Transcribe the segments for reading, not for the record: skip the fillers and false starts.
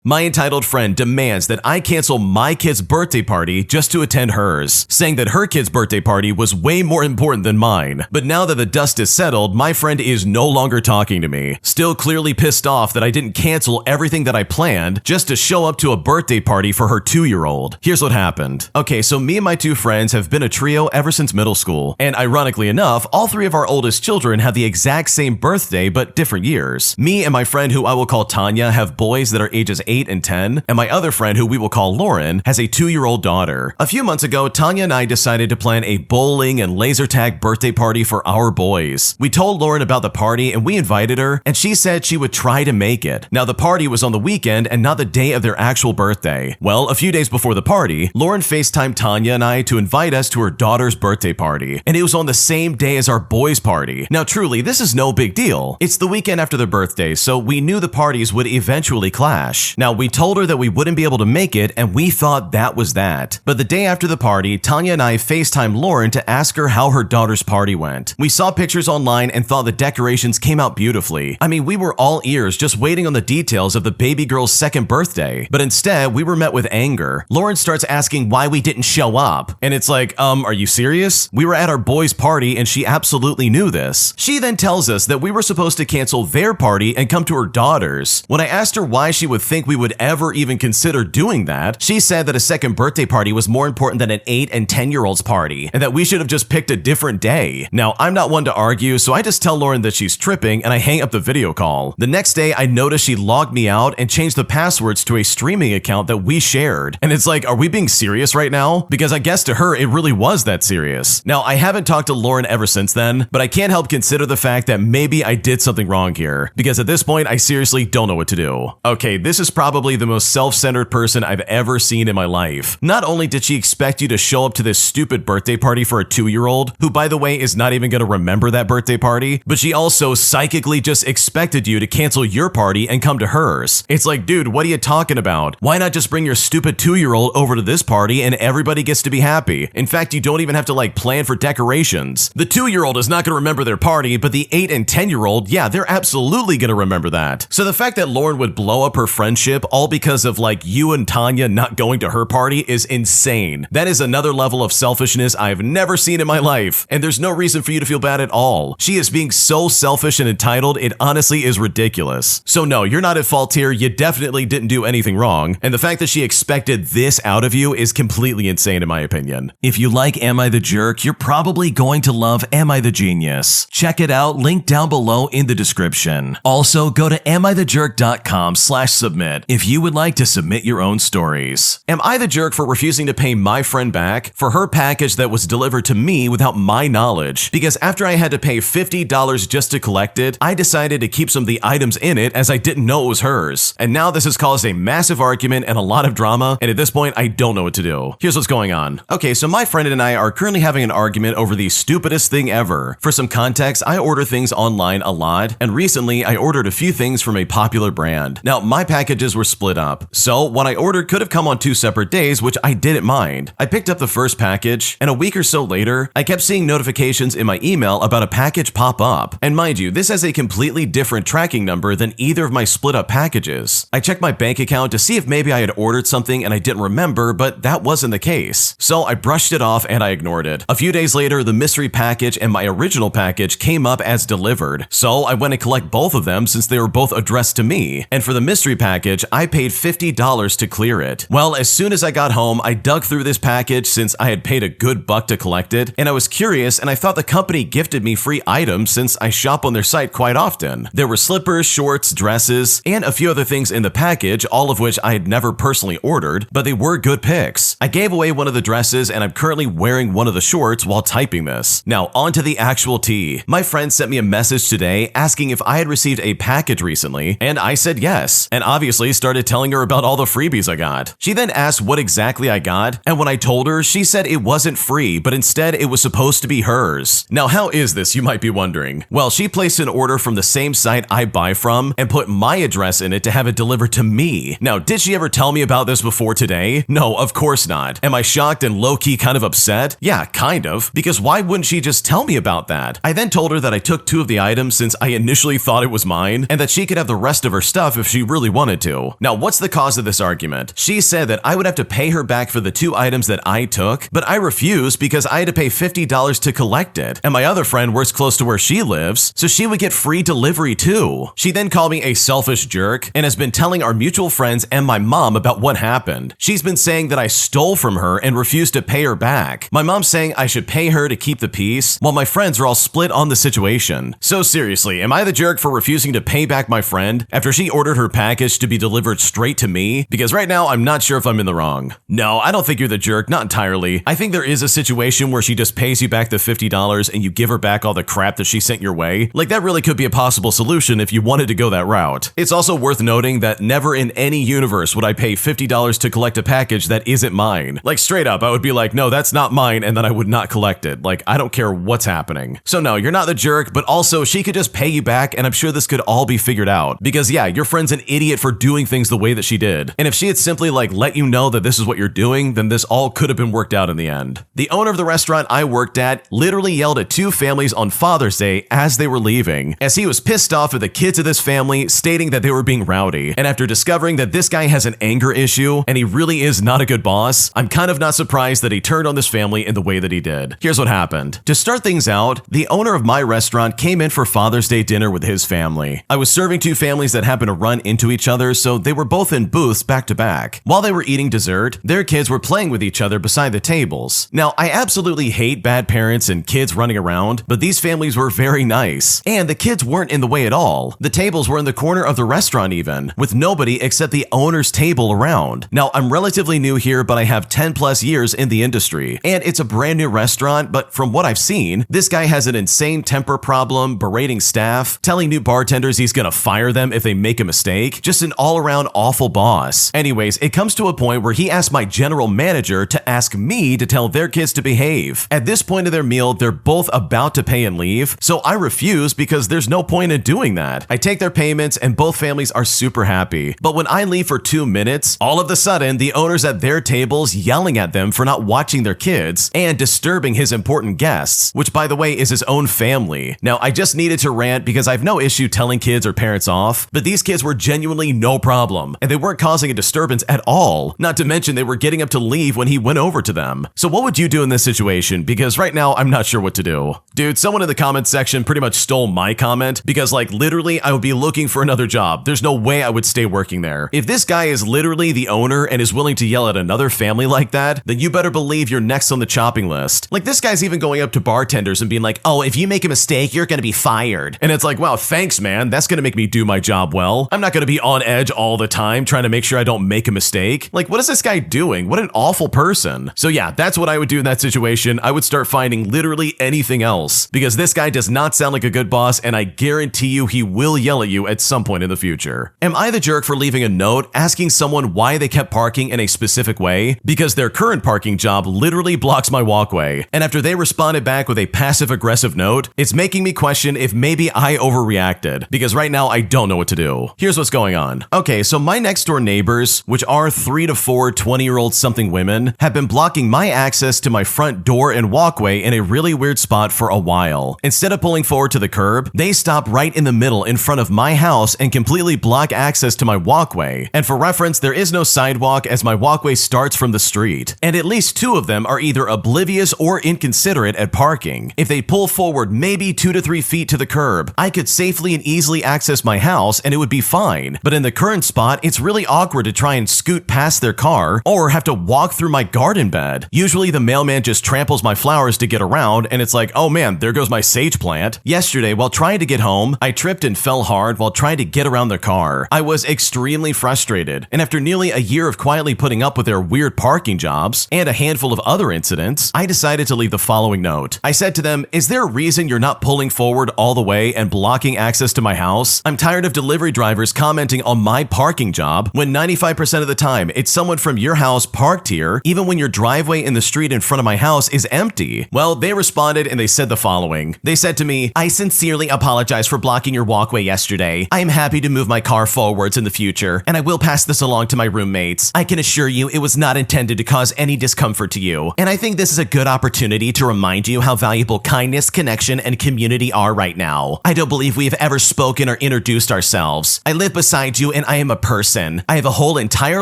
My entitled friend demands that I cancel my kid's birthday party just to attend hers, saying that her kid's birthday party was way more important than mine. But now that the dust is settled, my friend is no longer talking to me, still clearly pissed off that I didn't cancel everything that I planned just to show up to a birthday party for her 2-year-old. Here's what happened. Okay, so me and my two friends have been a trio ever since middle school, and ironically enough, all three of our oldest children have the exact same birthday but different years. Me and my friend, who I will call Tanya, have boys that are ages 8 and 10, and my other friend, who we will call Lauren, has a 2-year-old daughter. A few months ago, Tanya and I decided to plan a bowling and laser tag birthday party for our boys. We told Lauren about the party and we invited her, and she said she would try to make it. Now, the party was on the weekend and not the day of their actual birthday. Well, a few days before the party, Lauren FaceTimed Tanya and I to invite us to her daughter's birthday party, and it was on the same day as our boys' party. Now, truly, this is no big deal. It's the weekend after their birthday, so we knew the parties would eventually clash. Now, we told her that we wouldn't be able to make it, and we thought that was that. But the day after the party, Tanya and I FaceTimed Lauren to ask her how her daughter's party went. We saw pictures online and thought the decorations came out beautifully. I mean, we were all ears just waiting on the details of the baby girl's second birthday. But instead, we were met with anger. Lauren starts asking why we didn't show up. And it's like, are you serious? We were at our boys' party and she absolutely knew this. She then tells us that we were supposed to cancel their party and come to her daughter's. When I asked her why she would think we would ever even consider doing that, she said that a second birthday party was more important than an 8 and 10-year-old's party, and that we should have just picked a different day. Now, I'm not one to argue, so I just tell Lauren that she's tripping and I hang up the video call. The next day, I noticed she logged me out and changed the passwords to a streaming account that we shared. And it's like, are we being serious right now? Because I guess to her, it really was that serious. Now, I haven't talked to Lauren ever since then, but I can't help consider the fact that maybe I did something wrong here, because at this point, I seriously don't know what to do. Okay, this is probably the most self-centered person I've ever seen in my life. Not only did she expect you to show up to this stupid birthday party for a 2-year-old, who by the way is not even gonna remember that birthday party, but she also psychically just expected you to cancel your party and come to hers. It's like, dude, what are you talking about? Why not just bring your stupid 2-year-old over to this party and everybody gets to be happy? In fact, you don't even have to plan for decorations. The 2-year-old is not gonna remember their party, but the 8 and 10-year-old, yeah, they're absolutely gonna remember that. So the fact that Lauren would blow up her friendship all because of you and Tanya not going to her party is insane. That is another level of selfishness I've never seen in my life, and there's no reason for you to feel bad at all. She is being so selfish and entitled, it honestly is ridiculous. So no, you're not at fault here, you definitely didn't do anything wrong, and the fact that she expected this out of you is completely insane in my opinion. If you like Am I the Jerk, you're probably going to love Am I the Genius. Check it out, link down below in the description. Also, go to amithejerk.com/submit if you would like to submit your own stories. Am I the jerk for refusing to pay my friend back for her package that was delivered to me without my knowledge? Because after I had to pay $50 just to collect it, I decided to keep some of the items in it as I didn't know it was hers. And now this has caused a massive argument and a lot of drama, and at this point, I don't know what to do. Here's what's going on. Okay, so my friend and I are currently having an argument over the stupidest thing ever. For some context, I order things online a lot, and recently I ordered a few things from a popular brand. Now, my packages were split up, so what I ordered could have come on 2 separate days, which I didn't mind. I picked up the first package, and a week or so later, I kept seeing notifications in my email about a package pop up. And mind you, this has a completely different tracking number than either of my split up packages. I checked my bank account to see if maybe I had ordered something and I didn't remember, but that wasn't the case. So I brushed it off and I ignored it. A few days later, the mystery package and my original package came up as delivered. So I went and collect both of them since they were both addressed to me. And for the mystery package, I paid $50 to clear it. Well, as soon as I got home, I dug through this package since I had paid a good buck to collect it, and I was curious and I thought the company gifted me free items since I shop on their site quite often. There were slippers, shorts, dresses, and a few other things in the package, all of which I had never personally ordered, but they were good picks. I gave away one of the dresses and I'm currently wearing one of the shorts while typing this. Now, on to the actual tea. My friend sent me a message today asking if I had received a package recently, and I said yes, and obviously started telling her about all the freebies I got. She then asked what exactly I got, and when I told her, she said it wasn't free, but instead it was supposed to be hers. Now, how is this, you might be wondering? Well, she placed an order from the same site I buy from and put my address in it to have it delivered to me. Now, did she ever tell me about this before today? No, of course not. Am I shocked and low-key kind of upset? Yeah, kind of, because why wouldn't she just tell me about that? I then told her that I took 2 of the items since I initially thought it was mine, and that she could have the rest of her stuff if she really wanted to. to. Now, what's the cause of this argument? She said that I would have to pay her back for the 2 items that I took, but I refused because I had to pay $50 to collect it, and my other friend works close to where she lives, so she would get free delivery too. She then called me a selfish jerk and has been telling our mutual friends and my mom about what happened. She's been saying that I stole from her and refused to pay her back. My mom's saying I should pay her to keep the peace, while my friends are all split on the situation. So seriously, am I the jerk for refusing to pay back my friend after she ordered her package to be delivered straight to me? Because right now, I'm not sure if I'm in the wrong. No, I don't think you're the jerk, not entirely. I think there is a situation where she just pays you back the $50 and you give her back all the crap that she sent your way. Like, that really could be a possible solution if you wanted to go that route. It's also worth noting that never in any universe would I pay $50 to collect a package that isn't mine. Like, straight up, I would be like, no, that's not mine, and then I would not collect it. Like, I don't care what's happening. So no, you're not the jerk, but also she could just pay you back, and I'm sure this could all be figured out. Because yeah, your friend's an idiot for doing things the way that she did. And if she had simply like let you know that this is what you're doing, then this all could have been worked out in the end. The owner of the restaurant I worked at literally yelled at 2 families on Father's Day as they were leaving, as he was pissed off at the kids of this family, stating that they were being rowdy. And after discovering that this guy has an anger issue and he really is not a good boss, I'm kind of not surprised that he turned on this family in the way that he did. Here's what happened. To start things out, the owner of my restaurant came in for Father's Day dinner with his family. I was serving 2 families that happened to run into each other, so they were both in booths back to back. While they were eating dessert, their kids were playing with each other beside the tables. Now, I absolutely hate bad parents and kids running around, but these families were very nice. And the kids weren't in the way at all. The tables were in the corner of the restaurant even, with nobody except the owner's table around. Now, I'm relatively new here, but I have 10 plus years in the industry, and it's a brand new restaurant, but from what I've seen, this guy has an insane temper problem, berating staff, telling new bartenders he's gonna fire them if they make a mistake, just an all-around awful boss. Anyways, it comes to a point where he asked my general manager to ask me to tell their kids to behave. At this point of their meal, they're both about to pay and leave, so I refuse because there's no point in doing that. I take their payments and both families are super happy. But when I leave for 2 minutes, all of a sudden, the owner's at their tables yelling at them for not watching their kids and disturbing his important guests, which by the way is his own family. Now, I just needed to rant because I have no issue telling kids or parents off, but these kids were genuinely no problem, and they weren't causing a disturbance at all. Not to mention they were getting up to leave when he went over to them. So what would you do in this situation? Because right now, I'm not sure what to do. Dude, someone in the comments section pretty much stole my comment because like literally I would be looking for another job. There's no way I would stay working there. If this guy is literally the owner and is willing to yell at another family like that, then you better believe you're next on the chopping list. Like this guy's even going up to bartenders and being like, oh, if you make a mistake, you're gonna be fired. And it's like, wow, thanks, man. That's gonna make me do my job well. I'm not gonna be on edge all the time trying to make sure I don't make a mistake. Like, what is this guy doing? What an awful person. So yeah, that's what I would do in that situation. I would start finding literally anything else because this guy does not sound like a good boss, and I guarantee you he will yell at you at some point in the future. Am I the jerk for leaving a note asking someone why they kept parking in a specific way? Because their current parking job literally blocks my walkway, and after they responded back with a passive-aggressive note, it's making me question if maybe I overreacted, because right now I don't know what to do. Here's what's going on. Okay, so my next door neighbors, which are 3 to 4 20-year-old something women, have been blocking my access to my front door and walkway in a really weird spot for a while. Instead of pulling forward to the curb, they stop right in the middle in front of my house and completely block access to my walkway. And for reference, there is no sidewalk as my walkway starts from the street. And at least 2 of them are either oblivious or inconsiderate at parking. If they pull forward maybe 2 to 3 feet to the curb, I could safely and easily access my house and it would be fine. But in the current spot, it's really awkward to try and scoot past their car or have to walk through my garden bed. Usually the mailman just tramples my flowers to get around and it's like, oh man, there goes my sage plant. Yesterday, while trying to get home, I tripped and fell hard while trying to get around their car. I was extremely frustrated, and after nearly a year of quietly putting up with their weird parking jobs and a handful of other incidents, I decided to leave the following note. I said to them, is there a reason you're not pulling forward all the way and blocking access to my house? I'm tired of delivery drivers commenting on my parking job when 95% of the time it's someone from your house parked here, even when your driveway in the street in front of my house is empty. Well, they responded and they said the following. They said to me, I sincerely apologize for blocking your walkway yesterday. I am happy to move my car forwards in the future, and I will pass this along to my roommates. I can assure you it was not intended to cause any discomfort to you, and I think this is a good opportunity to remind you how valuable kindness, connection, and community are right now. I don't believe we have ever spoken or introduced ourselves. I live beside you and and I am a person. I have a whole entire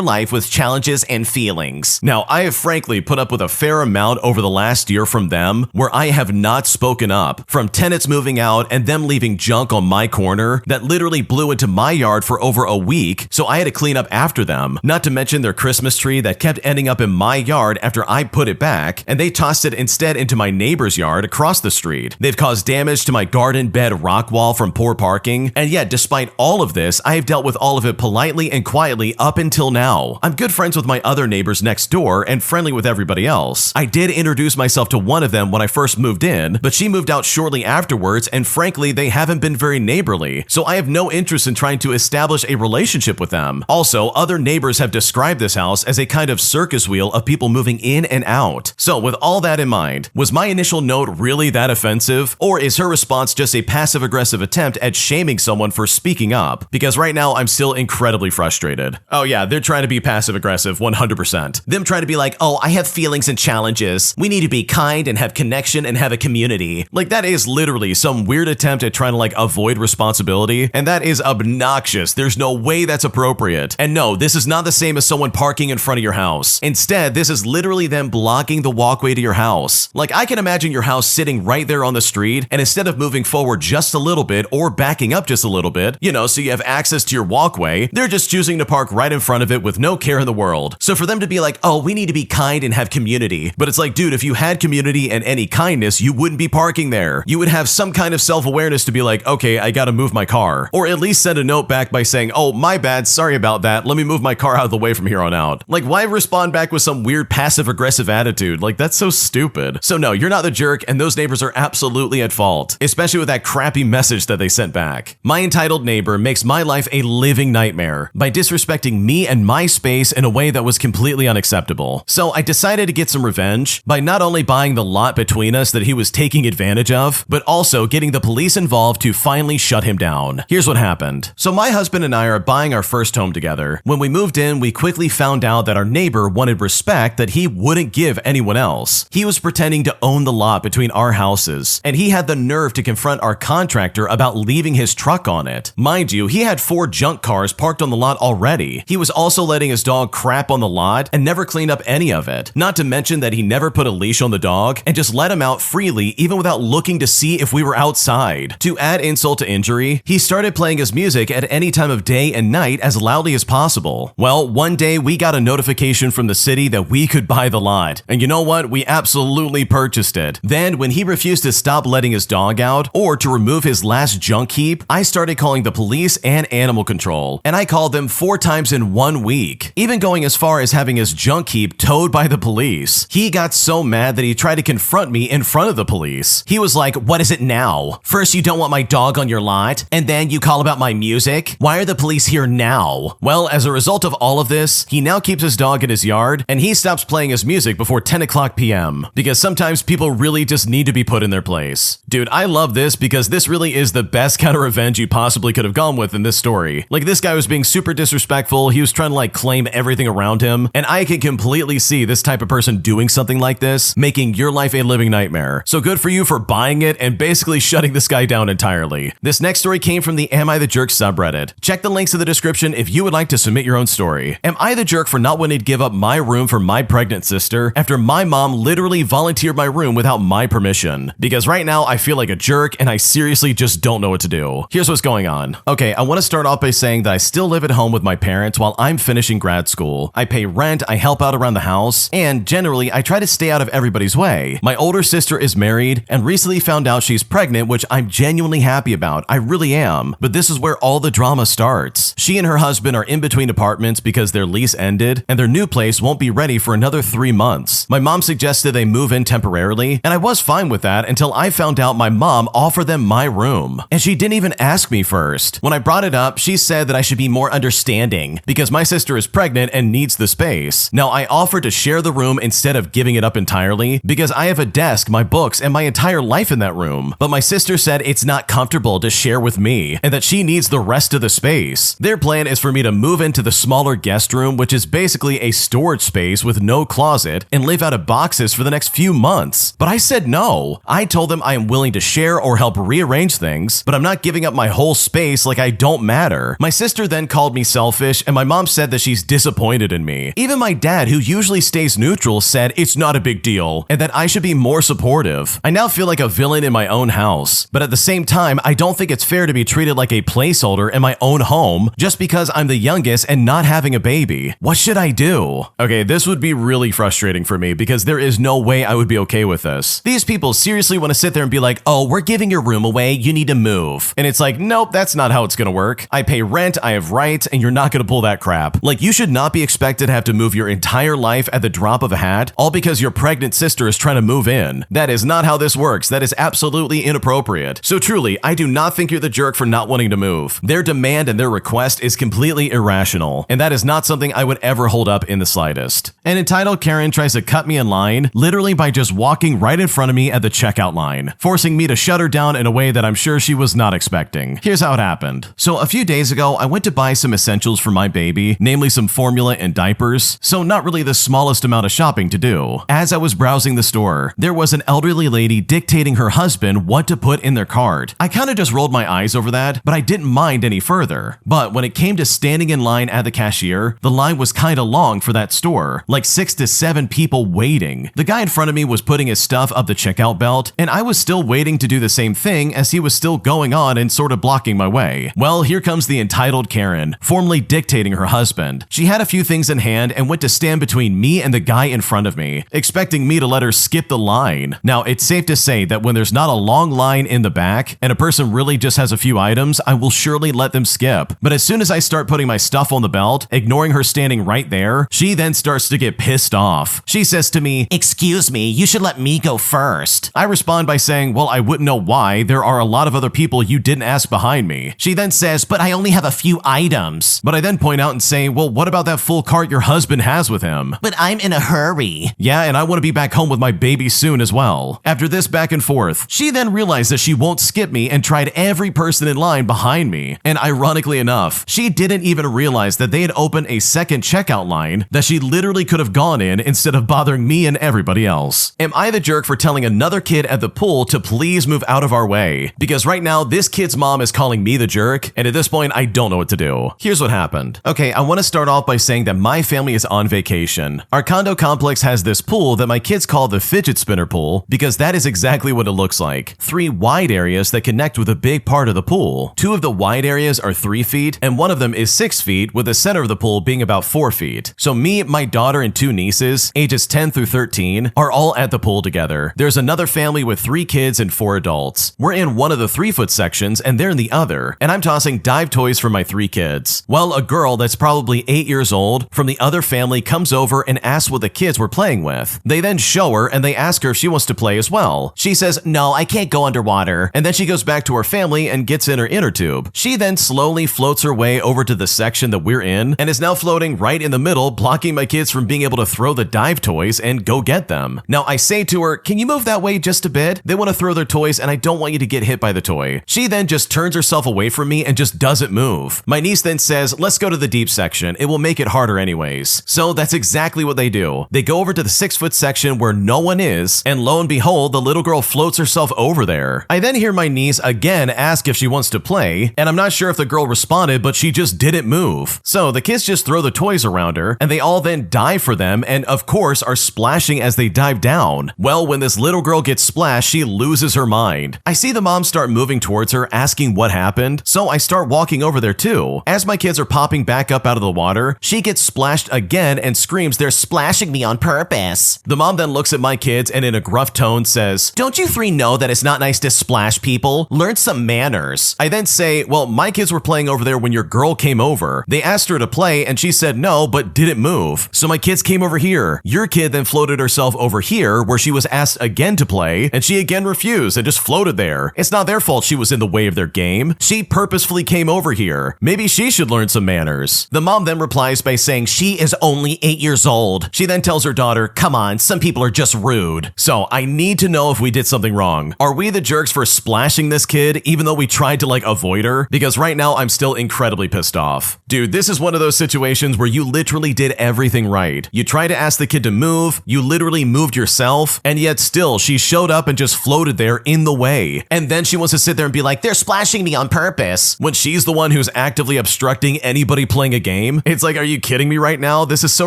life with challenges and feelings. Now, I have frankly put up with a fair amount over the last year from them where I have not spoken up. From tenants moving out and them leaving junk on my corner that literally blew into my yard for over a week, so I had to clean up after them. Not to mention their Christmas tree that kept ending up in my yard after I put it back, and they tossed it instead into my neighbor's yard across the street. They've caused damage to my garden bed rock wall from poor parking, and yet despite all of this, I have dealt with all of it politely and quietly up until now. I'm good friends with my other neighbors next door and friendly with everybody else. I did introduce myself to one of them when I first moved in, but she moved out shortly afterwards, and frankly, they haven't been very neighborly, so I have no interest in trying to establish a relationship with them. Also, other neighbors have described this house as a kind of circus wheel of people moving in and out. So with all that in mind, was my initial note really that offensive? Or is her response just a passive-aggressive attempt at shaming someone for speaking up? Because right now, I'm still incredibly frustrated. Oh yeah, they're trying to be passive-aggressive, 100%. Them trying to be like, oh, I have feelings and challenges. We need to be kind and have connection and have a community. Like, that is literally some weird attempt at trying to like avoid responsibility, and that is obnoxious. There's no way that's appropriate. And no, this is not the same as someone parking in front of your house. Instead, this is literally them blocking the walkway to your house. Like, I can imagine your house sitting right there on the street, and instead of moving forward just a little bit or backing up just a little bit, you know, so you have access to your walkway, they're just choosing to park right in front of it with no care in the world. So for them to be like, oh, we need to be kind and have community. But it's like, dude, if you had community and any kindness, you wouldn't be parking there. You would have some kind of self-awareness to be like, okay, I gotta move my car. Or at least send a note back by saying, oh, my bad, sorry about that, let me move my car out of the way from here on out. Like, why respond back with some weird passive-aggressive attitude? Like, that's so stupid. So no, you're not the jerk, and those neighbors are absolutely at fault, especially with that crappy message that they sent back. My entitled neighbor makes my life a living nightmare by disrespecting me and my space in a way that was completely unacceptable. So I decided to get some revenge by not only buying the lot between us that he was taking advantage of, but also getting the police involved to finally shut him down. Here's what happened. So my husband and I are buying our first home together. When we moved in, we quickly found out that our neighbor wanted respect that he wouldn't give anyone else. He was pretending to own the lot between our houses, and he had the nerve to confront our contractor about leaving his truck on it. Mind you, he had 4 junk cars parked on the lot already. He was also letting his dog crap on the lot and never cleaned up any of it. Not to mention that he never put a leash on the dog and just let him out freely even without looking to see if we were outside. To add insult to injury, he started playing his music at any time of day and night as loudly as possible. Well, one day we got a notification from the city that we could buy the lot. And you know what? We absolutely purchased it. Then, when he refused to stop letting his dog out or to remove his last junk heap, I started calling the police and animal control. And I called them 4 times in 1 week, even going as far as having his junk heap towed by the police. He got so mad that he tried to confront me in front of the police. He was like, what is it now? First you don't want my dog on your lot, and then you call about my music? Why are the police here now? Well, as a result of all of this, he now keeps his dog in his yard, and he stops playing his music before 10 o'clock p.m. because sometimes people really just need to be put in their place. Dude, I love this because this really is the best kind of revenge you possibly could have gone with in this story. Like, this guy was being super disrespectful, he was trying to like claim everything around him, and I can completely see this type of person doing something like this, making your life a living nightmare. So good for you for buying it and basically shutting this guy down entirely. This next story came from the Am I the Jerk subreddit. Check the links in the description if you would like to submit your own story. Am I the jerk for not wanting to give up my room for my pregnant sister after my mom literally volunteered my room without my permission? Because right now I feel like a jerk and I seriously just don't know what to do. Here's what's going on. Okay, I want to start off by saying that I still live at home with my parents while I'm finishing grad school. I pay rent, I help out around the house, and generally I try to stay out of everybody's way. My older sister is married and recently found out she's pregnant, which I'm genuinely happy about. I really am. But this is where all the drama starts. She and her husband are in between apartments because their lease ended and their new place won't be ready for another 3 months. My mom suggested they move in temporarily, and I was fine with that until I found out my mom offered them my room. And she didn't even ask me first. When I brought it up, she said that I should be more understanding because my sister is pregnant and needs the space. Now, I offered to share the room instead of giving it up entirely because I have a desk, my books, and my entire life in that room. But my sister said it's not comfortable to share with me and that she needs the rest of the space. Their plan is for me to move into the smaller guest room, which is basically a storage space with no closet, and live out of boxes for the next few months. But I said no. I told them I am willing to share or help rearrange things, but I'm not giving up my whole space like I don't matter. My sister sister then called me selfish, and my mom said that she's disappointed in me. Even my dad, who usually stays neutral, said it's not a big deal, and that I should be more supportive. I now feel like a villain in my own house, but at the same time, I don't think it's fair to be treated like a placeholder in my own home just because I'm the youngest and not having a baby. What should I do? Okay, this would be really frustrating for me because there is no way I would be okay with this. These people seriously want to sit there and be like, oh, we're giving your room away, you need to move. And it's like, nope, that's not how it's gonna work. I pay rent, I have rights, and you're not gonna pull that crap. Like, you should not be expected to have to move your entire life at the drop of a hat, all because your pregnant sister is trying to move in. That is not how this works. That is absolutely inappropriate. So truly, I do not think you're the jerk for not wanting to move. Their demand and their request is completely irrational, and that is not something I would ever hold up in the slightest. An entitled Karen tries to cut me in line, literally by just walking right in front of me at the checkout line, forcing me to shut her down in a way that I'm sure she was not expecting. Here's how it happened. So a few days ago, I went to buy some essentials for my baby, namely some formula and diapers, so not really the smallest amount of shopping to do. As I was browsing the store, there was an elderly lady dictating her husband what to put in their cart. I kind of just rolled my eyes over that, but I didn't mind any further. But when it came to standing in line at the cashier, the line was kind of long for that store, like 6 to 7 people waiting. The guy in front of me was putting his stuff up the checkout belt, and I was still waiting to do the same thing as he was still going on and sort of blocking my way. Well, here comes the entitled Karen, formally dictating her husband. She had a few things in hand and went to stand between me and the guy in front of me, expecting me to let her skip the line. Now, it's safe to say that when there's not a long line in the back and a person really just has a few items, I will surely let them skip. But as soon as I start putting my stuff on the belt, ignoring her standing right there, she then starts to get pissed off. She says to me, "Excuse me, you should let me go first." I respond by saying, well, I wouldn't know why. There are a lot of other people you didn't ask behind me. She then says, but I only have a few items. But I then point out and say, well, what about that full cart your husband has with him? But I'm in a hurry. Yeah, and I want to be back home with my baby soon as well. After this back and forth, she then realized that she won't skip me and tried every person in line behind me. And ironically enough, she didn't even realize that they had opened a second checkout line that she literally could have gone in instead of bothering me and everybody else. Am I the jerk for telling another kid at the pool to please move out of our way? Because right now, this kid's mom is calling me the jerk, and at this point, I don't know what to do. Here's what happened. Okay, I want to start off by saying that my family is on vacation. Our condo complex has this pool that my kids call the fidget spinner pool because that is exactly what it looks like. 3 wide areas that connect with a big part of the pool. 2 of the wide areas are 3 feet, and one of them is 6 feet, with the center of the pool being about 4 feet. So me, my daughter, and 2 nieces, ages 10 through 13, are all at the pool together. There's another family with 3 kids and 4 adults. We're in one of the 3-foot sections, and they're in the other, and I'm tossing dive toys for my 3 kids. Well, a girl that's probably 8 years old from the other family comes over and asks what the kids were playing with. They then show her, and they ask her if she wants to play as well. She says, no, I can't go underwater, and then she goes back to her family and gets in her inner tube. She then slowly floats her way over to the section that we're in, and is now floating right in the middle, blocking my kids from being able to throw the dive toys and go get them. Now, I say to her, can you move that way just a bit? They want to throw their toys, and I don't want you to get hit by the toy. She then just turns herself away from me and just doesn't move. My niece then says, let's go to the deep section. It will make it harder anyways. So that's exactly what they do. They go over to the 6-foot section where no one is, and lo and behold, the little girl floats herself over there. I then hear my niece again ask if she wants to play, and I'm not sure if the girl responded, but she just didn't move. So the kids just throw the toys around her, and they all then dive for them, and of course are splashing as they dive down. Well, when this little girl gets splashed, she loses her mind. I see the mom start moving towards her, asking what happened, so I start walking over there too. As my kids are popping back up out of the water, she gets splashed again and screams, they're splashing me on purpose. The mom then looks at my kids and in a gruff tone says, don't you 3 know that it's not nice to splash people? Learn some manners. I then say, well, my kids were playing over there when your girl came over. They asked her to play and she said no, but didn't move. So my kids came over here. Your kid then floated herself over here where she was asked again to play, and she again refused and just floated there. It's not their fault she was in the way of their game. She purposefully came over here. Maybe she should learn some manners. The mom then replies by saying she is only 8 years old. She then tells her daughter, come on, some people are just rude. So I need to know if we did something wrong. Are we the jerks for splashing this kid even though we tried to avoid her? Because right now I'm still incredibly pissed off. Dude, this is one of those situations where you literally did everything right. You tried to ask the kid to move, you literally moved yourself, and yet still she showed up and just floated there in the way. And then she wants to sit there and be like, they're splashing me on purpose, when she's the one who's actively obstructing anybody playing a game. It's like, are you kidding me right now? This is so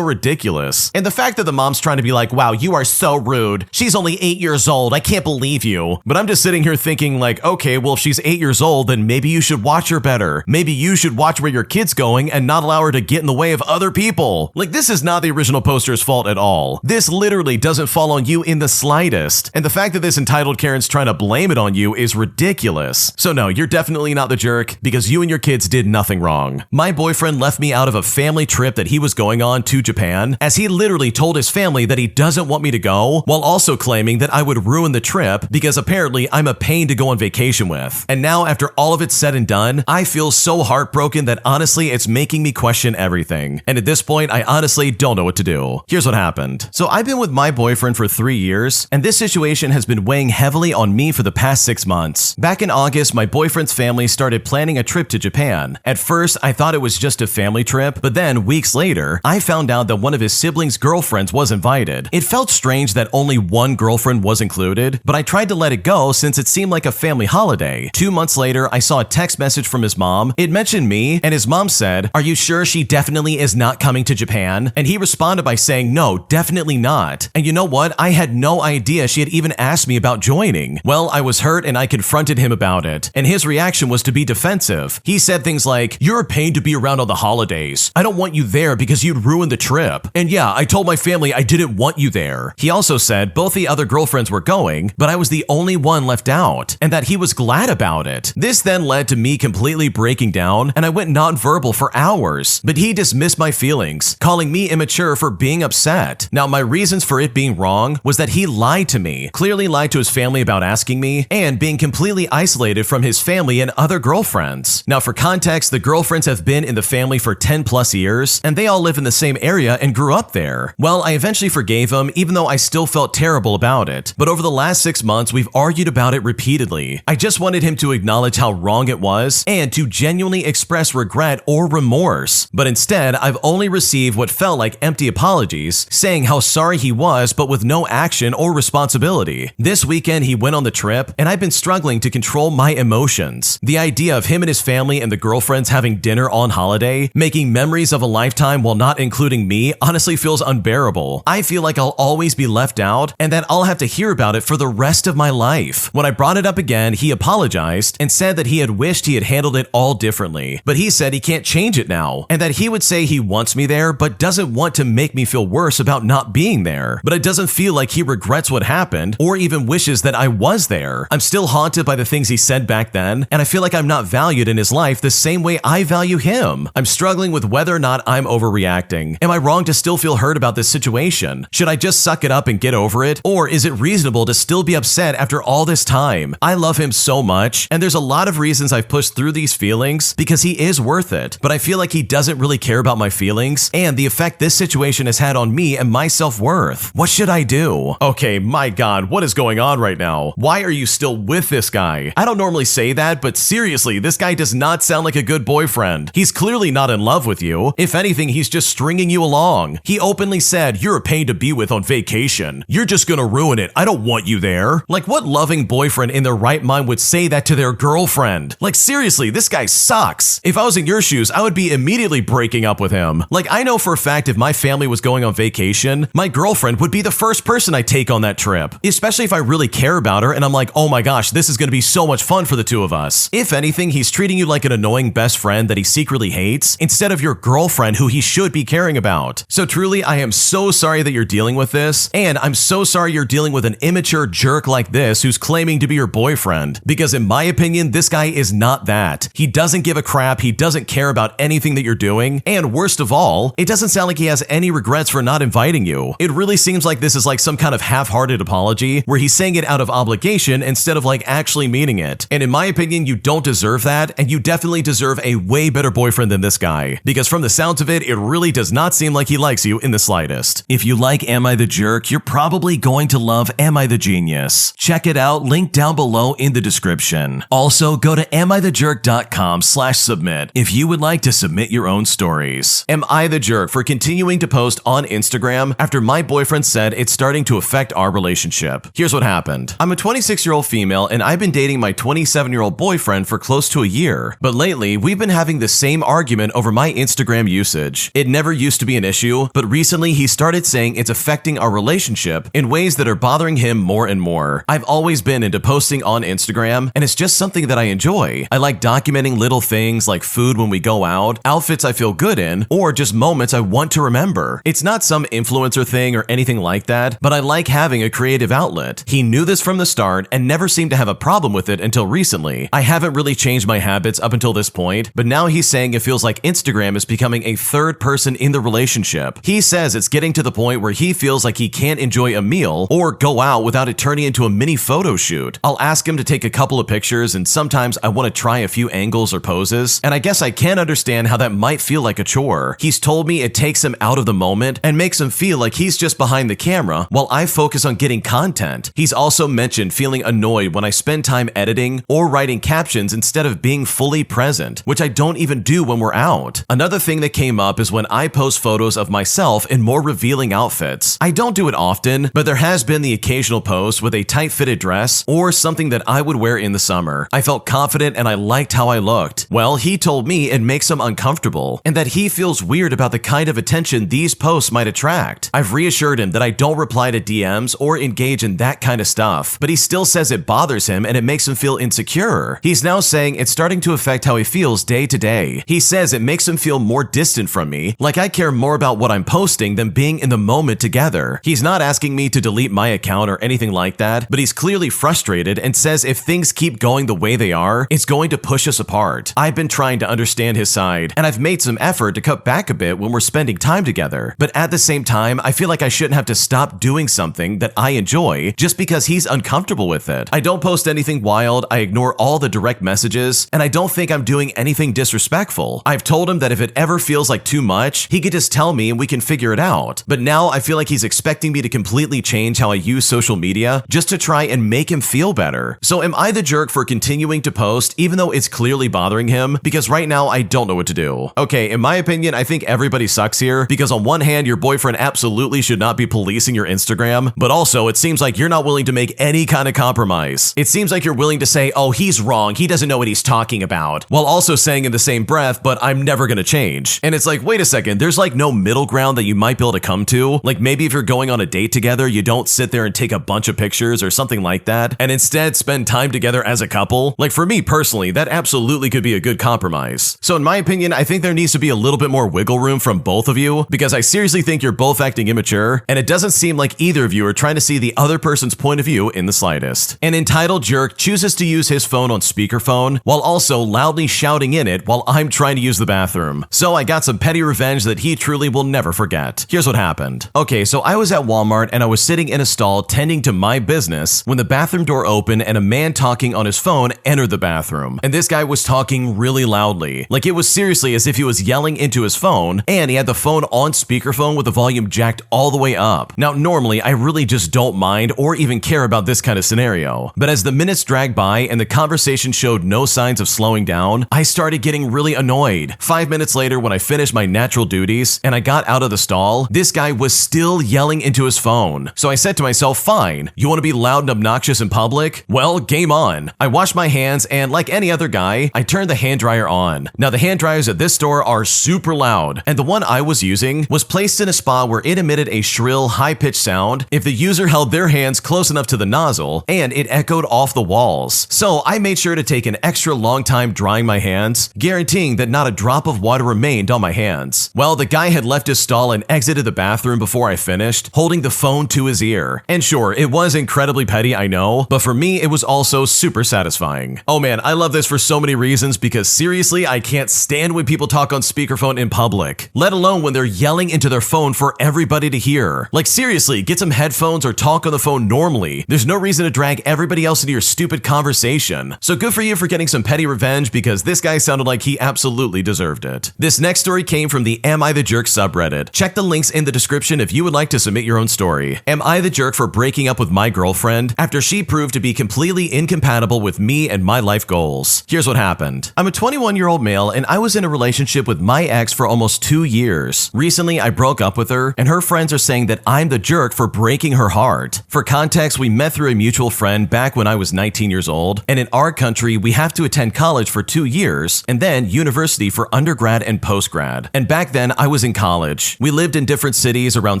ridiculous. And the fact that the mom's trying to be like, wow, you are so rude. She's only 8 years old. I can't believe you. But I'm just sitting here thinking like, okay, well, if she's 8 years old, then maybe you should watch her better. Maybe you should watch where your kid's going and not allow her to get in the way of other people. Like, this is not the original poster's fault at all. This literally doesn't fall on you in the slightest. And the fact that this entitled Karen's trying to blame it on you is ridiculous. So no, you're definitely not the jerk because you and your kids did nothing wrong. My boyfriend left me out of a family trip that he was going on to Japan, as he literally told his family that he doesn't want me to go, while also claiming that I would ruin the trip because apparently I'm a pain to go on vacation with. And now after all of it's said and done, I feel so heartbroken that honestly it's making me question everything. And at this point, I honestly don't know what to do. Here's what happened. So I've been with my boyfriend for 3 years, and this situation has been weighing heavily on me for the past 6 months. Back in August, my boyfriend's family started planning a trip to Japan. At first, I thought it was just a family trip, but then weeks later, I found out that one of his siblings' girlfriends was invited. It felt strange that only one girlfriend was included, but I tried to let it go since it seemed like a family holiday. 2 months later, I saw a text message from his mom. It mentioned me, and his mom said, "Are you sure she definitely is not coming to Japan?" And he responded by saying, "No, definitely not." And you know what? I had no idea she had even asked me about joining. Well, I was hurt and I confronted him about it, and his reaction was to be defensive. He said things like, "You're a pain to be around on the holidays. I don't want you there because you'd ruin the trip. And yeah, I told my family I didn't want you there." He also said both the other girlfriends were going, but I was the only one left out, and that he was glad about it. This then led to me completely breaking down, and I went nonverbal for hours, but he dismissed my feelings, calling me immature for being upset. Now, my reasons for it being wrong was that he lied to me, clearly lied to his family about asking me, and being completely isolated from his family and other girlfriends. Now, for context, the girlfriends have been in the family for 10 plus years, and they all live in the same area and grew up there. Well, I eventually forgave him, even though I still felt terrible about it. But over the last 6 months, we've argued about it repeatedly. I just wanted him to acknowledge how wrong it was and to genuinely express regret or remorse. But instead, I've only received what felt like empty apologies, saying how sorry he was, but with no action or responsibility. This weekend, he went on the trip, and I've been struggling to control my emotions. The idea of him and his family and the girlfriends having dinner on holiday, making memories of a lifetime while not including me, honestly feels unbearable. I feel like I'll always be left out and that I'll have to hear about it for the rest of my life. When I brought it up again, he apologized and said that he had wished he had handled it all differently, but he said he can't change it now, and that he would say he wants me there but doesn't want to make me feel worse about not being there. But it doesn't feel like he regrets what happened or even wishes that I was there. I'm still haunted by the things he said back then, and I feel like I'm not valued in his life the same way I value him. I'm struggling with whether or not I'm overreacting. Am I wrong to still feel hurt about this situation? Should I just suck it up and get over it? Or is it reasonable to still be upset after all this time? I love him so much, and there's a lot of reasons I've pushed through these feelings because he is worth it, but I feel like he doesn't really care about my feelings and the effect this situation has had on me and my self-worth. What should I do? Okay, my God, what is going on right now? Why are you still with this guy? I don't normally say that, but seriously, this guy does not sound like a good boyfriend. He's clearly not in love with you. If anything, he's just stringing you along. He openly said, "You're a pain to be with on vacation. You're just gonna ruin it. I don't want you there." Like, what loving boyfriend in their right mind would say that to their girlfriend? Like, seriously, this guy sucks. If I was in your shoes, I would be immediately breaking up with him. Like, I know for a fact if my family was going on vacation, my girlfriend would be the first person I take on that trip, especially if I really care about her and I'm like, oh my gosh, this is gonna be so much fun for the two of us. If anything, he's treating you like an annoying best friend that he secretly hates instead of your girlfriend who he should be caring about. So truly, I am so sorry that you're dealing with this, and I'm so sorry you're dealing with an immature jerk like this who's claiming to be your boyfriend, because in my opinion, this guy is not that. He doesn't give a crap, he doesn't care about anything that you're doing, and worst of all, it doesn't sound like he has any regrets for not inviting you. It really seems like this is like some kind of half-hearted apology where he's saying it out of obligation instead of like actually meaning it. And in my opinion, you don't deserve that, and you definitely deserve a way better boyfriend than this guy, because from the sounds of it, it really does not seem like he likes you in the slightest. If you like Am I the Jerk, you're probably going to love Am I the Genius. Check it out, link down below in the description. Also, go to amithejerk.com/submit if you would like to submit your own stories. Am I the jerk for continuing to post on Instagram after my boyfriend said it's starting to affect our relationship? Here's what happened. I'm a 26-year-old female, and I've been dating my 27-year-old boyfriend for close to a year, but lately lately, we've been having the same argument over my Instagram usage. It never used to be an issue, but recently he started saying it's affecting our relationship in ways that are bothering him more and more. I've always been into posting on Instagram, and it's just something that I enjoy. I like documenting little things like food when we go out, outfits I feel good in, or just moments I want to remember. It's not some influencer thing or anything like that, but I like having a creative outlet. He knew this from the start and never seemed to have a problem with it until recently. I haven't really changed my habits up until this point, but now he's saying it feels like Instagram is becoming a third person in the relationship. He says it's getting to the point where he feels like he can't enjoy a meal or go out without it turning into a mini photo shoot. I'll ask him to take a couple of pictures, and sometimes I want to try a few angles or poses, and I guess I can understand how that might feel like a chore. He's told me it takes him out of the moment and makes him feel like he's just behind the camera while I focus on getting content. He's also mentioned feeling annoyed when I spend time editing or writing captions instead of being fully present, which I don't even do when we're out. Another thing that came up is when I post photos of myself in more revealing outfits. I don't do it often, but there has been the occasional post with a tight-fitted dress or something that I would wear in the summer. I felt confident and I liked how I looked. Well, he told me it makes him uncomfortable and that he feels weird about the kind of attention these posts might attract. I've reassured him that I don't reply to DMs or engage in that kind of stuff, but he still says it bothers him and it makes him feel insecure. He's now saying it's starting to affect how he feels day to day. He says it makes him feel more distant from me, like I care more about what I'm posting than being in the moment together. He's not asking me to delete my account or anything like that, but he's clearly frustrated and says if things keep going the way they are, it's going to push us apart. I've been trying to understand his side, and I've made some effort to cut back a bit when we're spending time together, but at the same time, I feel like I shouldn't have to stop doing something that I enjoy just because he's uncomfortable with it. I don't post anything wild, I ignore all the direct messages, and I don't think I'm doing anything disrespectful. I've told him that if it ever feels like too much, he could just tell me and we can figure it out. But now I feel like he's expecting me to completely change how I use social media just to try and make him feel better. So am I the jerk for continuing to post even though it's clearly bothering him? Because right now I don't know what to do. Okay, in my opinion, I think everybody sucks here because on one hand, your boyfriend absolutely should not be policing your Instagram, but also it seems like you're not willing to make any kind of compromise. It seems like you're willing to say, oh, he's wrong, he doesn't know what he's talking about, while also saying in the same breath, but I'm never gonna change. And it's like, wait a second, there's like no middle ground that you might be able to come to. Like maybe if you're going on a date together, you don't sit there and take a bunch of pictures or something like that, and instead spend time together as a couple. Like for me personally, that absolutely could be a good compromise. So in my opinion, I think there needs to be a little bit more wiggle room from both of you, because I seriously think you're both acting immature, and it doesn't seem like either of you are trying to see the other person's point of view in the slightest. An entitled jerk chooses to use his phone on speakerphone while also loudly shouting in it while I'm trying to use the bathroom. So I got some petty revenge that he truly will never forget. Here's what happened. Okay, so I was at Walmart and I was sitting in a stall tending to my business when the bathroom door opened and a man talking on his phone entered the bathroom. And this guy was talking really loudly. Like it was seriously as if he was yelling into his phone, and he had the phone on speakerphone with the volume jacked all the way up. Now normally I really just don't mind or even care about this kind of scenario, but as the minutes dragged by and the conversation showed no signs of slowing down, I started getting really annoyed. 5 minutes later, when I finished my natural duties and I got out of the stall, this guy was still yelling into his phone. So I said to myself, fine, you want to be loud and obnoxious in public? Well, game on. I washed my hands and like any other guy, I turned the hand dryer on. Now the hand dryers at this store are super loud, and the one I was using was placed in a spot where it emitted a shrill, high-pitched sound if the user held their hands close enough to the nozzle, and it echoed off the walls. So I made sure to take an extra long time drying my hands, guaranteeing that not a drop of water remained on my hands. Well, the guy had left his stall and exited the bathroom before I finished, holding the phone to his ear. And sure, it was incredibly petty, I know, but for me, it was also super satisfying. Oh man, I love this for so many reasons because seriously, I can't stand when people talk on speakerphone in public, let alone when they're yelling into their phone for everybody to hear. Like seriously, get some headphones or talk on the phone normally. There's no reason to drag everybody else into your stupid conversation. So good for you for getting some petty revenge because this guy sounded like he absolutely deserved it. This next story came from the Am I the Jerk subreddit. Check the links in the description if you would like to submit your own story. Am I the jerk for breaking up with my girlfriend after she proved to be completely incompatible with me and my life goals? Here's what happened. I'm a 21-year-old male and I was in a relationship with my ex for almost 2 years. Recently, I broke up with her and her friends are saying that I'm the jerk for breaking her heart. For context, we met through a mutual friend back when I was 19 years old, and in our country, we have to attend college for 2 2 years, and then university for undergrad and postgrad. And back then, I was in college. We lived in different cities around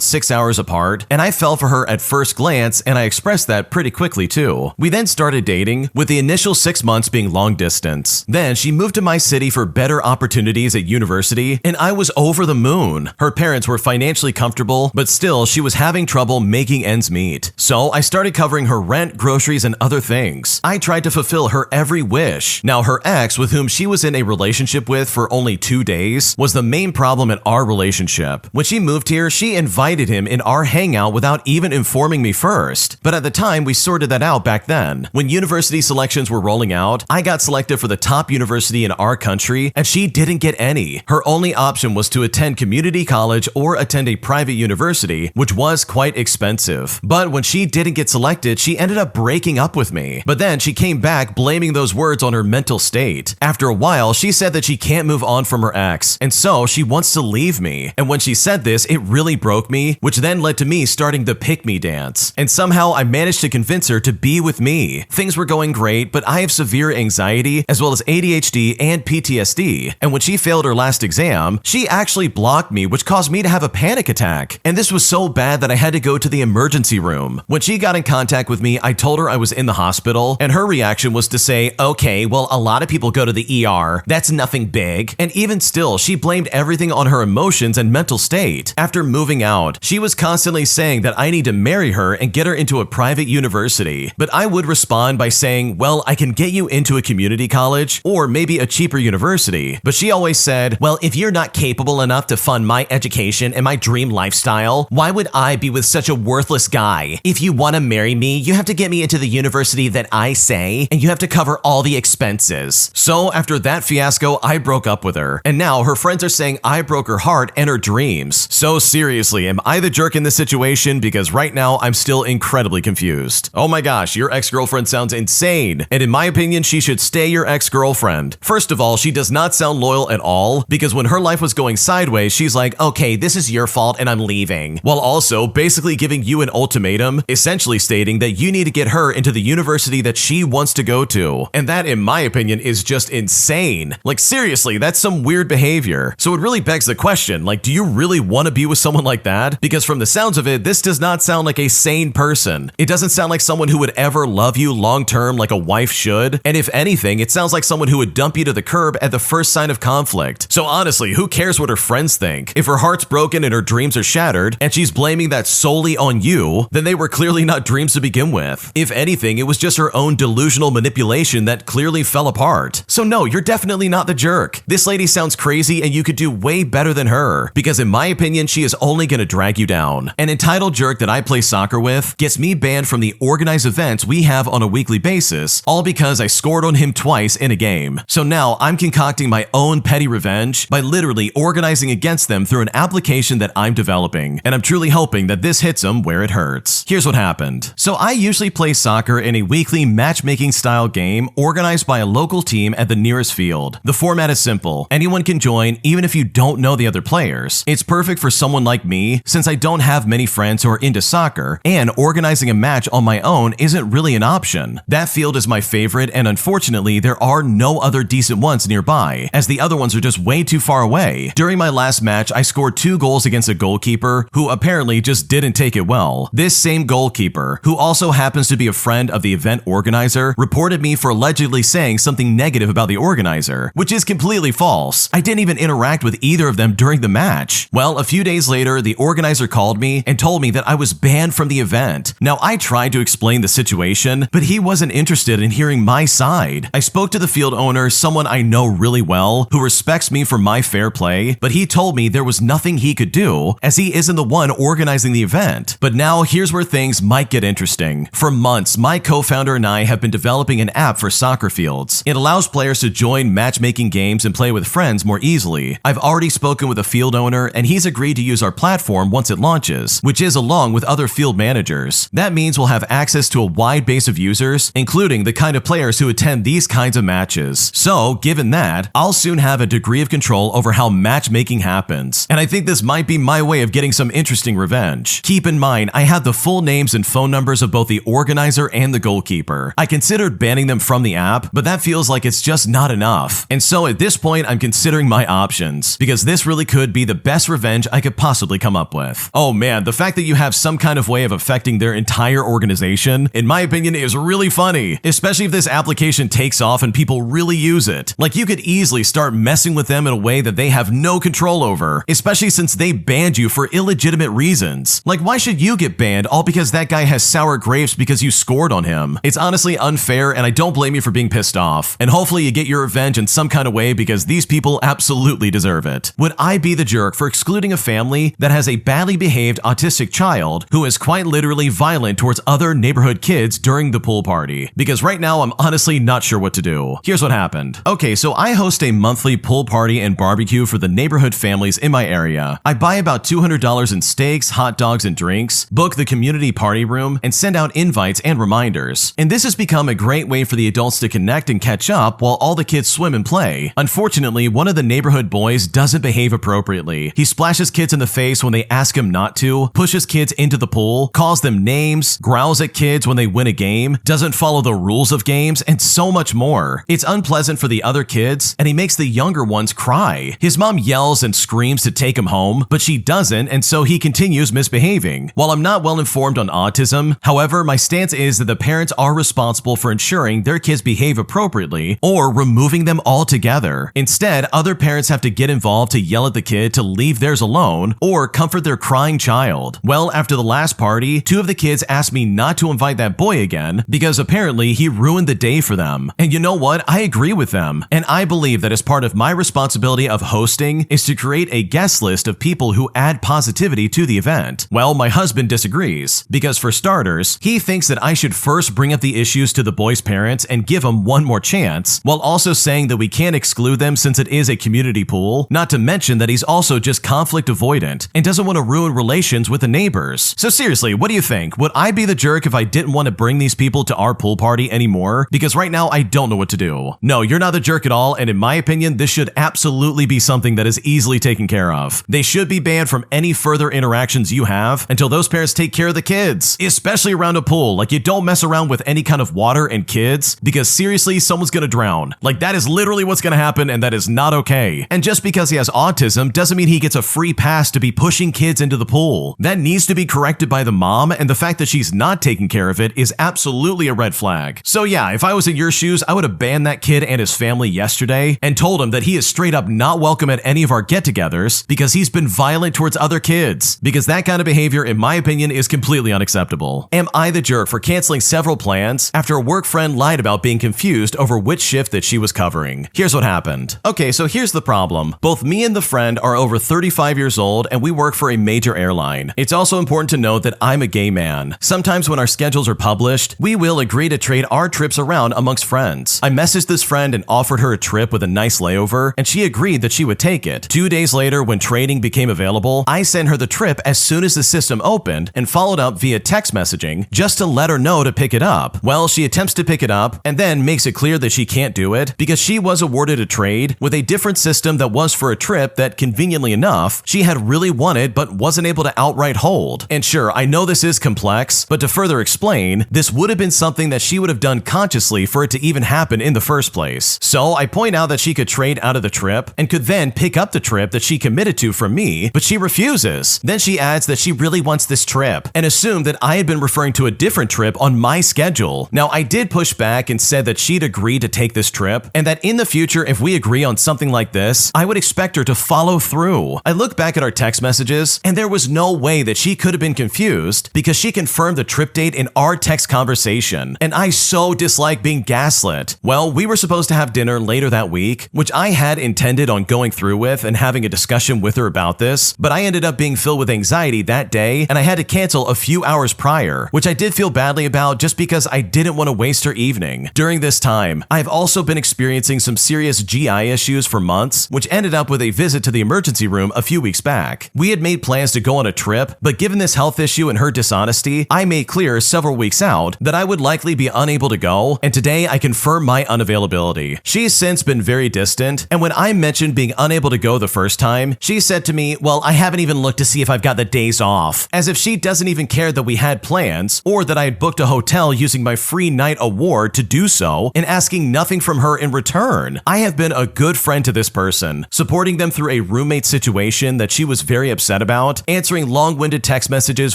6 hours apart, and I fell for her at first glance, and I expressed that pretty quickly too. We then started dating, with the initial 6 months being long distance. Then she moved to my city for better opportunities at university, and I was over the moon. Her parents were financially comfortable, but still she was having trouble making ends meet. So I started covering her rent, groceries, and other things. I tried to fulfill her every wish. Now her ex, with whom she was in a relationship with for only 2 days, was the main problem in our relationship. When she moved here, she invited him in our hangout without even informing me first. But at the time, we sorted that out back then. When university selections were rolling out, I got selected for the top university in our country, and she didn't get any. Her only option was to attend community college or attend a private university, which was quite expensive. But when she didn't get selected, she ended up breaking up with me. But then she came back blaming those words on her mental state. After a while, she said that she can't move on from her ex, and so she wants to leave me. And when she said this, it really broke me, which then led to me starting the pick me dance. And somehow I managed to convince her to be with me. Things were going great, but I have severe anxiety as well as ADHD and PTSD. And when she failed her last exam, she actually blocked me, which caused me to have a panic attack. And this was so bad that I had to go to the emergency room. When she got in contact with me, I told her I was in the hospital, and her reaction was to say, okay, well, a lot of people go to the ER. That's nothing big. And even still, she blamed everything on her emotions and mental state. After moving out, she was constantly saying that I need to marry her and get her into a private university. But I would respond by saying, well, I can get you into a community college or maybe a cheaper university. But she always said, well, if you're not capable enough to fund my education and my dream lifestyle, why would I be with such a worthless guy? If you want to marry me, you have to get me into the university that I say, and you have to cover all the expenses. So after that fiasco, I broke up with her. And now her friends are saying I broke her heart and her dreams. So seriously, am I the jerk in this situation? Because right now, I'm still incredibly confused. Oh my gosh, your ex-girlfriend sounds insane. And in my opinion, she should stay your ex-girlfriend. First of all, she does not sound loyal at all, because when her life was going sideways, she's like, okay, this is your fault and I'm leaving. While also basically giving you an ultimatum, essentially stating that you need to get her into the university that she wants to go to. And that, in my opinion, is just insane. Like seriously, that's some weird behavior. So it really begs the question, like, do you really want to be with someone like that? Because from the sounds of it, this does not sound like a sane person. It doesn't sound like someone who would ever love you long-term like a wife should. And if anything, it sounds like someone who would dump you to the curb at the first sign of conflict. So honestly, who cares what her friends think? If her heart's broken and her dreams are shattered, and she's blaming that solely on you, then they were clearly not dreams to begin with. If anything, it was just her own delusional manipulation that clearly fell apart. So no, you're definitely not the jerk. This lady sounds crazy and you could do way better than her, because in my opinion, she is only gonna drag you down. An entitled jerk that I play soccer with gets me banned from the organized events we have on a weekly basis, all because I scored on him twice in a game. So now I'm concocting my own petty revenge by literally organizing against them through an application that I'm developing, and I'm truly hoping that this hits them where it hurts. Here's what happened. So I usually play soccer in a weekly matchmaking style game organized by a local team at the nearest field. The format is simple. Anyone can join, even if you don't know the other players. It's perfect for someone like me, since I don't have many friends who are into soccer, and organizing a match on my own isn't really an option. That field is my favorite, and unfortunately, there are no other decent ones nearby, as the other ones are just way too far away. During my last match, I scored 2 goals against a goalkeeper who apparently just didn't take it well. This same goalkeeper, who also happens to be a friend of the event organizer, reported me for allegedly saying something negative about the organizer, which is completely false. I didn't even interact with either of them during the match. Well, a few days later, the organizer called me and told me that I was banned from the event. Now, I tried to explain the situation, but he wasn't interested in hearing my side. I spoke to the field owner, someone I know really well, who respects me for my fair play, but he told me there was nothing he could do, as he isn't the one organizing the event. But now, here's where things might get interesting. For months, my co-founder and I have been developing an app for soccer fields. It allows players to join matchmaking games and play with friends more easily. I've already spoken with a field owner, and he's agreed to use our platform once it launches, which is along with other field managers. That means we'll have access to a wide base of users, including the kind of players who attend these kinds of matches. So, given that, I'll soon have a degree of control over how matchmaking happens. And I think this might be my way of getting some interesting revenge. Keep in mind, I have the full names and phone numbers of both the organizer and the goalkeeper. I considered banning them from the app, but that feels like it's just just not enough. And so at this point, I'm considering my options, because this really could be the best revenge I could possibly come up with. Oh man, the fact that you have some kind of way of affecting their entire organization, in my opinion, is really funny, especially if this application takes off and people really use it. Like, you could easily start messing with them in a way that they have no control over, especially since they banned you for illegitimate reasons. Like, why should you get banned all because that guy has sour grapes because you scored on him? It's honestly unfair, and I don't blame you for being pissed off. And hopefully you get your revenge in some kind of way, because these people absolutely deserve it. Would I be the jerk for excluding a family that has a badly behaved autistic child who is quite literally violent towards other neighborhood kids during the pool party? Because right now I'm honestly not sure what to do. Here's what happened. Okay, so I host a monthly pool party and barbecue for the neighborhood families in my area. I buy about $200 in steaks, hot dogs, and drinks, book the community party room, and send out invites and reminders. And this has become a great way for the adults to connect and catch up while all the kids swim and play. Unfortunately, one of the neighborhood boys doesn't behave appropriately. He splashes kids in the face when they ask him not to, pushes kids into the pool, calls them names, growls at kids when they win a game, doesn't follow the rules of games, and so much more. It's unpleasant for the other kids, and he makes the younger ones cry. His mom yells and screams to take him home, but she doesn't, and so he continues misbehaving. While I'm not well informed on autism, however, my stance is that the parents are responsible for ensuring their kids behave appropriately or removing them altogether. Instead, other parents have to get involved to yell at the kid to leave theirs alone or comfort their crying child. Well, after the last party, two of the kids asked me not to invite that boy again because apparently he ruined the day for them. And you know what? I agree with them. And I believe that as part of my responsibility of hosting is to create a guest list of people who add positivity to the event. Well, my husband disagrees, because for starters, he thinks that I should first bring up the issues to the boy's parents and give them one more chance, while also saying that we can't exclude them since it is a community pool, not to mention that he's also just conflict avoidant and doesn't want to ruin relations with the neighbors. So seriously, what do you think? Would I be the jerk if I didn't want to bring these people to our pool party anymore? Because right now I don't know what to do. No, you're not the jerk at all, and in my opinion, this should absolutely be something that is easily taken care of. They should be banned from any further interactions you have until those parents take care of the kids, especially around a pool. Like, you don't mess around with any kind of water and kids, because seriously, someone's gonna drown. Like, that is literally what's gonna happen, and that is not okay. And just because he has autism doesn't mean he gets a free pass to be pushing kids into the pool. That needs to be corrected by the mom, and the fact that she's not taking care of it is absolutely a red flag. So yeah, if I was in your shoes, I would have banned that kid and his family yesterday and told him that he is straight up not welcome at any of our get-togethers because he's been violent towards other kids. Because that kind of behavior, in my opinion, is completely unacceptable. Am I the jerk for canceling several plans after a work friend lied about being confused over which shift that she was covering? Here's what happened. Okay, so here's the problem. Both me and the friend are over 35 years old, and we work for a major airline. It's also important to note that I'm a gay man. Sometimes when our schedules are published, we will agree to trade our trips around amongst friends. I messaged this friend and offered her a trip with a nice layover, and she agreed that she would take it. 2 days later, when trading became available, I sent her the trip as soon as the system opened and followed up via text messaging just to let her know to pick it up. Well, she attempts to pick it up and then makes it clear that she can't do it because she was awarded a trade with a different system that was for a trip that, conveniently enough, she had really wanted but wasn't able to outright hold. And sure, I know this is complex, but to further explain, this would have been something that she would have done consciously for it to even happen in the first place. So I point out that she could trade out of the trip and could then pick up the trip that she committed to from me, but she refuses. Then she adds that she really wants this trip and assumed that I had been referring to a different trip on my schedule. Now, I did push back and said that she'd agreed to take this trip and that in the future, if we agree on something like this, I would expect her to follow through. I look back at our text messages and there was no way that she could have been confused because she confirmed the trip date in our text conversation, and I so dislike being gaslit. Well, we were supposed to have dinner later that week, which I had intended on going through with and having a discussion with her about this, but I ended up being filled with anxiety that day and I had to cancel a few hours prior, which I did feel badly about just because I didn't want to waste her evening. During this time, I've also been experiencing some serious GI issues for months, which ended up with a visit to the emergency room a few weeks back. We had made plans to go on a trip, but given this health issue and her dishonesty, I made clear several weeks out that I would likely be unable to go, and today I confirm my unavailability. She's since been very distant, and when I mentioned being unable to go the first time, she said to me, well, I haven't even looked to see if I've got the days off, as if she doesn't even care that we had plans or that I had booked a hotel using my free night award to do so, and asking nothing from her in return. I have been a good friend to this person, supporting them through a roommate situation that she was very upset about, answering long-winded text messages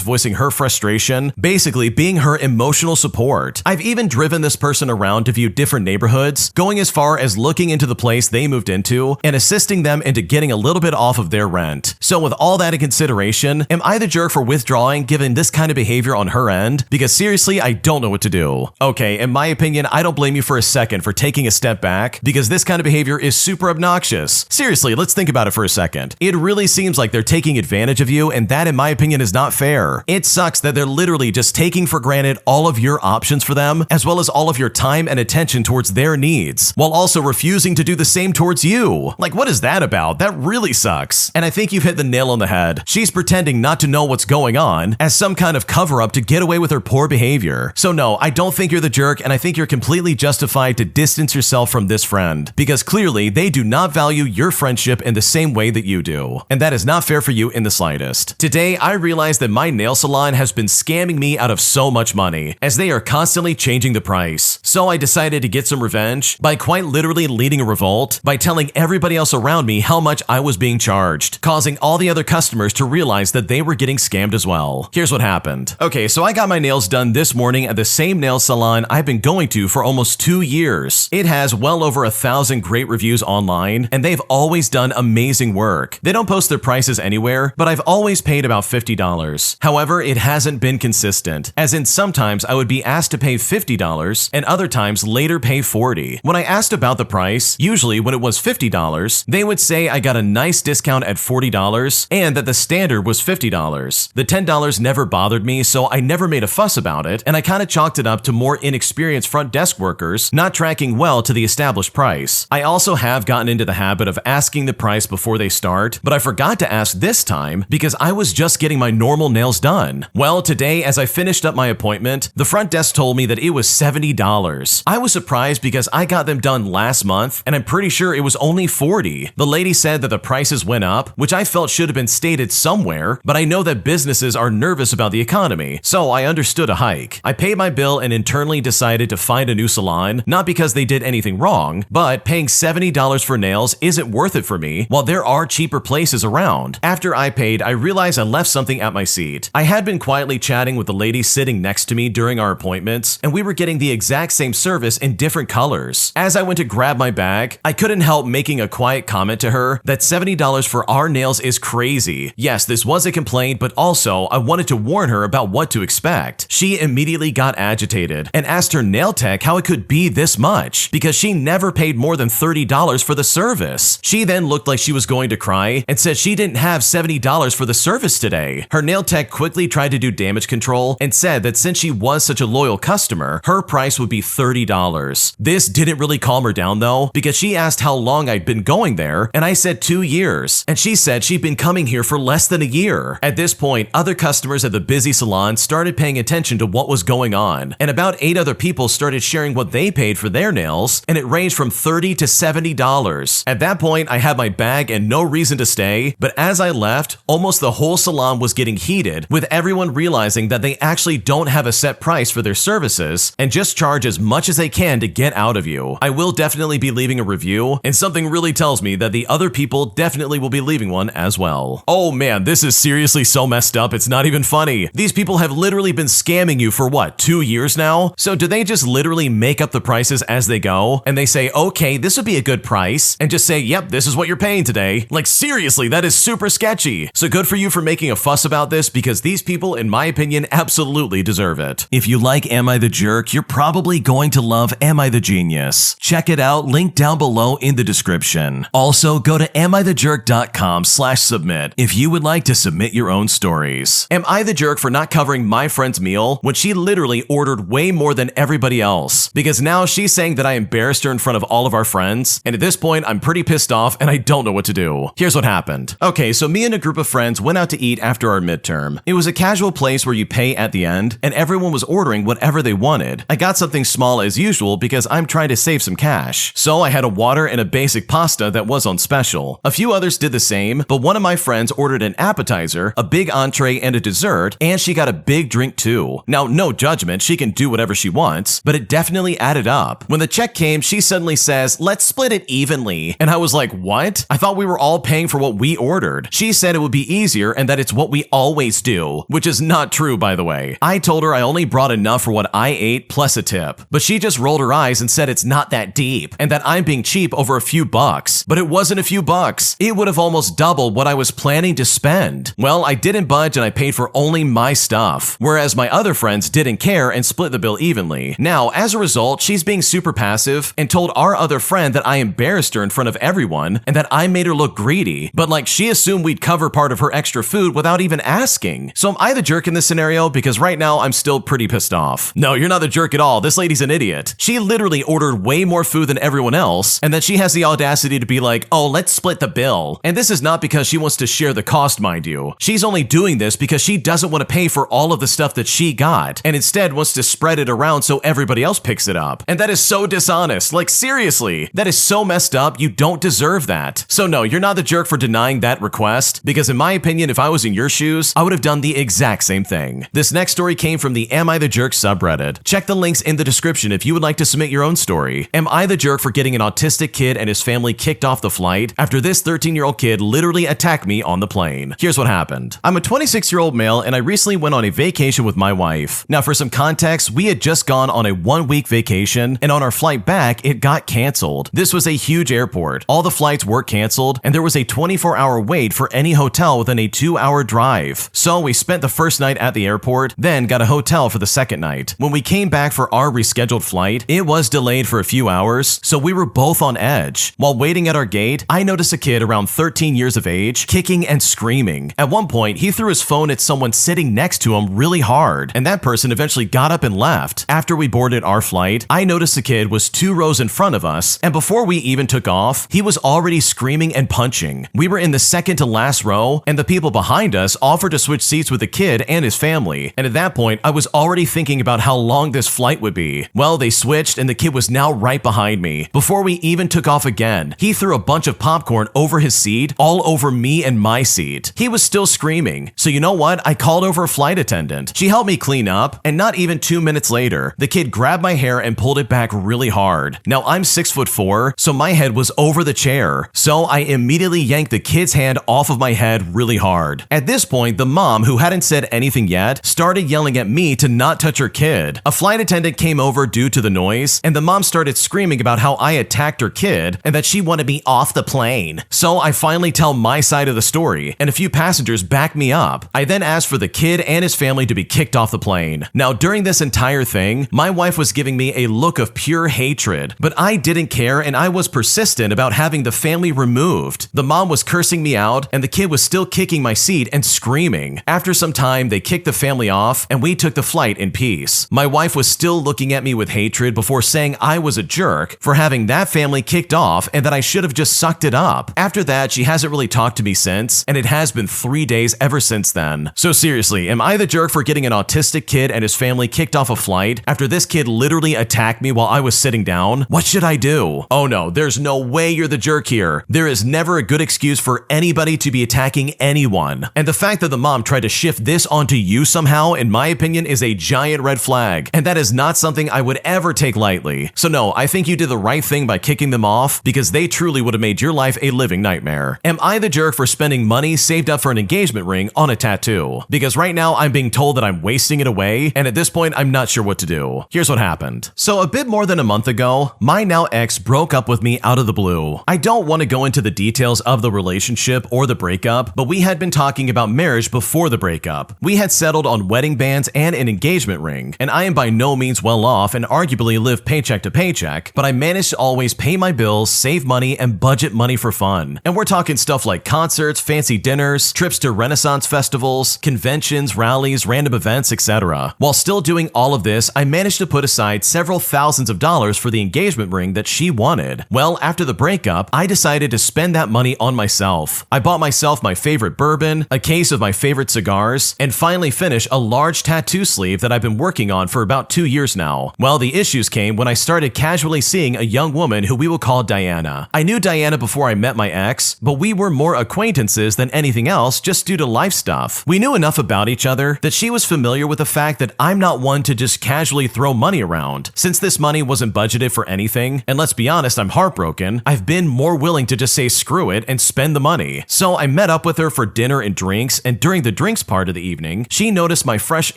voicing her frustration, basically being her emotional support. I've even driven this person around to view different neighborhoods, going as far as looking into the place they moved into and assisting them into getting a little bit off of their rent. So with all that in consideration, am I the jerk for withdrawing given this kind of behavior on her end? Because seriously, I don't know what to do. Okay, in my opinion, I don't blame you for a second for taking a step back because this kind of behavior is super obnoxious. Seriously, let's think about it for a second. It really seems like they're taking advantage of you, and that in my opinion is not fair. It sucks that they're literally just taking for granted all of your options for them, as well as all of your time and attention towards their needs, while also refusing to do the same towards you. Like, what is that about? That really sucks. And I think you've hit the nail on the head. She's pretending not to know what's going on as some kind of cover-up to get away with her poor behavior. So no, I don't think you're the jerk, and I think you're completely justified to distance yourself from this friend, because clearly they do not value your friendship in the same way that you do, and that is not fair for you in the slightest. Today, I realized that my nail salon has been scamming me out of so much money, as they are constantly changing the price. So I decided to get some revenge by quite literally leading a revolt by telling everybody else around me how much I was being charged, causing all the other customers to realize that they were getting scammed as well. Here's what happened. Okay, so I got my nails done this morning at the same nail salon I've been going to for almost 2 years. It has well over 1,000 great reviews online, and they've always done amazing work. They don't post their prices anywhere, but I've always paid about $50. However, it hasn't been consistent, as in sometimes I would be asked to pay $50 and other times later pay $40. When I asked about the price, usually when it was $50, they would say I got a nice discount at $40 and that the standard was $50. The $10 never bothered me, so I never made a fuss about it, and I kind of chalked it up to more inexperienced front desk workers not tracking well to the established price. I also have gotten into the habit of asking the price before they start, but I forgot to ask this time because I was just getting my normal nails done. Well, today as I finished up my appointment, the front desk told me that it was $70. I was surprised because I got them done last month and I'm pretty sure it was only $40. The lady said that the prices went up, which I felt should have been stated somewhere, but I know that businesses are nervous about the economy, so I understood a hike. I paid my bill and internally decided to find a new salon, not because they did anything wrong, but paying $70 for nails isn't worth it for me while there are cheaper places around. After I paid, I realized I left something at my seat. I had been quietly chatting with the lady sitting next to me during our appointments, and we were getting the exact same service in different colors. As I went to grab my bag, I couldn't help making a quiet comment to her that $70 for our nails is crazy. Yes, this was a complaint, but also I wanted to warn her about what to expect. She immediately got agitated and asked her nail tech how it could be this much because she never paid more than $30 for the service. She then looked like she was going to cry and said she didn't have $70 for the service today. Her nail tech quickly tried to do damage control and said that since she was such a loyal customer, her price would be $30. This didn't really calm her down though, because she asked how long I'd been going there, and I said 2 years, and she said she'd been coming here for less than a year. At this point, other customers at the busy salon started paying attention to what was going on, and about 8 other people started sharing what they paid for their nails, and it ranged from $30 to $70. At that point, I had my bag and no reason to stay, but as I left, almost the whole salon was getting heated, with everyone realizing that they actually don't have a set price for their services and just charge as much as they can to get out of you. I will definitely be leaving a review, and something really tells me that the other people definitely will be leaving one as well. Oh man, this is seriously so messed up, it's not even funny. These people have literally been scamming you for what, 2 years now? So do they just literally make up the prices as they go, and they say, okay, this would be a good price, and just say, yep, this is what you're paying today? Like seriously, that is super sketchy. So good for you for making a fuss about this, because these people, in my opinion, absolutely deserve it. If you like Am I the Jerk, you're probably going to love Am I the Genius. Check it out, link down below in the description. Also, go to amIthejerk.com/submit if you would like to submit your own stories. Am I the jerk for not covering my friend's meal when she literally ordered way more than everybody else? Because now she's saying that I embarrassed her in front of all of our friends, and at this point, I'm pretty pissed off and I don't know what to do. Here's what happened. Okay, so me and a group of friends went out to eat after our midterm. It was a casual place where you pay at the end, and everyone was ordering whatever they wanted. I got something small as usual because I'm trying to save some cash. So I had a water and a basic pasta that was on special. A few others did the same, but one of my friends ordered an appetizer, a big entree, and a dessert, and she got a big drink too. Now, no judgment, she can do whatever she wants, but it definitely added up. When the check came, she suddenly says, "Let's split it evenly." And I was like, what? I thought we were all paying for what we ordered. She said it would be easier and that it's what we always do, which is not true, by the way. I told her I only brought enough for what I ate plus a tip, but she just rolled her eyes and said it's not that deep and that I'm being cheap over a few bucks. But it wasn't a few bucks. It would have almost doubled what I was planning to spend. Well, I didn't budge and I paid for only my stuff, whereas my other friends didn't care and split the bill evenly. Now, as a result, she's being super passive and told our other friend that I embarrassed her in front of everyone and that I made her look greedy, but like she assumed we'd cover part of her extra food without even asking. So am I the jerk in this scenario? Because right now I'm still pretty pissed off. No, you're not the jerk at all. This lady's an idiot. She literally ordered way more food than everyone else, and then she has the audacity to be like, "Oh, let's split the bill." And this is not because she wants to share the cost, mind you. She's only doing this because she doesn't want to pay for all of the stuff that she got, and instead wants to spread it around so everybody else picks it up. And that is so dishonest. Like, seriously, that is so messed up. You don't deserve that. So no, you're not the jerk for denying that request, because in my opinion, if I was in your shoes, I would have done the exact same thing. This next story came from the Am I the Jerk subreddit. Check the links in the description if you would like to submit your own story. Am I the jerk for getting an autistic kid and his family kicked off the flight after this 13-year-old kid literally attacked me on the plane? Here's what happened. I'm a 26-year-old male and I recently went on a vacation with my wife. Now, for some context, we had just gone on a 1-week vacation, and on our flight back, it got canceled. This was a huge airport. All the flights were canceled, and there was a 24-hour wait for any hotel within a 2-hour drive. So we spent the first night at the airport, then got a hotel for the second night. When we came back for our rescheduled flight, it was delayed for a few hours, so we were both on edge. While waiting at our gate, I noticed a kid around 13 years of age kicking and screaming. At one point, he threw his phone at someone sitting next to him really hard, and that person eventually got up and left. After we boarded our flight, I noticed the kid was 2 rows in front of us, and before we even took off, he was already screaming and punching. We were in the second to last row, and the people behind us offered to switch seats with the kid and his family, and at that point, I was already thinking about how long this flight would be. Well, they switched, and the kid was now right behind me. Before we even took off again, he threw a bunch of popcorn over his seat, all over me and my seat. He was still screaming, so you know what? I called over a flight attendant. She helped me clean up, and not even 2 minutes later, the kid grabbed my hair and pulled it back really hard. Now, I'm 6'4", so my head was over the chair, so I immediately yanked the kid's hand off of my head really hard. At this point, the mom, who hadn't said anything yet, started yelling at me to not touch her kid. A flight attendant came over due to the noise, and the mom started screaming about how I attacked her kid and that she wanted me off the plane. So I finally tell my side of the story, and a few passengers back me up. I then asked for the kid and his family to be kicked off the plane. Now, during this entire thing, my wife was giving me a look of pure hatred, but I didn't care and I was persistent about having the family removed. The mom was cursing me out, and the kid was still kicking my seat and screaming. After some time, they kicked the family off, and we took the flight in peace. My wife was still looking at me with hatred before saying I was a jerk for having that family kicked off and that I should have just sucked it up. After that, she hasn't really talked to me since, and it has been 3 days ever since then. So seriously, am I the jerk for getting an autistic kid and his family kicked off a flight after this kid literally attacked me while I was sitting down? What should I do? Oh no, there's no way you're the jerk here. There is never a good excuse for anybody to be attacking anyone. And the fact that the mom tried to shift this onto you somehow, in my opinion, is a giant red flag. And that is not something I would ever take lightly. So no, I think you did the right thing by kicking them off, because they truly would have made your life a living nightmare. Am I the jerk for spending money saved up for an engagement ring on a tattoo? Because right now I'm being told that I'm wasting it away, and at this point I'm not sure what to do. Here's what happened. So a bit more than a month ago, my now ex broke up with me out of the blue. I don't want to go into the details of the relationship or the breakup, but we had been talking about marriage before the breakup. We had settled on wedding bands and an engagement ring, and I am by no means well off and arguably live paycheck to paycheck, but I managed to always pay my bills, save money, and budget money for fun. And we're talking stuff like concerts, fancy dinners, trips to Renaissance festivals, conventions, rallies, random events, etc. While still doing all of this, I managed to put aside several thousands of dollars for the engagement ring that she wanted. Well, after the breakup, I decided to spend that money on myself. I bought myself my favorite bourbon, a case of my favorite cigars, and finally finished a large tattoo sleeve that I've been working on for about 2 years now. Well, the issues came when I started casually seeing a young woman who we will call Diana. I knew Diana before I met my ex, but we were more acquaintances than anything else just due to life stuff. We knew enough about each other that she was familiar with the fact that I'm not one to just casually throw money around, since this money was wasn't budgeted for anything, and let's be honest, I'm heartbroken, I've been more willing to just say screw it and spend the money. So I met up with her for dinner and drinks, and during the drinks part of the evening, she noticed my fresh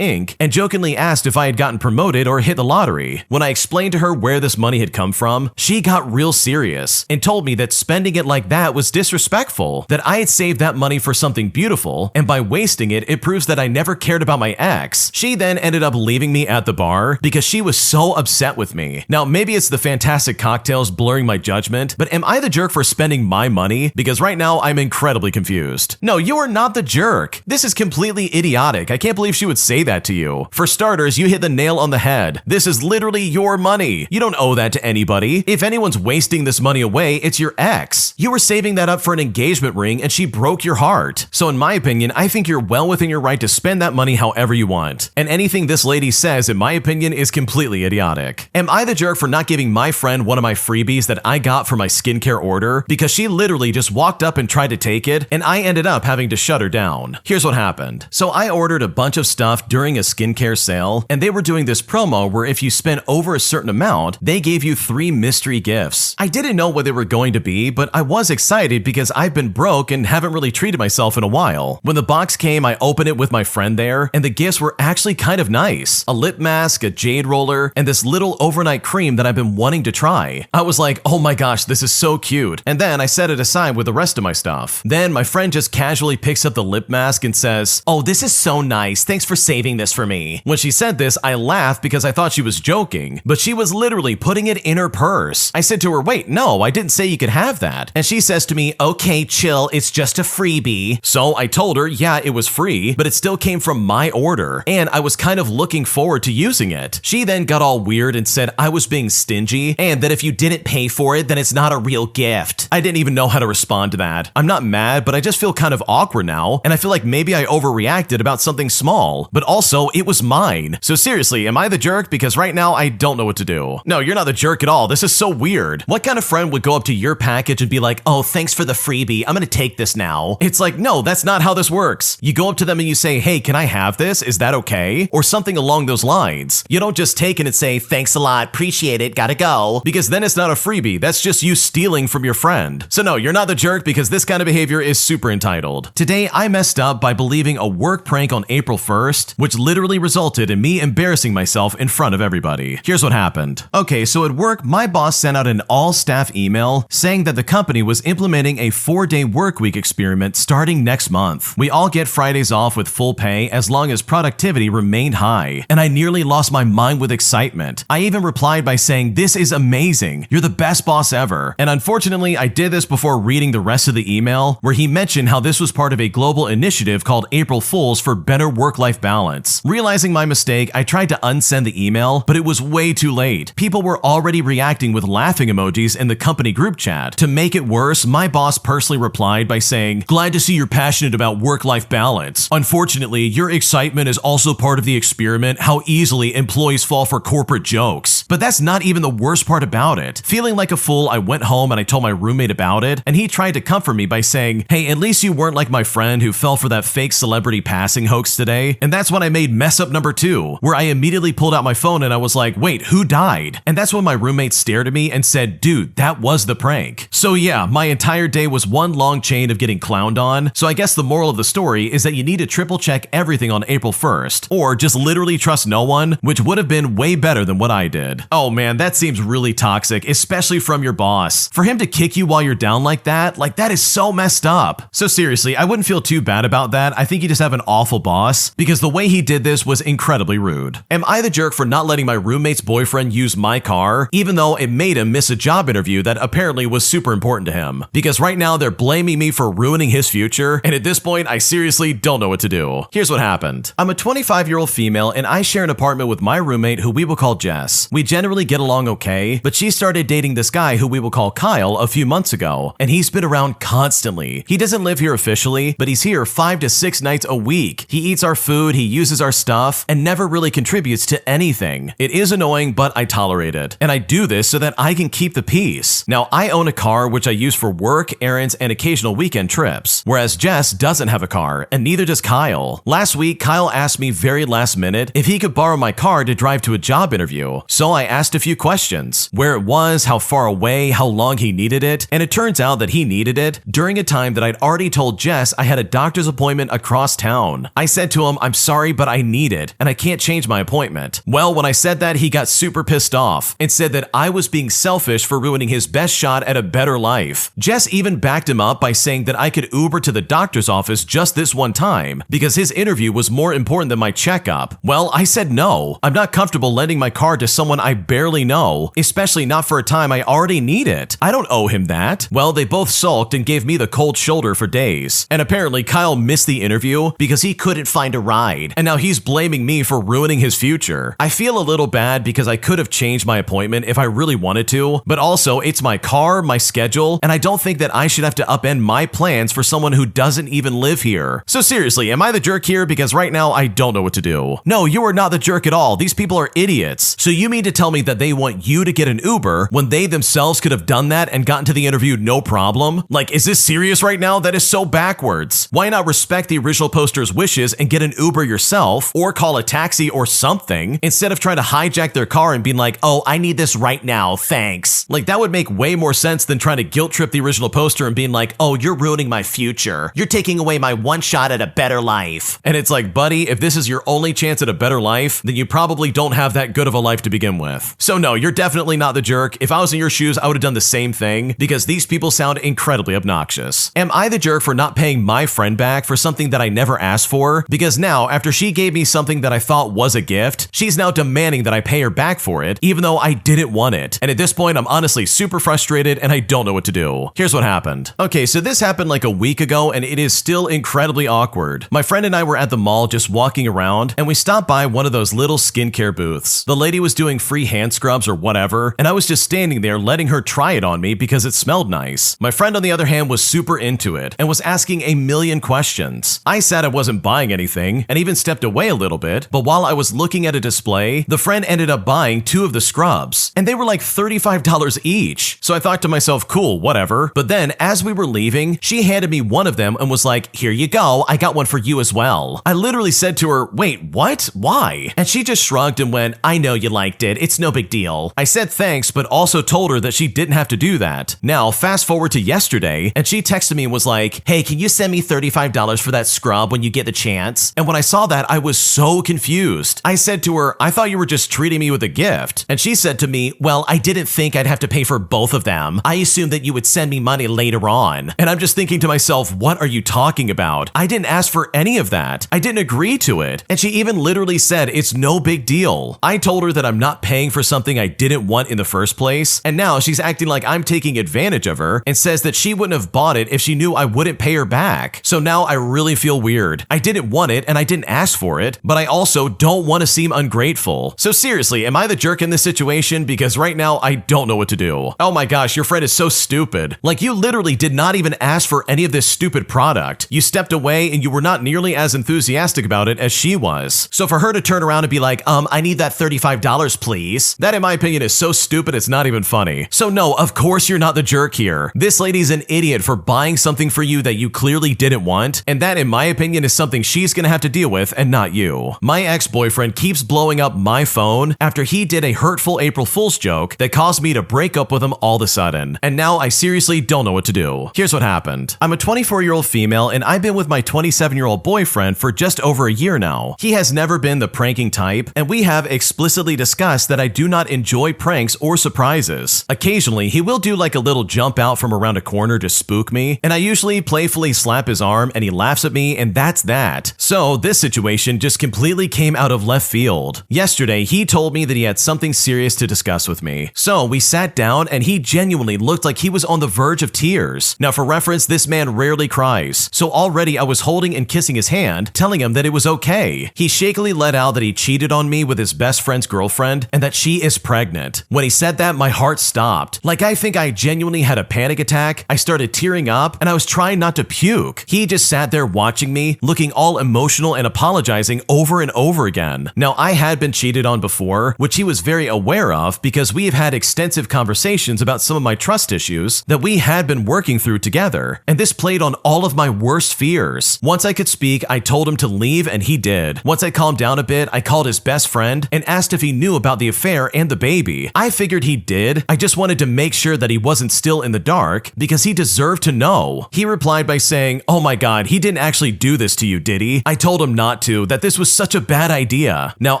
ink and jokingly asked if I had gotten promoted or hit the lottery. When I explained to her where this money had come from, she got real serious and told me that spending it like that was disrespectful, that I had saved that money for something beautiful, and by wasting it, it proves that I never cared about my ex. She then ended up leaving me at the bar because she was so upset with me. Now, maybe it's the fantastic cocktails blurring my judgment, but am I the jerk for spending my money? Because right now, I'm incredibly confused. No, you are not the jerk. This is completely idiotic. I can't believe she would say that to you. For starters, you hit the nail on the head. This is literally your money. You don't owe that to anybody. If anyone's wasting this money away, it's your ex. You were saving that up for an engagement ring and she broke your heart. So in my opinion, I think you're well within your right to spend that money however you want. And anything this lady says, in my opinion, is completely idiotic. Am I the jerk for not giving my friend one of my freebies that I got for my skincare order? Because she literally just walked up and tried to take it, and I ended up having to shut her down. Here's what happened. So I ordered a bunch of stuff during a skincare sale, and they were doing this promo where if you spent over a certain amount, they gave you 3 mystery gifts. I didn't know what they were going to be, but I was excited because I've been broke and haven't really treated myself in a while. When the box came, I opened it with my friend there, and the gifts were actually kind of nice. A lip mask, a jade roller, and this little overnight cream that I've been wanting to try. I was like, oh my gosh, this is so cute. And then I set it aside with the rest of my stuff. Then my friend just casually picks up the lip mask and says, oh, this is so nice. Thanks for saving this for me. When she said this, I laughed because I thought she was joking, but she was literally putting it in her purse. I said to her, wait, no, I didn't say you could have that. And she says to me, okay, chill, it's just a freebie. So I told her, yeah, it was free, but it still came from my order, and I was kind of looking forward to using it. She then got all weird and said I was being stingy, and that if you didn't pay for it, then it's not a real gift. I didn't even know how to respond to that. I'm not mad, but I just feel kind of awkward now, and I feel like maybe I overreacted about something small, but also it was mine. So seriously, am I the jerk? Because right now I don't know what to do. No, you're not the jerk at all. This is so weird. What kind of friend would go up to your package and be like, oh, thanks for the freebie, I'm gonna take this now? It's like, no, that's not how this works. You go up to them and you say, hey, can I have this? Is that okay? Or something along those lines. You don't just take it and say, thanks a lot, appreciate it, gotta go. Because then it's not a freebie, that's just you stealing from your friend. So no, you're not the jerk because this kind of behavior is super entitled. Today, I messed up by believing a work prank on April 1st, which literally resulted in me embarrassing myself in front of everybody. Here's what happened. Okay, so at work, my boss sent out an all-staff email saying that the company was implementing a 4-day workweek experiment starting next month. We all get Fridays off with full pay as long as productivity remained high, and I nearly lost my mind with excitement. I even replied by saying, this is amazing, you're the best boss ever. And unfortunately, I did this before reading the rest of the email, where he mentioned how this was part of a global initiative called April Fools for better work-life balance. Realizing my mistake, I tried to unsend the email, but it was way too late. People were already reacting with laughing emojis in the company group chat. To make it worse, my boss personally replied by saying, glad to see you're passionate about work-life balance. Unfortunately, your excitement is also part of the experiment how easily employees fall for corporate jokes. But that's not even the worst part about it. Feeling like a fool, I went home and I told my roommate about it, and he tried to comfort me by saying, hey, at least you weren't like my friend who fell for that fake celebrity passing hoax today. And that's when I made mess up number 2, where I immediately pulled out my phone and I was like, wait, who died? And that's when my roommate stared at me and said, dude, that was the prank. So yeah, my entire day was one long chain of getting clowned on. So I guess the moral of the story is that you need to triple check everything on April 1st, or just literally trust no one, which would have been way better than what I did. Oh man, that seems really toxic, especially from your boss. For him to kick you while you're down like that is so messed up. So seriously, I wouldn't feel too bad about that. I think you just have an awful boss, because the way he did this was incredibly rude. Am I the jerk for not letting my roommate's boyfriend use my car, even though it made him miss a job interview that apparently was super important to him? Because right now they're blaming me for ruining his future, and at this point, I seriously don't know what to do. Here's what happened. I'm a 25-year-old female, and I share an apartment with my roommate who we will call Jess. We generally get along okay, but she started dating this guy who we will call Kyle a few months ago, and he's been around constantly. He doesn't live here officially, but he's here 5 to 6 nights a week. He eats our food, he uses our stuff, and never really contributes to anything. It is annoying, but I tolerate it. And I do this so that I can keep the peace. Now, I own a car which I use for work, errands, and occasional weekend trips, whereas Jess doesn't have a car, and neither does Kyle. Last week, Kyle asked me very last minute if he could borrow my car to drive to a job interview, so I asked a few questions. Where it was, how far away, how long he needed it, and it turns out that he needed it during a time that I'd already told Jess I had a doctor's appointment across town. I said to him, I'm sorry, but I need it, and I can't change my appointment. Well, when I said that, he got super pissed off and said that I was being selfish for ruining his best shot at a better life. Jess even backed him up by saying that I could Uber to the doctor's office just this one time because his interview was more important than my checkup. Well, I said no. I'm not comfortable lending my car to someone I barely know, especially not for a time I already need it. I don't owe him that. Well, they both sulked and gave me the cold shoulder for days. And apparently Kyle missed the interview because he couldn't find a ride, and now he's blaming me for ruining his future. I feel a little bad because I could have changed my appointment if I really wanted to, but also it's my car, my schedule, and I don't think that I should have to upend my plans for someone who doesn't even live here. So seriously, am I the jerk here? Because right now I don't know what to do. No, you are not the jerk at all. These people are idiots. So you mean to tell me that they want you to get an Uber when they themselves could have done that and gotten to the interview no problem? Like, is this serious right now? That is so backwards. Why not respect the original poster's wishes and get an Uber yourself, or call a taxi or something, instead of trying to hijack their car and being like, oh, I need this right now, thanks. Like, that would make way more sense than trying to guilt trip the original poster and being like, oh, you're ruining my future. You're taking away my one shot at a better life. And it's like, buddy, if this is your only chance at a better life, then you probably don't have that good of a life to begin with. So no, you're definitely not the jerk. If I was in your shoes, I would have done the same thing because these people sound incredibly obnoxious. Am I the jerk for not paying my friend back for something that I never asked for? Because now, after she gave me something that I thought was a gift, she's now demanding that I pay her back for it, even though I didn't want it. And at this point, I'm honestly super frustrated and I don't know what to do. Here's what happened. Okay, so this happened like a week ago and it is still incredibly awkward. My friend and I were at the mall just walking around and we stopped by one of those little skincare booths. The lady was doing free hand scrubs or whatever, and I was just standing there letting her try it on me because it smelled nice. My friend, on the other hand, was super into it and was asking a million questions. I said I wasn't buying anything and even stepped away a little bit, but while I was looking at a display, the friend ended up buying 2 of the scrubs, and they were like $35 each. So I thought to myself, cool, whatever. But then, as we were leaving, she handed me one of them and was like, here you go, I got one for you as well. I literally said to her, wait, what? Why? And she just shrugged and went, I know you liked it, it's no big deal. I said thanks, but also told her that she didn't have to do that. Now, fast forward to yesterday, and she texted me and was like, hey, can you send me $35 for that scrub when you get the chance? And when I saw that, I was so confused. I said to her, I thought you were just treating me with a gift. And she said to me, well, I didn't think I'd have to pay for both of them. I assumed that you would send me money later on. And I'm just thinking to myself, what are you talking about? I didn't ask for any of that. I didn't agree to it. And she even literally said, it's no big deal. I told her that I'm not paying for something I didn't want in the first place. And now she's acting like I'm taking advantage of her and says that she wouldn't have bought it if she knew I wouldn't pay her back. So now I really feel weird. I didn't want it and I didn't ask for it, but I also don't want to seem ungrateful. So seriously, am I the jerk in this situation? Because right now I don't know what to do. Oh my gosh, your friend is so stupid. Like, you literally did not even ask for any of this stupid product. You stepped away and you were not nearly as enthusiastic about it as she was. So for her to turn around and be like, I need that $35, please. That, in my opinion, is so stupid it's not even funny. So no, of course you're not the jerk here. This lady's an idiot for buying something for you that you clearly didn't want, and that, in my opinion, is something she's gonna have to deal with and not you. My ex-boyfriend keeps blowing up my phone after he did a hurtful April Fool's joke that caused me to break up with him all of a sudden, and now I seriously don't know what to do. Here's what happened. I'm a 24-year-old female and I've been with my 27-year-old boyfriend for just over a year now. He has never been the pranking type, and we have explicitly discussed that I do not enjoy pranks or surprises. Occasionally, he will do like a little jump out from around a corner to spook me, and I usually playfully slap his arm and he laughs at me, and that's that. So this situation just completely came out of left field. Yesterday, he told me that he had something serious to discuss with me. So we sat down and he genuinely looked like he was on the verge of tears. Now for reference, this man rarely cries. So already I was holding and kissing his hand, telling him that it was okay. He shakily let out that he cheated on me with his best friend's girlfriend and that she is pregnant. When he said that, my heart stopped. Like, I think I genuinely had a panic attack. I started tearing up and I was trying not to puke. He just sat there watching me, looking all emotional and apologizing over and over again. Now, I had been cheated on before, which he was very aware of because we have had extensive conversations about some of my trust issues that we had been working through together. And this played on all of my worst fears. Once I could speak, I told him to leave and he did. Once I calmed down a bit, I called his best friend and asked if he knew about the affair and the baby. I figured he did. I just wanted to make sure that he wasn't still in the dark because he deserved to know. He replied by saying, "Oh my god, he didn't actually do this to you, did he?" I told him not to, that this was such a bad idea. Now,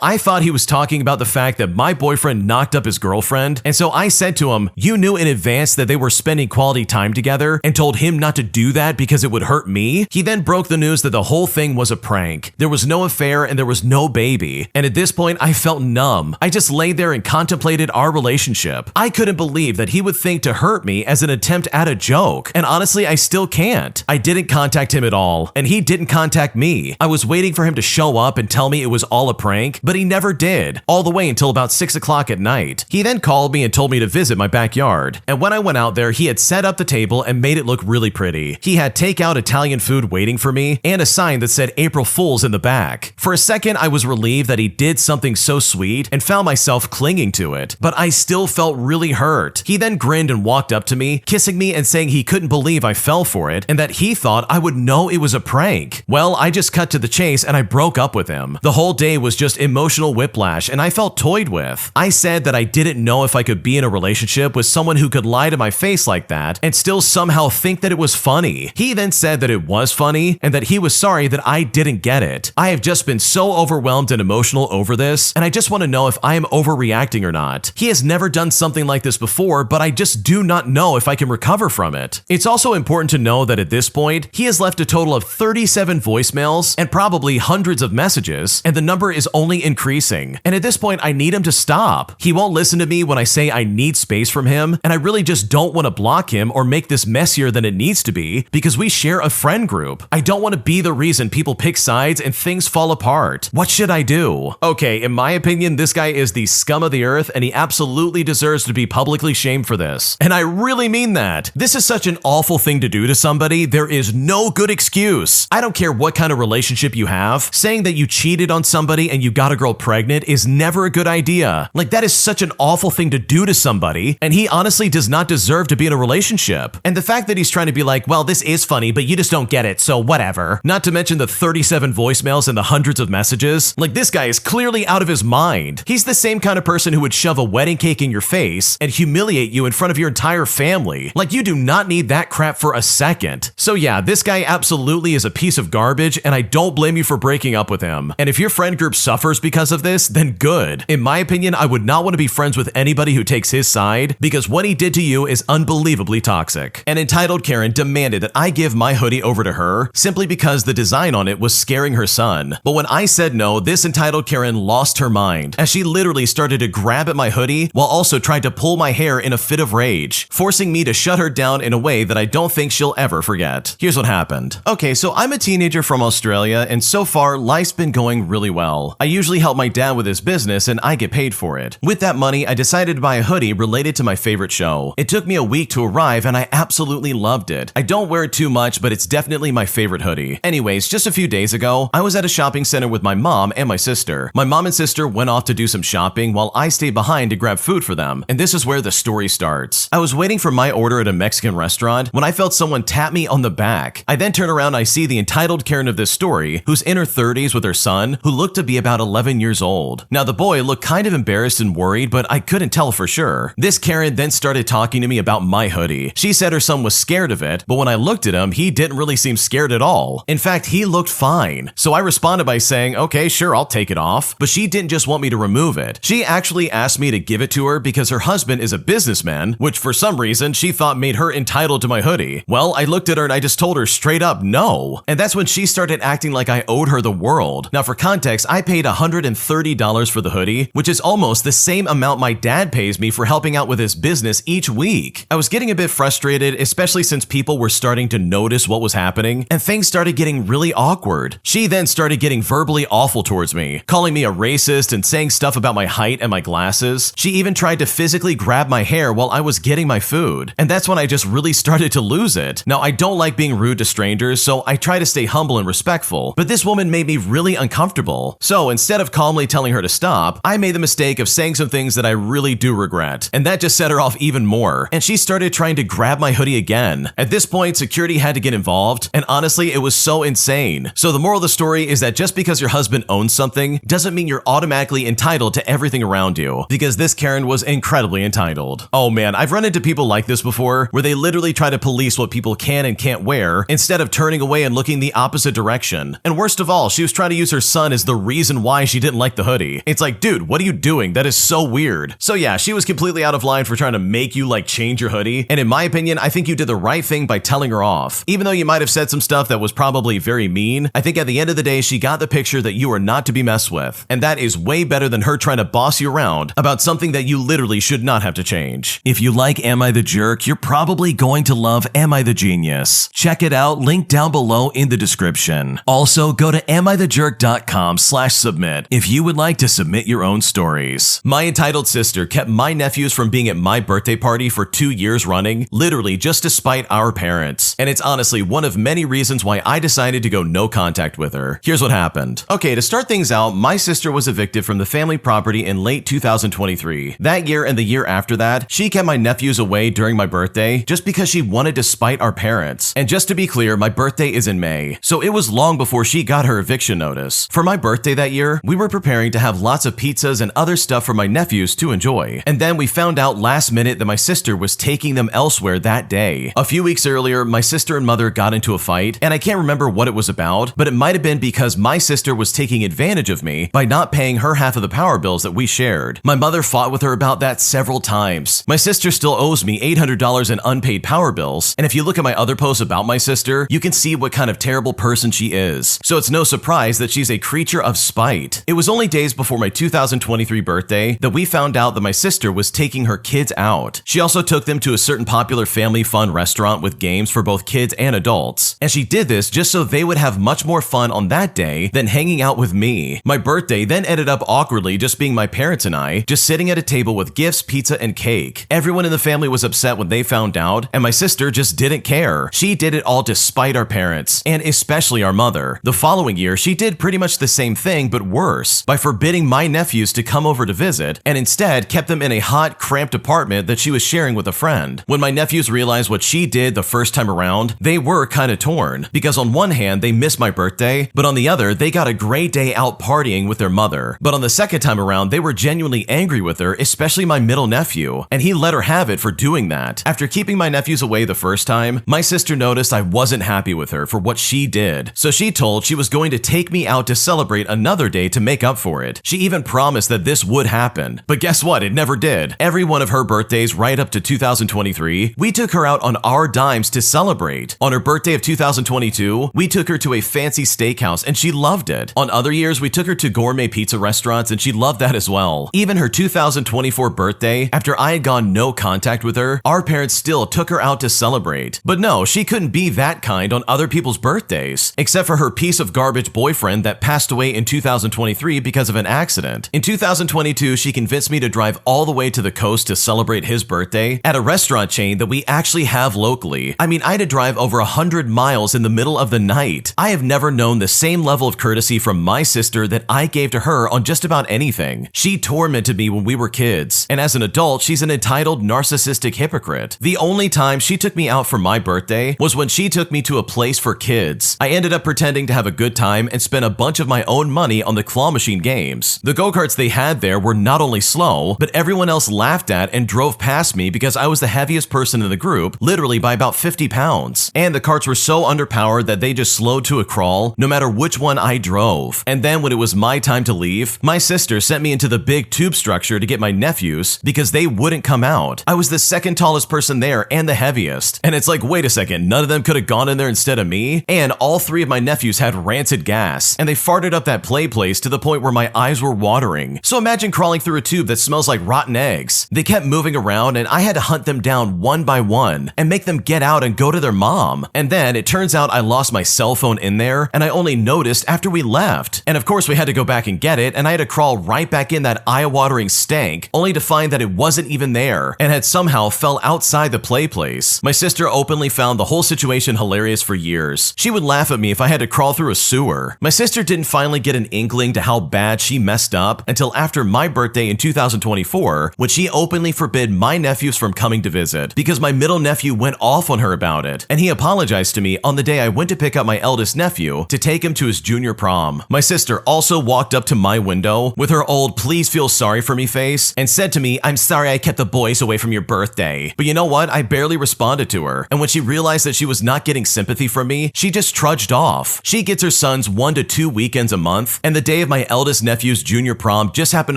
I thought he was talking about the fact that my boyfriend knocked up his girlfriend, and so I said to him, "You knew in advance that they were spending quality time together and told him not to do that because it would hurt me?" He then broke the news that the whole thing was a prank. There was no affair and there was no baby. And at this point, I felt numb. I just laid there and contemplated our relationship. I couldn't believe that he would think to hurt me as an attempt at a joke. And honestly, I still can't. I didn't contact him at all, and he didn't contact me. I was waiting for him to show up and tell me it was all a prank, but he never did, all the way until about 6 o'clock at night. He then called me and told me to visit my backyard. And when I went out there, he had set up the table and made it look really pretty. He had takeout Italian food waiting for me and a sign that said April Fools in the back. For a second, I was relieved that he did something so sweet and found myself clinging to it, but I still felt really hurt. He then grinned and walked up to me, kissing me and saying he couldn't believe I fell for it and that he thought I would know it was a prank. Well, I just cut to the chase and I broke up with him. The whole day was just emotional whiplash and I felt toyed with. I said that I didn't know if I could be in a relationship with someone who could lie to my face like that and still somehow think that it was funny. He then said that it was funny and that he was sorry that I didn't get it. I have just been so overwhelmed and emotional over this, and I just want to know if I am overreacting or not. He has never done something like this before, but I just do not know if I can recover from it. It's also important to know that at this point, he has left a total of 37 voicemails and probably hundreds of messages, and the number is only increasing. And at this point, I need him to stop. He won't listen to me when I say I need space from him, and I really just don't want to block him or make this messier than it needs to be because we share a friend group. I don't want to be the reason people pick sides and things fall apart. What should I do? Okay, in my opinion, this guy is the scum of the earth and he absolutely deserves to be publicly shamed for this. And I really mean that. This is such an awful thing to do to somebody. There is no good excuse. I don't care what kind of relationship you have. Saying that you cheated on somebody and you got a girl pregnant is never a good idea. Like, that is such an awful thing to do to somebody, and he honestly does not deserve to be in a relationship. And the fact that he's trying to be like, well, this is funny, but you just don't get it, so whatever. Not to mention the 37 voicemails and the hundreds of messages. Like, this guy is clearly out of his mind. He's the same kind of person who would shove a wedding cake in your face and humiliate you in front of your entire family. Like, you do not need that crap for a second. So yeah, this guy absolutely is a piece of garbage, and I don't blame you for breaking up with him. And if your friend group suffers because of this, then good. In my opinion, I would not want to be friends with anybody who takes his side because what he did to you is unbelievably toxic. An entitled Karen demanded that I give my hoodie over to her simply because the design on it was scaring her son. But when I said no, this entitled Karen lost her mind as she literally started to grab at my hoodie while also tried to pull my hair in a fit of rage, forcing me to shut her down in a way that I don't think she'll ever forget. Here's what happened. Okay, so I'm a teenager from Australia, and so far, life's been going really well. I usually help my dad with his business, and I get paid for it. With that money, I decided to buy a hoodie related to my favorite show. It took me a week to arrive, and I absolutely loved it. I don't wear it too much, but it's definitely my favorite hoodie. Anyways, just a few days ago, I was at a shopping center with my mom and my sister. My mom and sister went off to do some shopping while I stayed behind to grab food for them, and this is where the story starts. I was waiting for my order at a Mexican restaurant when I felt someone tap me on the back. I then turn around and I see the entitled Karen of this story, who's in her 30s with her son, who looked to be about 11 years old. Now, the boy looked kind of embarrassed and worried, but I couldn't tell for sure. This Karen then started talking to me about my hoodie. She said her son was scared of it, but when I looked at him, he didn't really seem scared at all. In fact, he looked fine. So I responded by saying, okay, sure, I'll take it off. But she didn't just want me to remove it. She actually asked me to give it to her because her husband is a businessman, which for some reason she thought made her entitled to my hoodie. Well, I looked at her and I just told her straight up no. And that's when she started acting like I owed her the world. Now, for context, I paid $130 for the hoodie, which is almost the same amount my dad pays me for helping out with his business each week. I was getting a bit frustrated, especially since people were starting to notice what was happening, and things started getting really awkward. She then started getting verbally awful towards me, calling me a racist and saying stuff about my height and my glasses. She even tried to physically grab my hair while I was getting my food, and that's when I just really started to lose it. Now, I don't like being rude to strangers, so I try to stay humble and respectful, but this woman made me really uncomfortable. So instead of calmly telling her to stop, I made the mistake of saying some things that I really do regret, and that just set her off even more, and she started trying to grab my hoodie again. At this point, security had to get involved, and honestly, it was so insane. So the moral of the story is that just because your husband owns something doesn't mean you're automatically entitled to everything everything around you, because this Karen was incredibly entitled. Oh man, I've run into people like this before, where they literally try to police what people can and can't wear, instead of turning away and looking the opposite direction. And worst of all, she was trying to use her son as the reason why she didn't like the hoodie. It's like, dude, what are you doing? That is so weird. So yeah, she was completely out of line for trying to make you like change your hoodie, and in my opinion, I think you did the right thing by telling her off. Even though you might have said some stuff that was probably very mean, I think at the end of the day, she got the picture that you are not to be messed with. And that is way better than her trying to boss you around about something that you literally should not have to change. If you like Am I the Jerk, you're probably going to love Am I the Genius. Check it out, link down below in the description. Also, go to amithejerk.com/submit if you would like to submit your own stories. My entitled sister kept my nephews from being at my birthday party for 2 years running, literally just to spite our parents. And it's honestly one of many reasons why I decided to go no contact with her. Here's what happened. Okay, to start things out, my sister was evicted from the family property in late 2023. That year and the year after that, she kept my nephews away during my birthday just because she wanted to spite our parents. And just to be clear, my birthday is in May, so it was long before she got her eviction notice. For my birthday that year, we were preparing to have lots of pizzas and other stuff for my nephews to enjoy. And then we found out last minute that my sister was taking them elsewhere that day. A few weeks earlier, my sister and mother got into a fight, and I can't remember what it was about, but it might have been because my sister was taking advantage of me by not paying her half of the power bills that we shared. My mother fought with her about that several times. My sister still owes me $800 in unpaid power bills, and if you look at my other posts about my sister, you can see what kind of terrible person she is. So it's no surprise that she's a creature of spite. It was only days before my 2023 birthday that we found out that my sister was taking her kids out. She also took them to a certain popular family fun restaurant with games for both kids and adults. And she did this just so they would have much more fun on that day than hanging out with me. My birthday then ended up awkwardly just being my parents and I, just sitting at a table with gifts, pizza, and cake. Everyone in the family was upset when they found out, and my sister just didn't care. She did it all to spite our parents, and especially our mother. The following year, she did pretty much the same thing, but worse, by forbidding my nephews to come over to visit, and instead kept them in a hot, cramped apartment that she was sharing with a friend. When my nephews realized what she did the first time around, they were kind of torn, because on one hand, they missed my birthday, but on the other, they got a great day out partying with their mother. But on the second time around, they were genuinely angry with her, especially my middle nephew, and he let her have it for doing that. After keeping my nephews away the first time, my sister noticed I wasn't happy with her for what she did, so she told she was going to take me out to celebrate another day to make up for it. She even promised that this would happen, but guess what? It never did. Every one of her birthdays right up to 2023, we took her out on our dimes to celebrate. On her birthday of 2022, we took her to a fancy steakhouse and she loved it. On other years, we took her to gourmet pizza restaurants and she loved that as well. Even her 2024 birthday, after I had gone no contact with her, our parents still took her out to celebrate. But no, she couldn't be that kind on other people's birthdays, except for her piece of garbage boyfriend that passed away in 2023 because of an accident. In 2022, she convinced me to drive all the way to the coast to celebrate his birthday at a restaurant chain that we actually have locally. I mean, I had to drive over 100 miles in the middle of the night. I have never known the same level of courtesy from my sister that I gave to her on just about anything. She tormented me when we were kids, and as an adult, she's an entitled, narcissistic hypocrite. The only time she took me out for my birthday was when she took me to a place for kids. I ended up pretending to have a good time and spent a bunch of my own money on the claw machine games. The go-karts they had there were not only slow, but everyone else laughed at and drove past me because I was the heaviest person in the group, literally by about 50 pounds. And the carts were so underpowered that they just slowed to a crawl, no matter which one I drove. And then when it was my time to leave, my sister sent me into the big tube structure to get my nephews because they wouldn't come out. I was the second tallest person there and the heaviest. And it's like, wait a second, none of them could have gone in there instead of me? And all three of my nephews had rancid gas, and they farted up that play place to the point where my eyes were watering. So imagine crawling through a tube that smells like rotten eggs. They kept moving around and I had to hunt them down one by one and make them get out and go to their mom. And then it turns out I lost my cell phone in there and I only noticed after we left. And of course we had to go back and get it, and I had to crawl right back in that eye-watering stank only to find that it wasn't even there and had somehow fell outside the play place. My sister openly found the whole situation hilarious for years. She would laugh at me if I had to crawl through a sewer. My sister didn't finally get an inkling to how bad she messed up until after my birthday in 2024, when she openly forbid my nephews from coming to visit because my middle nephew went off on her about it, and he apologized to me on the day I went to pick up my eldest nephew to take him to his junior prom. My sister also walked up to my window with her old please feel sorry for me face and said to me, "I'm sorry I kept the boys away from your birthday." But you know what? I barely responded to her, and when she realized that she was not getting sympathy from me, she just trudged off. She gets her sons 1 to 2 weekends a month, and the day of my eldest nephew's junior prom just happened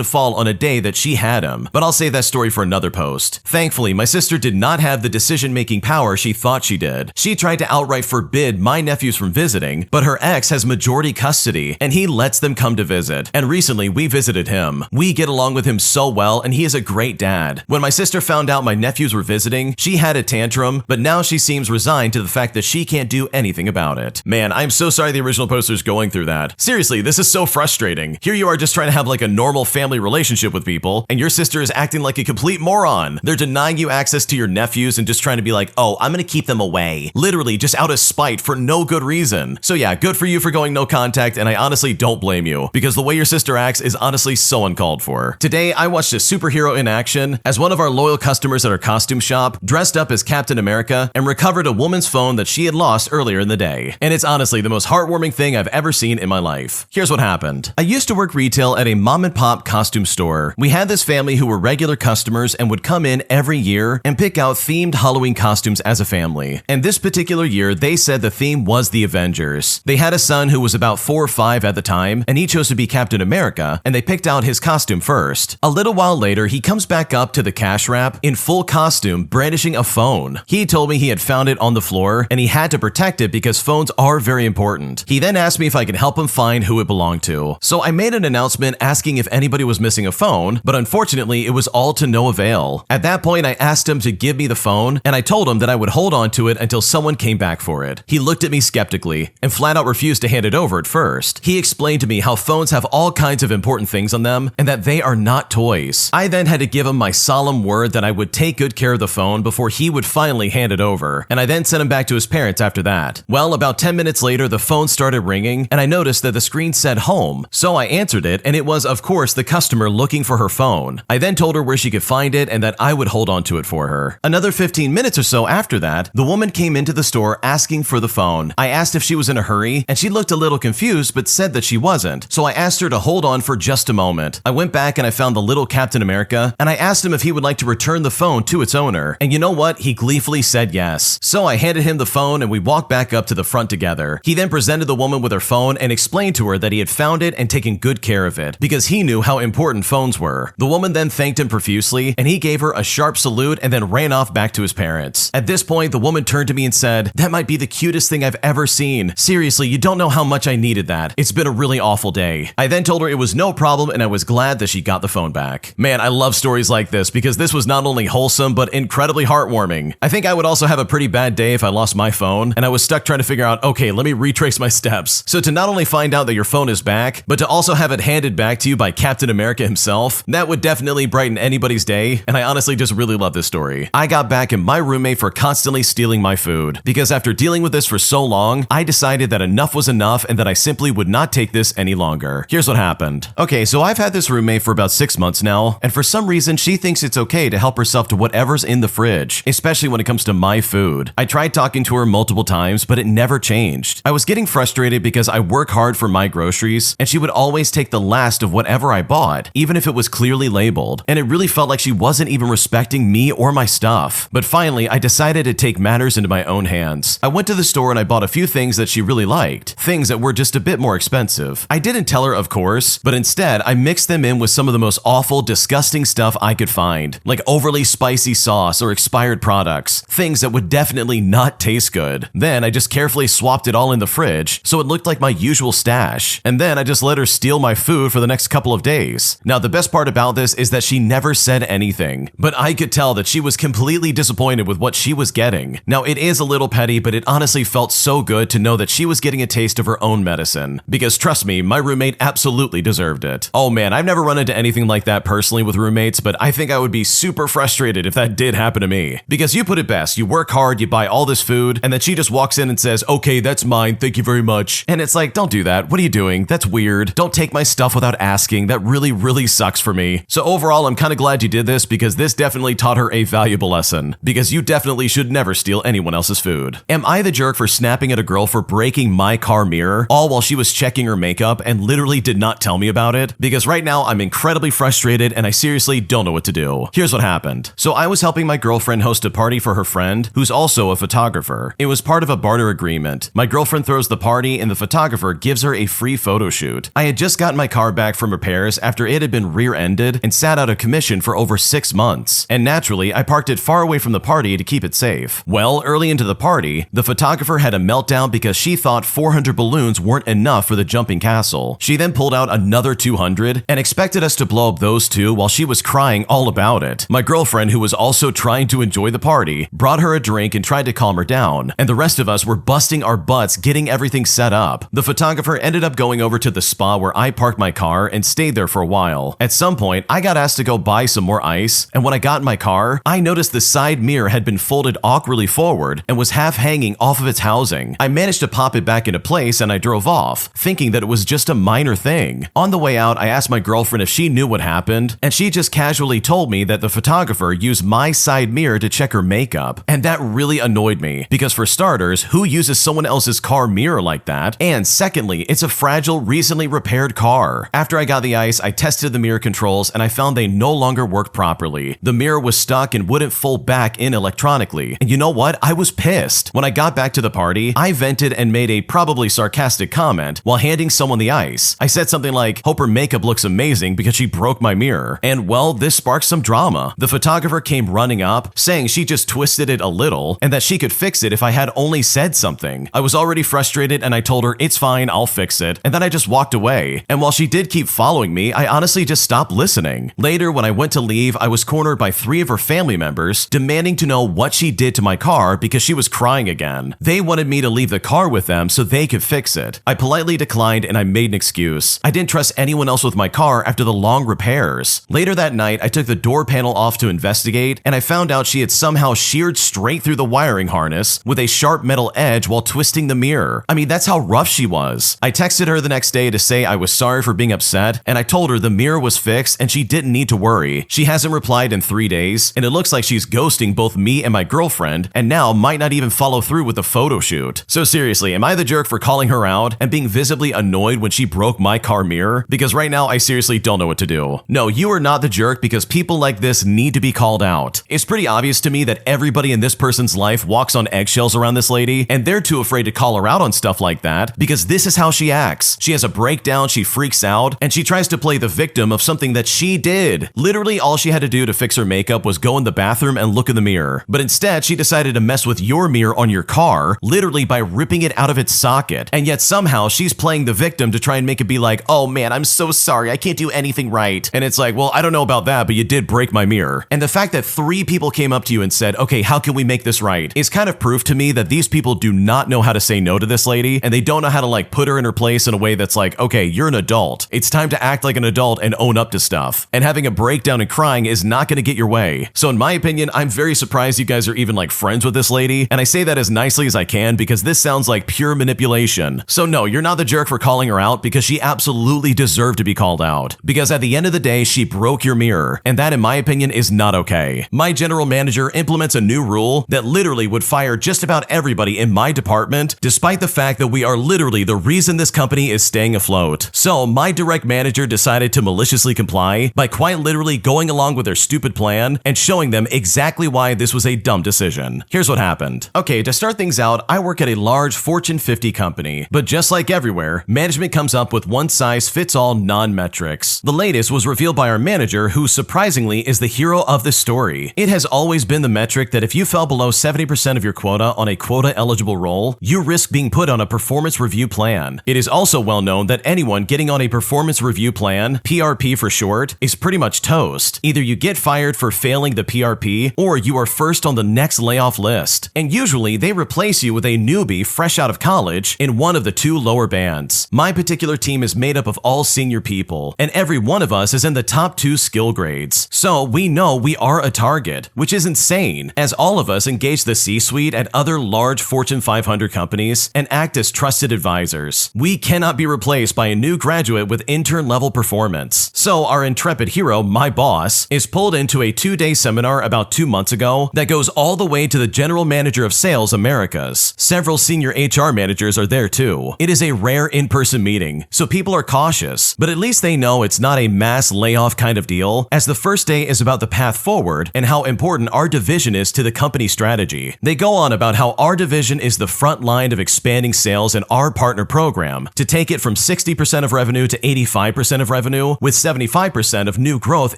to fall on a day that she had him. But I'll save that story for another post. Thankfully, my sister did not have the decision-making power she thought she did. She tried to outright forbid my nephews from visiting, but her ex has majority custody, and he lets them come to visit. And recently, we visited him. We get along with him so well, and he is a great dad. When my sister found out my nephews were visiting, she had a tantrum, but now she seems resigned to the fact that she can't do anything about it. Man, I'm so sorry the original poster's going through that. Seriously, this is so frustrating. Here you are just trying to have like a normal family relationship with people, and your sister is acting like a complete moron. They're denying you access to your nephews and just trying to be like, oh, I'm gonna keep them away. Literally just out of spite for no good reason. So yeah, good for you for going no contact, and I honestly don't blame you, because the way your sister acts is honestly so uncalled for. Today, I watched a superhero in action as one of our loyal customers at our costume shop dressed up as Captain America and recovered a woman's phone that she had lost earlier in the day. And it's honestly the most heartwarming thing I've ever seen in my life. Here's what happened. I used to work retail at a mom and pop costume store. We had this family who were regular customers and would come in every year and pick out themed Halloween costumes as a family. And this particular year, they said the theme was the Avengers. They had a son who was about 4 or 5 at the time, and he chose to be Captain America, and they picked out his costume first. A little while later, he comes back up to the cash wrap in full costume, brandishing a phone. He told me he had found it on the floor, and he had to protect it because phones are very important. He then asked me if I could help him find who it belonged to. So I made an announcement asking if anybody was missing a phone, but unfortunately, it was all to no avail. At that point, I asked him to give me the phone, and I told him that I would hold on to it until someone came back for it. He looked at me skeptically and flat out refused to hand it over at first. He explained to me how phones have all kinds of important things on them and that they are not toys. I then had to give him my solemn word that I would take good care of the phone before he would finally hand it over, and I then sent him back to his parents after that. Well, about 10 minutes later, the phone started ringing, and I noticed that the screen said home. So I answered it, and it was, of course, the customer looking for her phone. I then told her where she could find it and that I would hold on to it for her. Another 15 minutes or so after that, the woman came into the store asking for the phone. I asked if she was in a hurry, and she looked a little confused but said that she wasn't. So I asked her to hold on for just a moment. I went back and I found the little Captain America, and I asked him if he would like to return the phone to its owner. And you know what? He gleefully said yes. So I handed him the phone and we walked back up to the front together. He then presented the woman with her phone and explained to her that he had found it and taken good care of it because he knew how important phones were. The woman then thanked him profusely, and he gave her a sharp salute and then ran off back to his parents. At this point, the woman turned to me and said, "That might be the cutest thing I've ever seen. Seriously, you don't know how much I needed that. It's been a really awful day." I then told her it was no problem and I was glad that she got the phone back. Man, I love stories like this because this was not only wholesome but incredibly heartwarming. I think I would also have a pretty bad day if I lost my phone and I was stuck trying to figure out, okay, let me retrace my steps. So to not only find out that your phone is back, but to also have it handed back to you by Captain America himself, that would definitely brighten anybody's day, and I honestly just really love this story. I got back at my roommate for constantly stealing my food, because after dealing with this for so long, I decided that enough was enough and that I simply would not take this any longer. Here's what happened. Okay, so I've had this roommate for about 6 months now, and for some reason she thinks it's okay to help herself to whatever's in the fridge, especially when it comes to my food. I tried talking to her multiple times, but it never changed. I was getting frustrated because I work hard for my groceries, and she would always take the last of whatever I bought, even if it was clearly labeled, and it really felt like she wasn't even respecting me or my stuff. But finally, I decided to take matters into my own hands. I went to the store and I bought a few things that she really liked, things that were just a bit more expensive. I didn't tell her, of course, but instead I mixed them in with some of the most awful, disgusting stuff I could find, like overly spicy sauce or expired products, things that would definitely not taste good. Then I just carefully swapped it all in the fridge so it looked like my usual stash, and then I just let her steal my food for the next couple of days. Now, the best part about this is that she never said anything, but I could tell that she was completely disappointed with what she was getting. Now, it is a little petty, but it honestly felt so good to know that she was getting a taste of her own medicine, because trust me, my roommate absolutely deserved it. Oh man, I've never run into anything like that personally with roommates, but I think I would be super frustrated if that did happen to me. Because you put it best, you work hard, you buy all this food, and then she just walks in and says, "Okay, that's mine, thank you very much." And it's like, don't do that. What are you doing? That's weird. Don't take my stuff without asking. That really sucks for me. So overall, I'm kind of glad you did this because this definitely taught her a valuable lesson, because you definitely should never steal anyone else's food. Am I the jerk for snapping at a girl for breaking my car mirror, all while she was checking her makeup and literally did not tell me about it? Because right now I'm incredibly frustrated and I seriously don't know what to do. Here's what happened. So I was helping my girlfriend host a party for her friend, who's also a photographer. It was part of a barter agreement. My girlfriend throws the party and the photographer gives her a free photo shoot. I had just gotten my car back from repairs after it had been rear-ended and sat out of commission for over 6 months. And naturally, I parked it far away from the party to keep it safe. Well, early into the party, the photographer had a meltdown because she thought 400 balloons weren't enough for the jumping castle. She then pulled out another 200 and expected us to blow up those two while she was crying all about it. My girlfriend, who was also trying to enjoy the party, brought her a drink and tried to calm her down, and the rest of us were busting our butts getting everything set up. The photographer ended up going over to the spa where I parked my car and stayed there for a while. At some point, I got asked to go buy some more ice, and when I got in my car, I noticed the side mirror had been folded awkwardly forward and was half hanging off of its housing. I managed to pop it back into place and I drove off, thinking that it was just a minor thing. On the way out, I asked my girlfriend if she knew what happened, and she just casually told me that the photographer used my side mirror to check her makeup. And that really annoyed me, because for starters, who uses someone else's car mirror like that? And secondly, it's a fragile, recently repaired car. After I got the ice, I tested the mirror controls and I found they no longer worked properly. The mirror was stuck and wouldn't fold back in electronically. And you know what? I was pissed. When I got back to the party, I vented and made a probably sarcastic comment while handing someone the ice. I said something like, "Hope her makeup looks amazing because she broke my mirror." And well, this sparked some drama. The photographer came running up, saying she just twisted it a little and that she could fix it if I had only said something. I was already frustrated and I told her, "It's fine, I'll fix it." And then I just walked away. And while she did keep following me, I honestly just stopped listening. Later, when I went to leave, I was cornered by 3 of her family members demanding to know what she did to my car because she was crying again. They wanted me to leave the car with them so they could fix it. I politely declined and I made an excuse. I didn't trust anyone else with my car after the long repairs. Later that night, I took the door panel off to investigate, and I found out she had somehow sheared straight through the wiring harness with a sharp metal edge while twisting the mirror. I mean, that's how rough she was. I texted her the next day to say I was sorry for being upset, and I told her the mirror was fixed and she didn't need to worry. She hasn't replied in 3 days, and it looks like she's ghosting both me and my girlfriend, and now might not even follow through with the photo shoot. So seriously, am I the jerk for calling her out and being visibly annoyed when she broke my car mirror? Because right now, I seriously don't know what to do. No, you are not the jerk, because people like this need to be called out. It's pretty obvious to me that everybody in this person's life walks on eggshells around this lady, and they're too afraid to call her out on stuff like that because this is how she acts. She has a breakdown, she freaks out, and she tries to play the victim of something that she did. Literally, all she had to do to fix her makeup was go in the bathroom and look in the mirror. But instead, she decided to mess with your mirror on your car, literally by ripping it out of its socket. And yet somehow she's playing the victim to try and make it be like, "Oh man, I'm so sorry, I can't do anything right." And it's like, well, I don't know about that, but you did break my mirror. And the fact that 3 people came up to you and said, "Okay, how can we make this right?" is kind of proof to me that these people do not know how to say no to this lady, and they don't know how to like put her in her place in a way that's like, okay, you're an adult. It's time to act like an adult and own up to stuff. And having a breakdown and crying is not going to get your way. So in my opinion, I'm very surprised you guys are even like friends with this lady, and I say that as nicely as I can because this sounds like pure manipulation. So no, you're not the jerk for calling her out, because she absolutely deserved to be called out. Because at the end of the day, she broke your mirror, and that in my opinion is not okay. My general manager implements a new rule that literally would fire just about everybody in my department, despite the fact that we are literally the reason this company is staying afloat. So my direct manager decided to maliciously comply by quite literally going along with their stupid plan and showing them exactly why this was a dumb decision. Here's what happened. Okay, to start things out, I work at a large Fortune 50 company, but just like everywhere, management comes up with one-size-fits-all non-metrics. The latest was revealed by our manager, who surprisingly is the hero of this story. It has always been the metric that if you fell below 70% of your quota on a quota-eligible role, you risk being put on a performance review plan. It is also well known that anyone getting on a performance review plan, PRP for short, is pretty much toast. Either you get fired for failing the PRP, or you are first on the next layoff list. And usually they replace you with a newbie fresh out of college in one of the 2 lower bands. My particular team is made up of all senior people, and every one of us is in the top 2 skill grades. So we know we are a target, which is insane, as all of us engage the C-suite at other large Fortune 500 companies and act as trusted advisors. We cannot be replaced by a new graduate with intern-level performance. So our intrepid hero, my boss, is pulled into a 2-day seminar about 2 months ago that goes all the way to the General Manager of Sales Americas. Several senior HR managers are there too. It is a rare in-person meeting, so people are cautious, but at least they know it's not a mass layoff kind of deal, as the first day is about the path forward and how important our division is to the company strategy. They go on about how our division is the front line of expanding sales in our partner program to take it from 60% of revenue to 85% of revenue, with 75% of new growth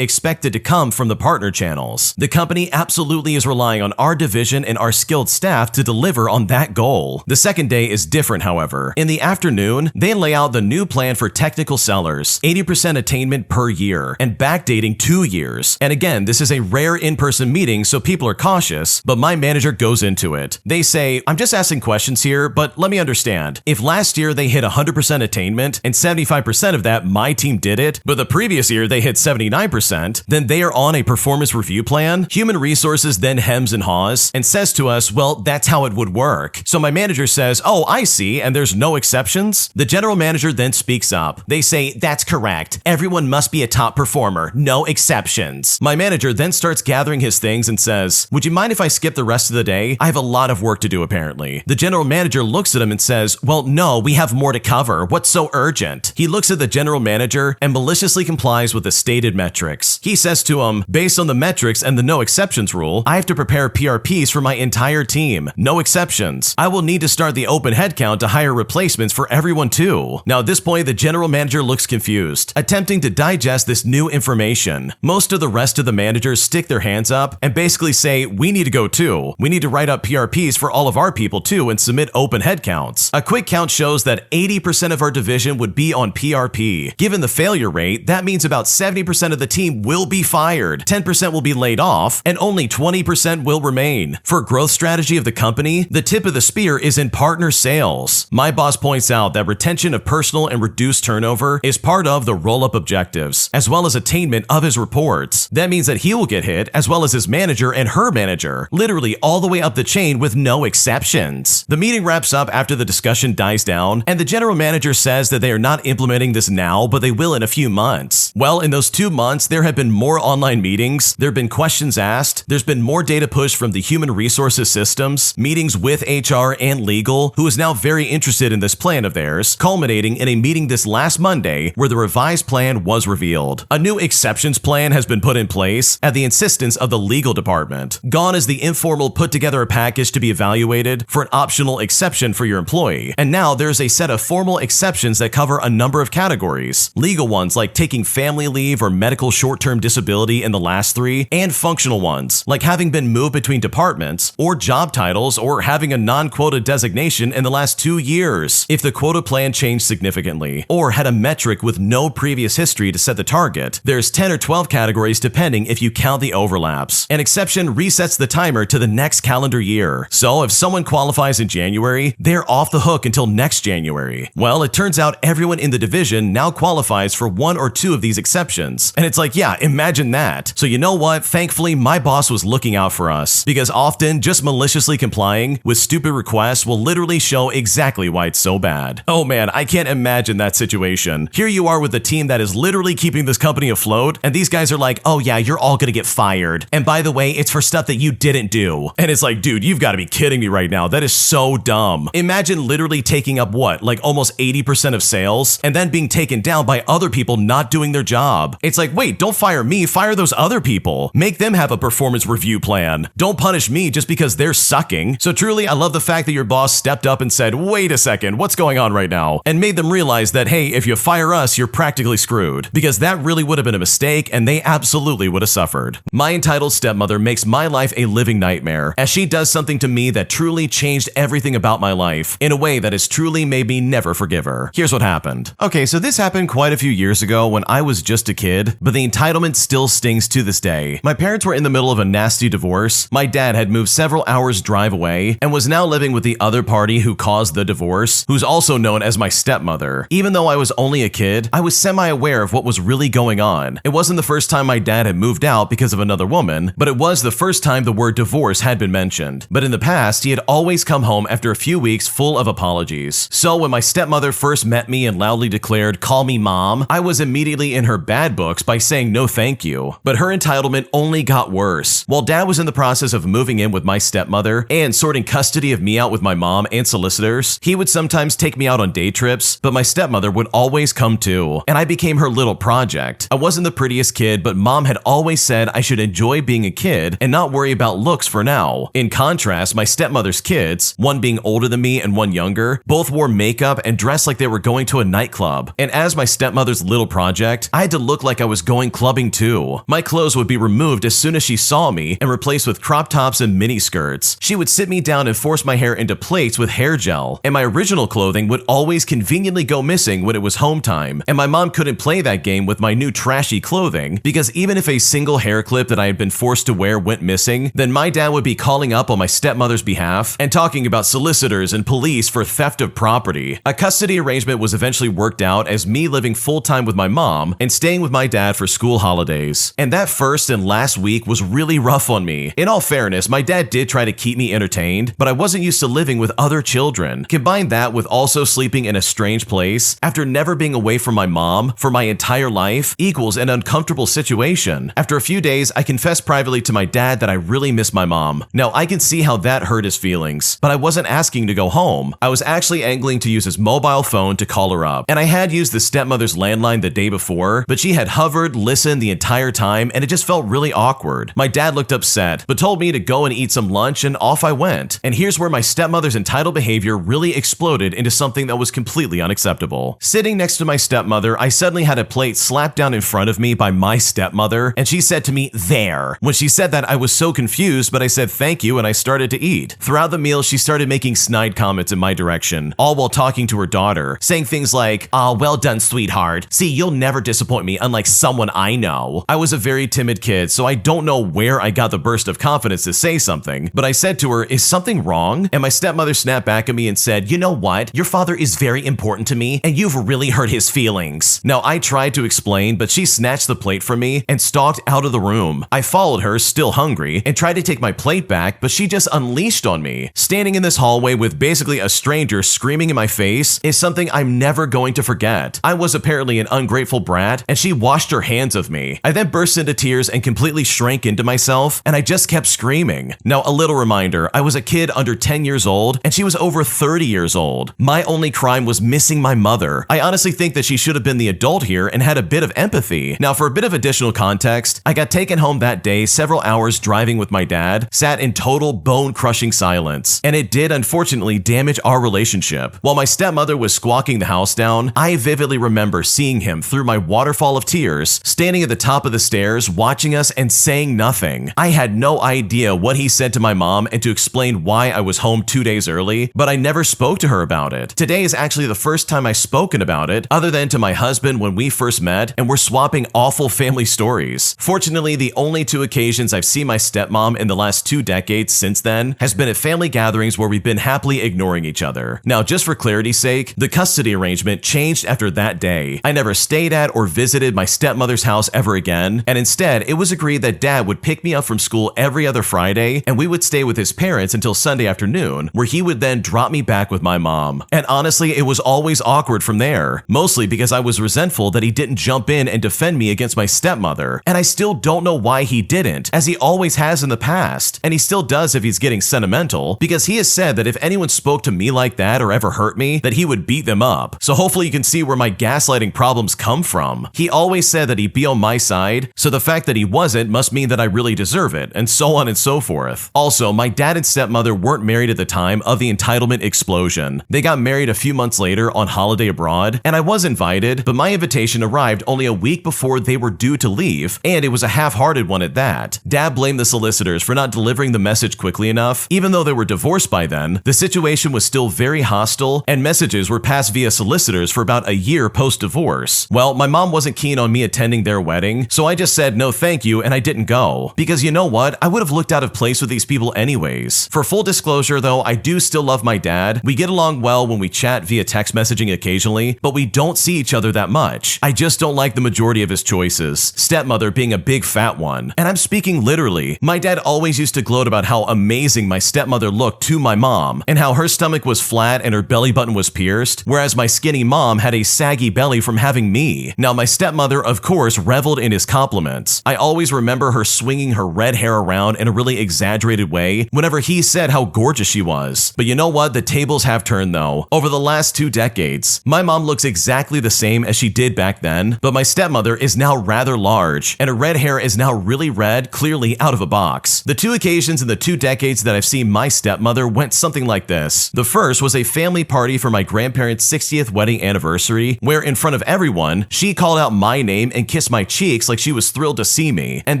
expected to come from the partner channels. The company absolutely is relying on our division and our skilled staff to deliver on that goal. The second day is different, however. In the afternoon, they lay out the new plan for technical sellers, 80% attainment per year, and backdating 2 years. And again, this is a rare in-person meeting, so people are cautious, but my manager goes into it. They say, I'm just asking questions here, but let me understand. If last year they hit 100% attainment and 75% of that my team did it, but the previous year they hit 79%, then they are on a performance review plan. Human resources then hems and haws and says to us, well, that's how it would work. So my manager says, oh, I see, and there's no exceptions. The general manager then speaks up. They say, that's correct. Everyone must be a top performer. No exceptions. My manager then starts gathering his things and says, would you mind if I skip the rest of the day? I have a lot of work to do apparently. The general manager looks at him and says, well, no, we have more to cover. What's so urgent? He looks at the general manager and maliciously complies with the stated metrics. He says to him, based on the metrics and the no exceptions rule, I have to prepare PRPs for my entire team. No exceptions. I will need to start the open headcount to hire replacements for everyone too. Now at this point, the general manager looks confused, attempting to digest this new information. Most of the rest of the managers stick their hands up and basically say, we need to go too. We need to write up PRPs for all of our people too and submit open headcounts. A quick count shows that 80% of our division would be on PRP. Given the failure rate, that means about 70% of the team will be fired, 10% will be laid off, and only 20% will remain. For growth strategy of the company, the tip of the spear is in partner sales. My boss points out that retention of personal and reduced turnover is part of the roll-up objectives, as well as attainment of his reports. That means that he will get hit, as well as his manager and her manager, literally all the way up the chain with no exceptions. The meeting wraps up after the discussion dies down, and the general manager says that they are not implementing this now, but they will in a few months. Well, in those 2 months, there have been more online meetings, there have been questions asked, there's been more data pushed from the human resources systems, meetings with HR and legal, who is now very interested in this plan of theirs, culminating in a meeting this last Monday where the revised plan was revealed. A new exceptions plan has been put in place at the insistence of the legal department. Gone is the informal put together a package to be evaluated for an optional exception for your employee, and now there's a set of formal exceptions that cover a number of categories. Legal ones like taking family leave or medical short-term disability in the last 3, and functional ones like having been moved between departments or job titles or having a non-quota designation in the last 2 years if the quota plan changed significantly or had a metric with no previous history to set the target. There's 10 or 12 categories depending if you count the overlaps. An exception resets the timer to the next calendar year. So if someone qualifies in January, they're off the hook until next January. Well, it turns out everyone in the division now qualifies for 1 or 2 of these exceptions. And it's like, yeah, imagine that. So you know what? Thankfully, my boss was looking out for us, because often just maliciously complying with stupid requests will literally show exactly why it's so bad. Oh man, I can't imagine that situation. Here you are with a team that is literally keeping this company afloat, and these guys are like, oh yeah, you're all gonna get fired. And by the way, it's for stuff that you didn't do. And it's like, dude, you've gotta be kidding me right now. That is so dumb. Imagine literally taking up what, like almost 80% of sales, and then being taken down by other people not doing their job. It's like, wait, don't fire me, fire those other people. Make them have a performance review plan. Don't punish me just because they're sucking. So truly, I love the fact that your boss stepped up and said, wait a second, what's going on right now? And made them realize that, hey, if you fire us, you're practically screwed. Because that really would have been a mistake, and they absolutely would have suffered. My entitled stepmother makes my life a living nightmare, as she does something to me that truly changed everything about my life, in a way that has truly made me never forgive her. Here's what happened. Okay, so this happened quite a few years ago when I was just a kid, but the entitlement still stings to this day. My parents were in the middle of a nasty divorce. My dad had moved several hours drive away and was now living with the other party who caused the divorce, who's also known as my stepmother. Even though I was only a kid, I was semi-aware of what was really going on. It wasn't the first time my dad had moved out because of another woman, but it was the first time the word divorce had been mentioned. But in the past, he had always come home after a few weeks full of apologies. So when my stepmother first met me and loudly declared, "Call me mom," I was immediately in her bad books by saying no thank you. But her entitlement only got worse. While dad was in the process of moving moving in with my stepmother and sorting custody of me out with my mom and solicitors, he would sometimes take me out on day trips, but my stepmother would always come too, and I became her little project. I wasn't the prettiest kid, but mom had always said I should enjoy being a kid and not worry about looks for now. In contrast, my stepmother's kids, one being older than me and one younger, both wore makeup and dressed like they were going to a nightclub. And as my stepmother's little project, I had to look like I was going clubbing too. My clothes would be removed as soon as she saw me and replaced with crop tops and mini skirts. She would sit me down and force my hair into plaits with hair gel, and my original clothing would always conveniently go missing when it was home time, and my mom couldn't play that game with my new trashy clothing because even if a single hair clip that I had been forced to wear went missing, then my dad would be calling up on my stepmother's behalf and talking about solicitors and police for theft of property. A custody arrangement was eventually worked out as me living full-time with my mom and staying with my dad for school holidays. And that first and last week was really rough on me. In all fairness, my dad did try to keep me entertained, but I wasn't used to living with other children. Combine that with also sleeping in a strange place after never being away from my mom for my entire life equals an uncomfortable situation. After a few days, I confessed privately to my dad that I really miss my mom. Now, I can see how that hurt his feelings, but I wasn't asking to go home. I was actually angling to use his mobile phone to call her up. And I had used the stepmother's landline the day before, but she had hovered, listened the entire time, and it just felt really awkward. My dad looked upset, but told me to go and eat some lunch, and off I went. And here's where my stepmother's entitled behavior really exploded into something that was completely unacceptable. Sitting next to my stepmother, I suddenly had a plate slapped down in front of me by my stepmother, and she said to me, "There." When she said that, I was so confused, but I said thank you and I started to eat. Throughout the meal, she started making snide comments in my direction, all while talking to her daughter, saying things like, "Ah, well done, sweetheart. See, you'll never disappoint me, unlike someone I know." I was a very timid kid, so I don't know where I got the burst of confidence to say something, but I said to her, "Is something wrong?" And my stepmother snapped back at me and said, "You know what? Your father is very important to me, and you've really hurt his feelings." Now, I tried to explain, but she snatched the plate from me and stalked out of the room. I followed her, still hungry, and tried to take my plate back, but she just unleashed on me. Standing in this hallway with basically a stranger screaming in my face is something I'm never going to forget. I was apparently an ungrateful brat, and she washed her hands of me. I then burst into tears and completely shrank into myself, and I just kept screaming. Now, a little reminder, I was a kid under 10 years old, and she was over 30 years old. My only crime was missing my mother. I honestly think that she should have been the adult here and had a bit of empathy. Now, for a bit of additional context, I got taken home that day, several hours driving with my dad, sat in total bone-crushing silence, and it did unfortunately damage our relationship. While my stepmother was squawking the house down, I vividly remember seeing him through my waterfall of tears, standing at the top of the stairs, watching us and saying nothing. I had no idea what he said to my mom and to explain why I was home 2 days early, but I never spoke to her about it. Today is actually the first time I've spoken about it, other than to my husband when we first met, and we're swapping awful family stories. Fortunately, the only 2 occasions I've seen my stepmom in the last 2 decades since then has been at family gatherings where we've been happily ignoring each other. Now, just for clarity's sake, the custody arrangement changed after that day. I never stayed at or visited my stepmother's house ever again, and instead, it was agreed that dad would pick me up from school every other Friday, and we would stay with his parents until Sunday afternoon, where he would then drop me back with my mom. And honestly, it was always awkward from there, mostly because I was resentful that he didn't jump in and defend me against my stepmother, and I still don't know why he didn't, as he always has in the past, and he still does if he's getting sentimental, because he has said that if anyone spoke to me like that or ever hurt me, that he would beat them up. So hopefully you can see where my gaslighting problems come from. He always said that he'd be on my side, so the fact that he wasn't must mean that I really deserve it, and so on and so forth. Also, my dad and stepmother weren't married at the time of the entitlement explosion. They got married a few months later on holiday abroad, and I was invited, but my invitation arrived only a week before they were due to leave, and it was a half-hearted one at that. Dad blamed the solicitors for not delivering the message quickly enough. Even though they were divorced by then, the situation was still very hostile, and messages were passed via solicitors for about a year post-divorce. Well, my mom wasn't keen on me attending their wedding, so I just said no thank you and I didn't go. Because you know what? I would have looked out of place with these people anyways. For full disclosure though, I do still love my dad. We get along well when we chat via text messaging occasionally, but we don't see each other that much. I just don't like the majority of his choices, stepmother being a big fat one. And I'm speaking literally. My dad always used to gloat about how amazing my stepmother looked to my mom, and how her stomach was flat and her belly button was pierced, whereas my skinny mom had a saggy belly from having me. Now, my stepmother, of course, reveled in his compliments. I always remember her swinging her red hair around in a really exaggerated way whenever he said how gorgeous she was. But you know what? The tables have turned though. Over the last 2 decades, my mom looks exactly the same as she did back then, but my stepmother is now rather large, and her red hair is now really red, clearly out of a box. The 2 occasions in the 2 decades that I've seen my stepmother went something like this. The first was a family party for my grandparents' 60th wedding anniversary, where in front of everyone, she called out my name and kissed my cheeks like she was thrilled to see me, and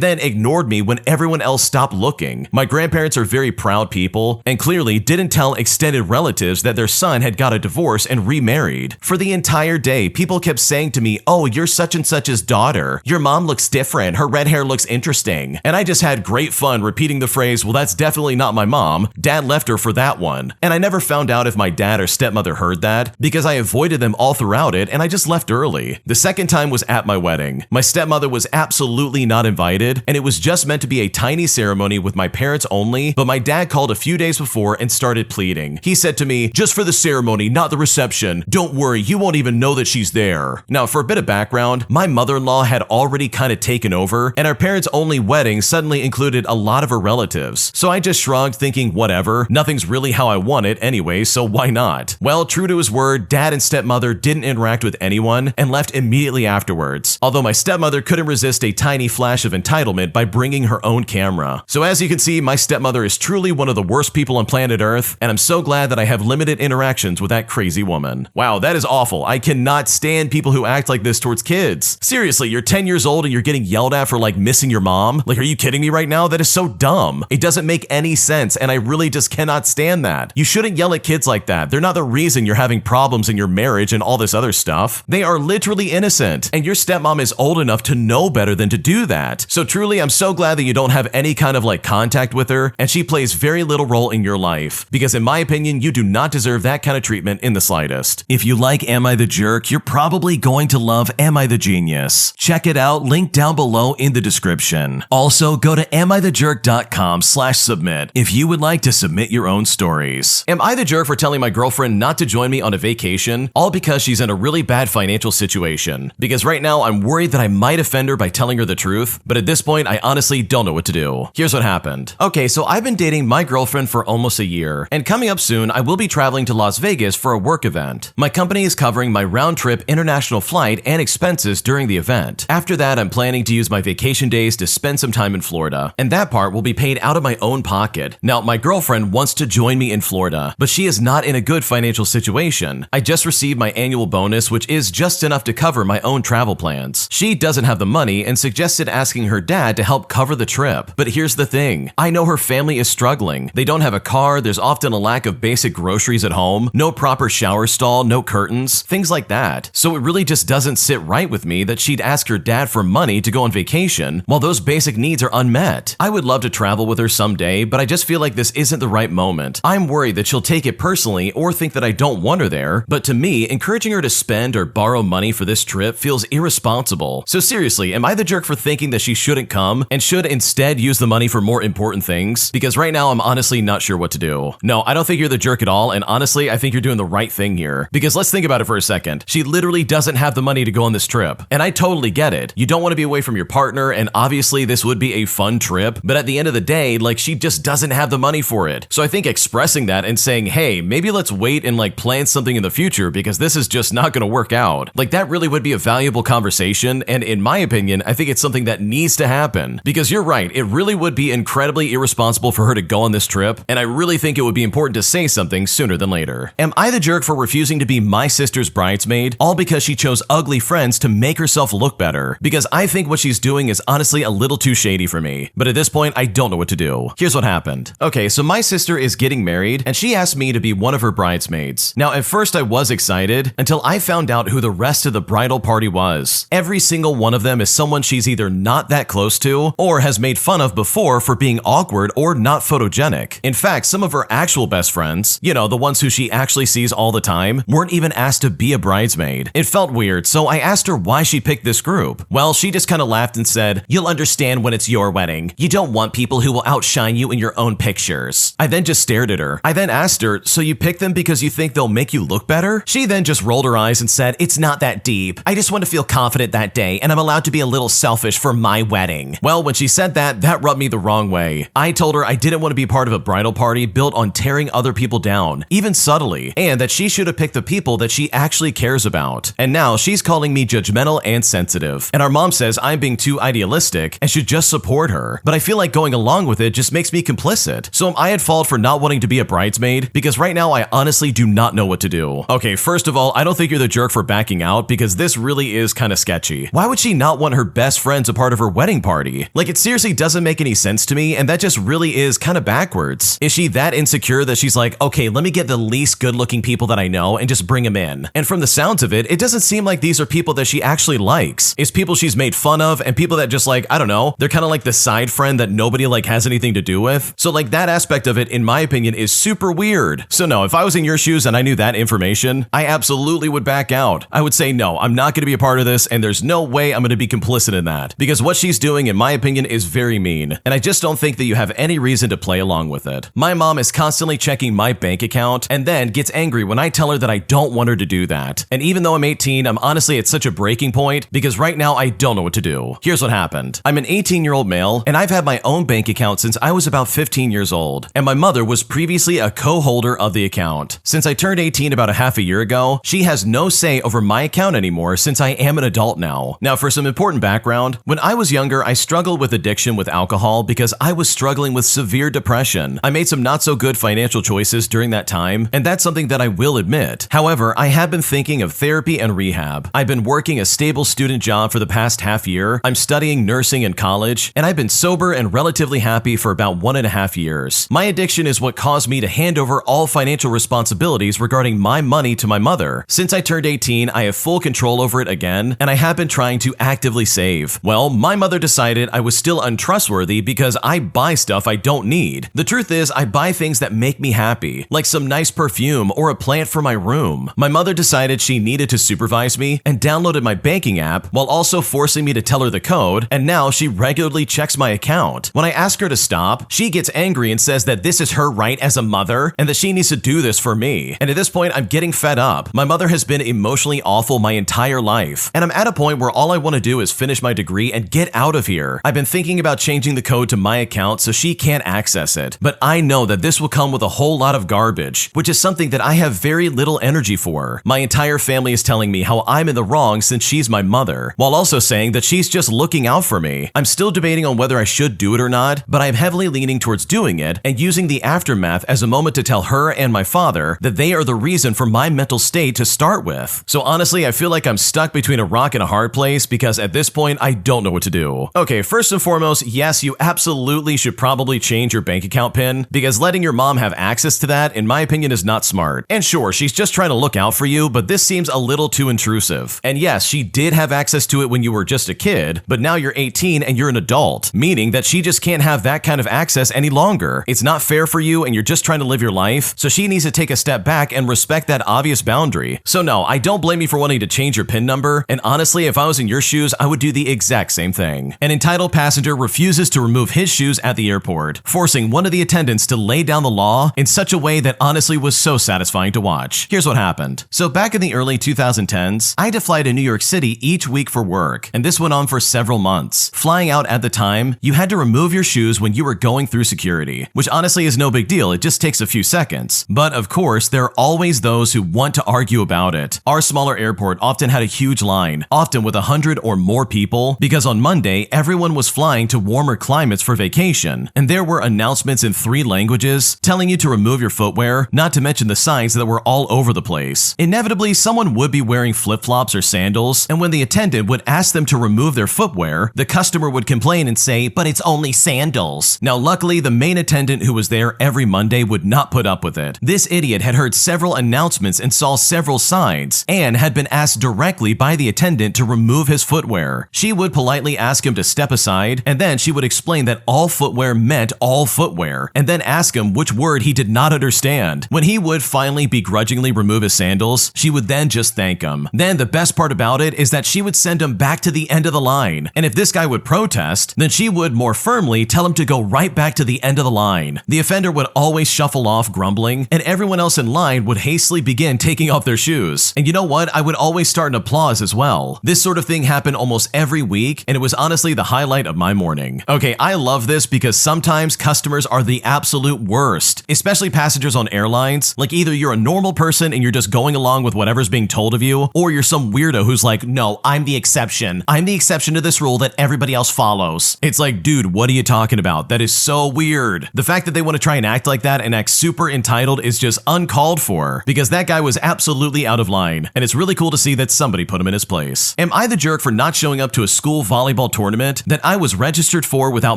then ignored me when everyone else stopped looking. My grandparents are very proud people, and clearly didn't tell extended relatives that their son had got a divorce and remarried. For the entire day, people kept saying to me, "Oh, you're such and such's daughter. Your mom looks different. Her red hair looks interesting." And I just had great fun repeating the phrase, "Well, that's definitely not my mom. Dad left her for that one." And I never found out if my dad or stepmother heard that because I avoided them all throughout it and I just left early. The second time was at my wedding. My stepmother was absolutely not invited, and it was just meant to be a tiny ceremony with my parents only, but my dad called a few days before and started pleading. He said to me, "Just for the ceremony, not the reception. Don't worry, you won't even know that she's there." Now, for a bit of background, my mother-in-law had already kind of taken over, and our parents' only wedding suddenly included a lot of her relatives. So I just shrugged, thinking, whatever, nothing's really how I want it anyway, so why not? Well, true to his word, dad and stepmother didn't interact with anyone and left immediately afterwards, although my stepmother couldn't resist a tiny flash of entitlement by bringing her own camera. So as you can see, my stepmother is truly one of the worst people on planet Earth, and I'm so glad that I have limited interactions with that crazy woman. Wow, that is awful. I cannot stand people who act like this towards kids. Seriously, you're 10 years old and you're getting yelled at for like missing your mom? Like, are you kidding me right now? That is so dumb. It doesn't make any sense, and I really just cannot stand that. You shouldn't yell at kids like that. They're not the reason you're having problems in your marriage and all this other stuff. They are literally innocent, and your stepmom is old enough to know better than to do that. So truly, I'm so glad that you don't have any kind of like contact with her, and she plays very little role in your life, because in my opinion, you do not deserve that kind of treatment in the slightest. If you like Am I the Jerk, you're probably going to love Am I the Genius. Check it out, link down below in the description. Also, go to amithejerk.com/submit if you would like to submit your own stories. Am I the jerk for telling my girlfriend not to join me on a vacation, all because she's in a really bad financial situation? Because right now, I'm worried that I might offend her by telling her the truth, but at this point, I honestly don't know what to do. Here's what happened. Okay, so I've been dating my girlfriend for almost a year, and coming up soon, I will be traveling to Las Vegas for a work event. My company is covering my round-trip international flight and expenses during the event. After that, I'm planning to use my vacation days to spend some time in Florida, and that part will be paid out of my own pocket. Now, my girlfriend wants to join me in Florida, but she is not in a good financial situation. I just received my annual bonus, which is just enough to cover my own travel plans. She doesn't have the money and suggested asking her dad to help cover the trip. But here's the thing. I know her family is struggling. They don't have a car, there's often a lack of basic groceries at home, no proper shower stall, no curtains, things like that. So it really just doesn't sit right with me that she'd ask her dad for money to go on vacation while those basic needs are unmet. I would love to travel with her someday, but I just feel like this isn't the right moment. I'm worried that she'll take it personally or think that I don't want her there, but to me, encouraging her to spend or borrow money for this trip feels irresponsible. So seriously, am I the jerk for thinking that she shouldn't come and should instead use the money for more important things? Because right now, I'm honestly not sure what to do. No, I don't think you're the jerk at all, and honestly, I think you're doing the right thing here. Because let's think about it for a second. She literally doesn't have the money to go on this trip, and I totally get it. You don't want to be away from your partner, and obviously this would be a fun trip, but at the end of the day, like, she just doesn't have the money for it. So I think expressing that and saying, hey, maybe let's wait and like plan something in the future because this is just not going to work out. Like, that really would be a valuable conversation, and in my opinion, I think it's something that needs to happen. Because you're right, it really would be incredibly irresponsible for her to go on this trip, and I really think it would be important to say something sooner than later. Am I the jerk for refusing to be my sister's bridesmaid, all because she chose ugly friends to make herself look better? Because I think what she's doing is honestly a little too shady for me, but at this point, I don't know what to do. Here's what happened. Okay, so my sister is getting married, and she asked me to be one of her bridesmaids. Now, at first I was excited until I found out who the rest of the bridal party was. Every single one of them is someone she's either not that close to or has made fun of before for being awkward or not photogenic. In fact, some of her actual best friends, you know, the ones who she actually sees all the time, weren't even asked to be a bridesmaid. It felt weird, so I asked her why she picked this group. Well, she just kind of laughed and said, "You'll understand when it's your wedding. You don't want people who will outshine you in your own pictures." I then just stared at her. I then asked her, "So you picked them because you think they'll make you look better?" She then just rolled her eyes and said, "It's not that deep. I just want to feel confident that day, and I'm allowed to be a little selfish for my wedding." Well, when she said that, that rubbed me the wrong way. I told her I didn't want to be part of a bridal party built on tearing other people down, even subtly, and that she should have picked the people that she actually cares about. And now she's calling me judgmental and sensitive. And our mom says I'm being too idealistic and should just support her. But I feel like going along with it just makes me complicit. So am I at fault for not wanting to be a bridesmaid? Because right now I honestly do not know what to do. Okay, first of all, I don't think you're the jerk for backing out because this really is kind of sketchy. Why would she not want her best friends a part of her wedding party? Like, it seriously doesn't make any sense to me, and that just really is kind of backwards. Is she that insecure that she's like, okay, let me get the least good-looking people that I know and just bring them in? And from the sounds of it, it doesn't seem like these are people that she actually likes. It's people she's made fun of and people that just like, I don't know, they're kind of like the side friend that nobody like has anything to do with. So like that aspect of it, in my opinion, is super weird. So no, if I was in your shoes and I knew that information, I absolutely would back out. I would say, no, I'm not going to be a part of this, and there's no way I'm going to be complicit in that. Because what she's doing, in my opinion, is very mean. And I just don't think that you have any reason to play along with it. My mom is constantly checking my bank account and then gets angry when I tell her that I don't want her to do that. And even though I'm 18, I'm honestly at such a breaking point because right now I don't know what to do. Here's what happened. I'm an 18-year-old male, and I've had my own bank account since I was about 15 years old. And my mother was previously a co-holder of the account. Since I turned 18 about a half a year ago, she has no say over my account anymore since I am an adult now. Now, for some important background, when I was younger, I struggled with addiction with alcohol because I was struggling with severe depression. I made some not so good financial choices during that time, and that's something that I will admit. However, I have been thinking of therapy and rehab. I've been working a stable student job for the past half year. I'm studying nursing in college, and I've been sober and relatively happy for about 1.5 years. My addiction is what caused me to hand over all financial responsibilities regarding my money to my mother. Since I turned 18, I have full control over it again, and I have been trying to actively save. Well, my mother decided I was still untrustworthy because I buy stuff I don't need. The truth is, I buy things that make me happy, like some nice perfume or a plant for my room. My mother decided she needed to supervise me and downloaded my banking app while also forcing me to tell her the code, and now she regularly checks my account. When I ask her to stop, she gets angry and says that this is her right as a mother and that she needs to do this for me. And at this point, I'm getting fed up. My mother has been emotionally awful my entire life, and I'm at a point where all I want to do is finish my degree and get out of here. I've been thinking about changing the code to my account so she can't access it, but I know that this will come with a whole lot of garbage, which is something that I have very little energy for. My entire family is telling me how I'm in the wrong since she's my mother, while also saying that she's just looking out for me. I'm still debating on whether I should do it or not, but I'm heavily leaning towards doing it and using the aftermath as a moment to tell her and my father that they are the reason for my mental state to start with. So honestly, I feel like I'm stuck between a rock and a hard place because at this point, I don't know what to do. Okay, first and foremost, yes, you absolutely should probably change your bank account PIN because letting your mom have access to that, in my opinion, is not smart. And sure, she's just trying to look out for you, but this seems a little too intrusive. And yes, she did have access to it when you were just a kid, but now you're 18 and you're an adult, meaning that she just can't have that kind of access any longer. It's not fair for you and you're just trying to live your life, so she needs to take a step back and respect that obvious boundary. So no, I don't blame you for wanting to change your PIN number, and honestly, if I was in your shoes, I would do the exact same thing. An entitled passenger refuses to remove his shoes at the airport, forcing one of the attendants to lay down the law in such a way that honestly was so satisfying to watch. Here's what happened. So back in the early 2010s, I had to fly to New York City each week for work, and this went on for several months. Flying out at the time, you had to remove your shoes when you were going through security, which honestly is no big deal, it just takes a few seconds. But of course, there are always those who want to argue about it. Our smaller airport often had a huge line, often with 100 or more people, because on Monday, everyone was flying to warmer climates for vacation, and there were announcements in 3 languages telling you to remove your footwear, not to mention the signs that were all over the place. Inevitably, someone would be wearing flip-flops or sandals, and when the attendant would ask them to remove their footwear, the customer would complain and say, but it's only sandals. Now, luckily, the main attendant who was there every Monday would not put up with it. This idiot had heard several announcements and saw several signs, and had been asked directly by the attendant to remove his footwear. She would politely ask him to step aside, and then she would explain that all footwear meant all footwear, and then ask him which word he did not understand. When he would finally begrudgingly remove his sandals, she would then just thank him. Then the best part about it is that she would send him back to the end of the line, and if this guy would protest, then she would more firmly tell him to go right back to the end of the line. The offender would always shuffle off grumbling, and everyone else in line would hastily begin taking off their shoes. And you know what? I would always start an applause as well. This sort of thing happened almost every week, and it was honestly the highlight of my morning. Okay, I love love this because sometimes customers are the absolute worst, especially passengers on airlines. Like either you're a normal person and you're just going along with whatever's being told of you, or you're some weirdo who's like, no, I'm the exception. I'm the exception to this rule that everybody else follows. It's like, dude, what are you talking about? That is so weird. The fact that they want to try and act like that and act super entitled is just uncalled for, because that guy was absolutely out of line, and it's really cool to see that somebody put him in his place. Am I the jerk for not showing up to a school volleyball tournament that I was registered for without